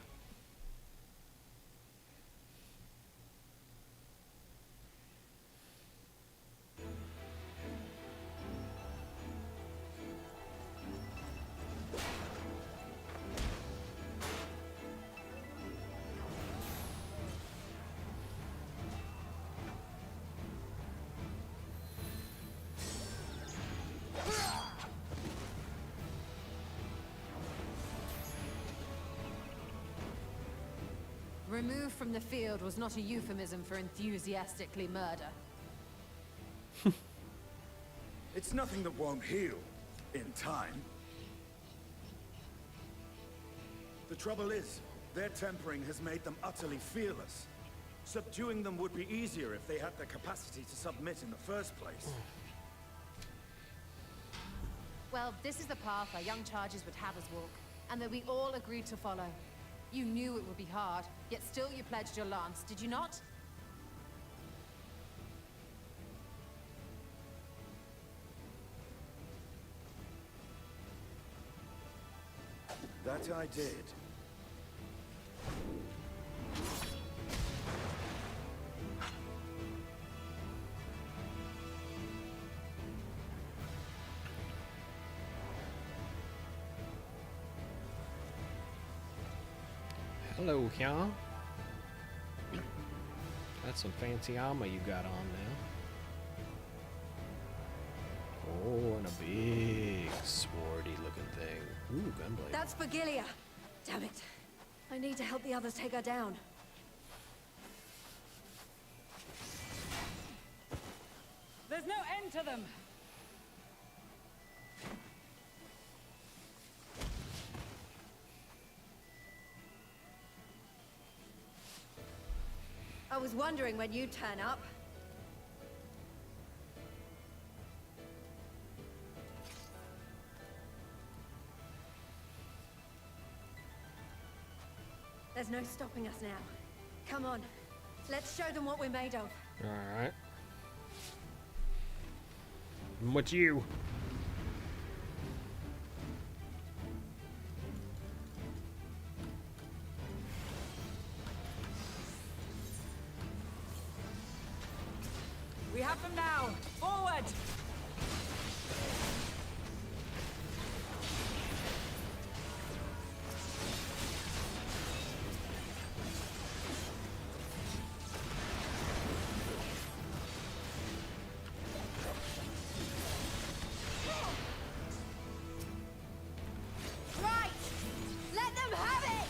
Removed from the field was not a euphemism for enthusiastically murder. It's nothing that won't heal in time. The trouble is, their tempering has made them utterly fearless. Subduing them would be easier if they had the capacity to submit in the first place. Well, this is the path our young charges would have us walk, and that we all agreed to follow. You knew it would be hard, yet still you pledged your lance, did you not? That I did. Hello, y'all. That's some fancy armor you got on now. Oh, and a big swordy looking thing. Ooh, gunblade. That's Vigilia. Damn it. I need to help the others take her down. There's no end to them. I was wondering when you'd turn up. There's no stopping us now. Come on, let's show them what we're made of. Alright. What's you? We have them now. Forward! Right! Let them have it!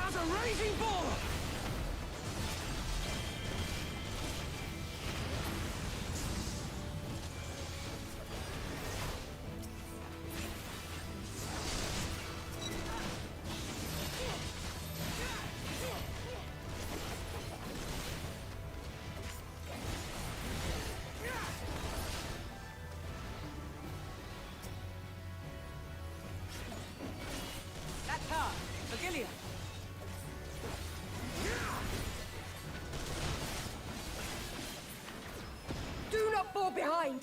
As a raging bull! That's her! Vigilia! Do not fall behind!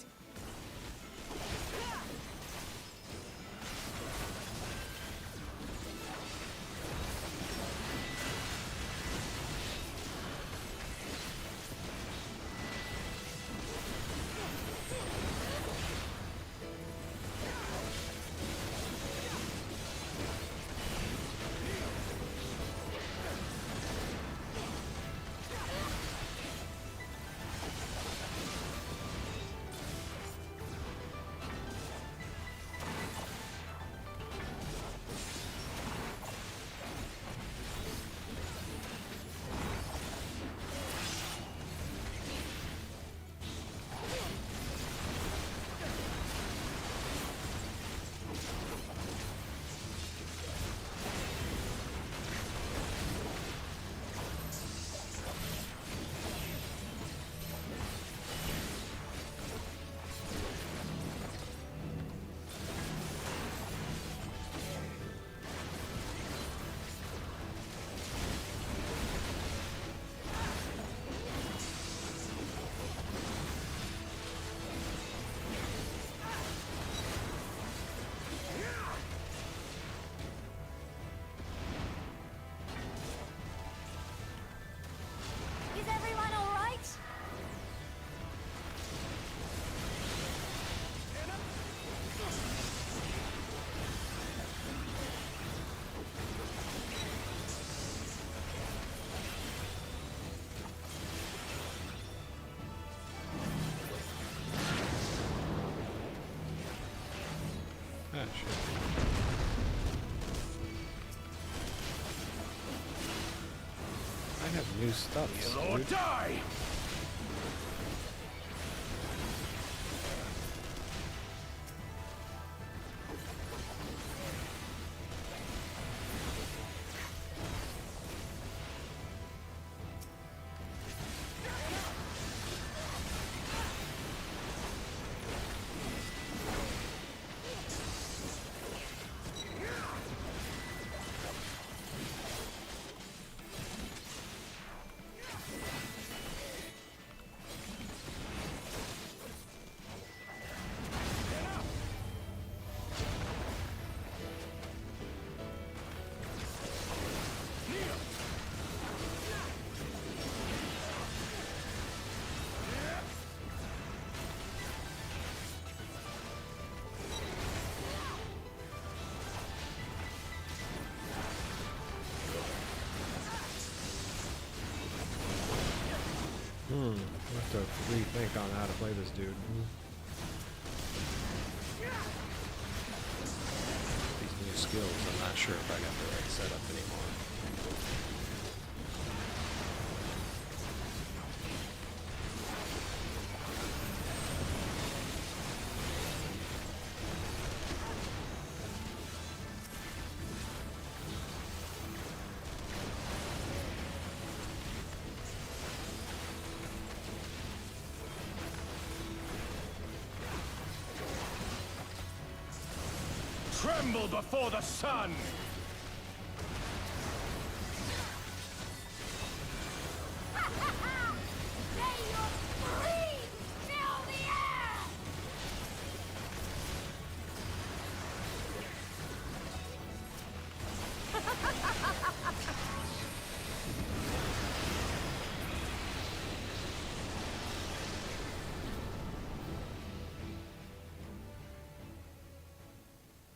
new stuff. Kill or die! I'll have to rethink on how to play this dude. These new skills, I'm not sure if I got the right setup anymore. Tremble before the sun!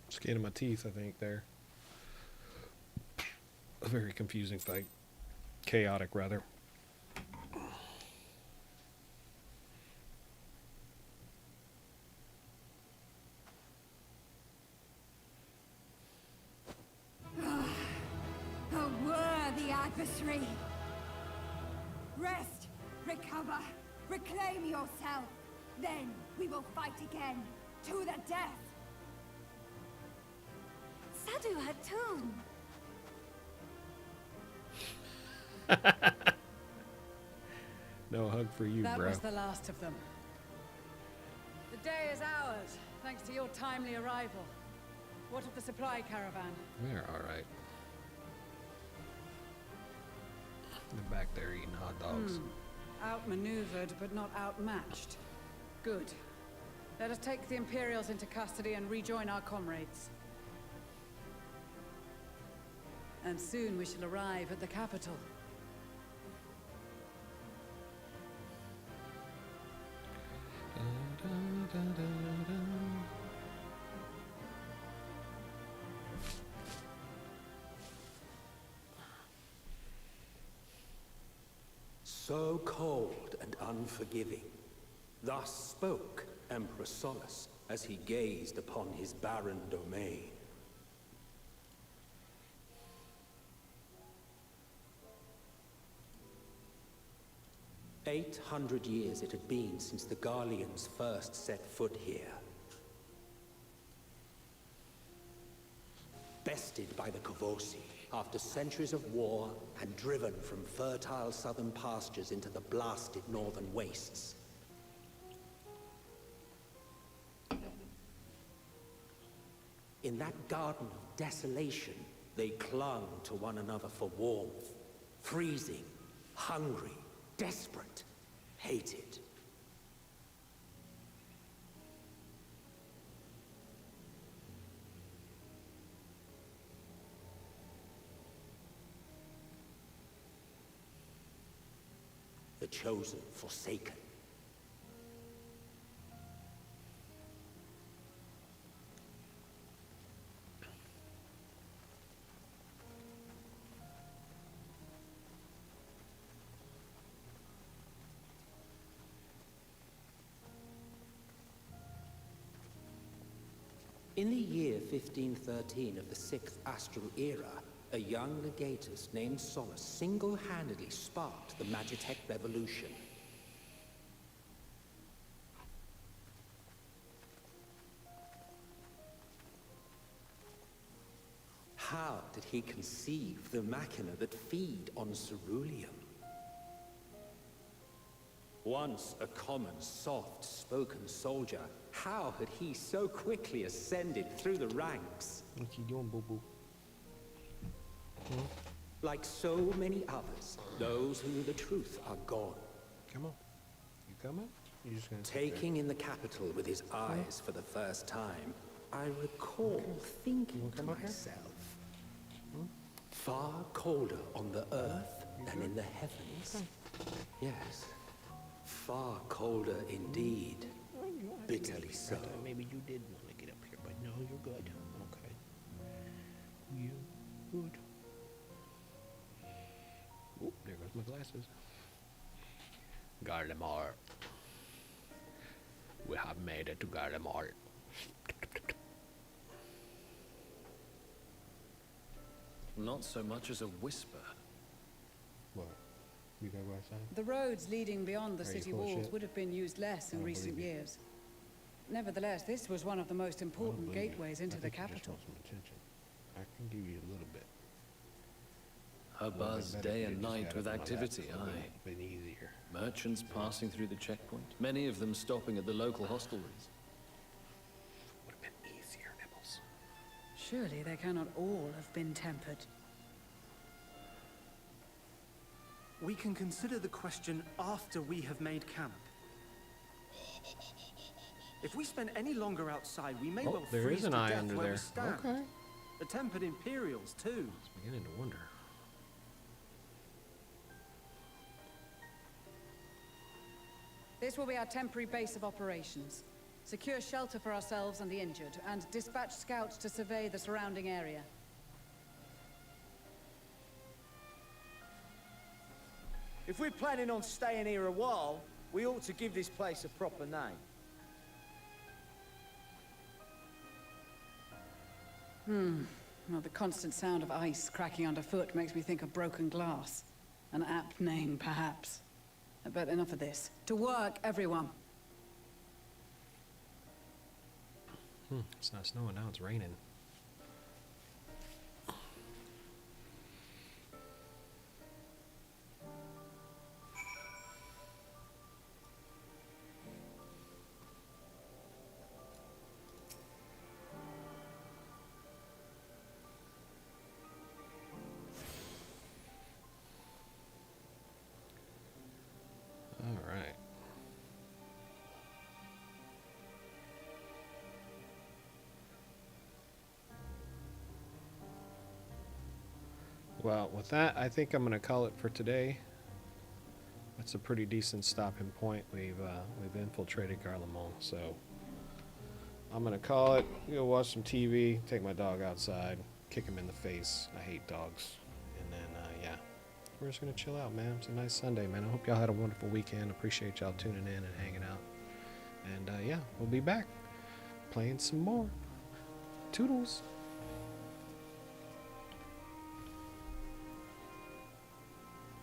Skin of my teeth, I think, there. A very confusing fight. Chaotic, rather. A worthy adversary. Rest, recover, reclaim yourself. Then we will fight again, to the death. Sadu Hatun. No hug for you, That bro. was the last of them. The day is ours, thanks to your timely arrival. What of the supply caravan? They're alright. They're back there eating hot dogs. Outmaneuvered, but not outmatched. Good. Let us take the Imperials into custody and rejoin our comrades. And soon we shall arrive at the capital. So cold and unforgiving. Thus spoke Emperor Solus as he gazed upon his barren domain. "800 years it had been since the Garleans first set foot here. Bested by the Kavosi, after centuries of war and driven from fertile southern pastures into the blasted northern wastes. In that garden of desolation, they clung to one another for warmth, freezing, hungry, desperate, hated. The chosen forsaken. In the year 1513 of the 6th Astral Era, a young legatus named Solace single-handedly sparked the Magitech revolution. How did he conceive the machina that feed on ceruleum? Once a common, soft-spoken soldier, how had he so quickly ascended through the ranks? What you doing, boo-boo? Like so many others, those who knew the truth are gone. Come on. You coming? You're just gonna Taking in the capital with his eyes for the first time, I recall thinking to myself, far colder on the earth than in the heavens. Yes, far colder indeed. Bitterly so. Maybe you did want to get up here, but no, you're good. Okay. You good. Oop, there goes my glasses. Garlemar. We have made it to Garlemar. Not so much as a whisper. What? You gotta go outside? The roads leading beyond the Are you city full of walls shit? would have been used less in don't recent believe you. years. Nevertheless, this was one of the most important believe you. gateways I into the think you just capital. want some attention. I can give you a little bit. A little bit buzz better day if you and just night had with it on that, activity, so it would've aye. been easier. Merchants passing through the checkpoint, many of them stopping at the local hostelries. Would have been easier, Nibbles. Surely they cannot all have been tempered. We can consider the question after we have made camp. If we spend any longer outside, we may Oh, well there freeze is an to eye death under where there. we stand. Okay. The tempered Imperials, too. I was beginning to wonder. This will be our temporary base of operations. Secure shelter for ourselves and the injured, and dispatch scouts to survey the surrounding area. If we're planning on staying here a while, we ought to give this place a proper name. Well, the constant sound of ice cracking underfoot makes me think of broken glass. An apt name, perhaps. But enough of this. To work, everyone. It's not snowing now, it's raining. All right. Well, with that, I think I'm going to call it for today. That's a pretty decent stopping point. We've infiltrated Garlemald, so I'm going to call it. Go watch some TV, take my dog outside, kick him in the face. I hate dogs. And then, yeah, we're just going to chill out, man. It's a nice Sunday, man. I hope y'all had a wonderful weekend. Appreciate y'all tuning in and hanging out. And, yeah, we'll be back playing some more. Toodles.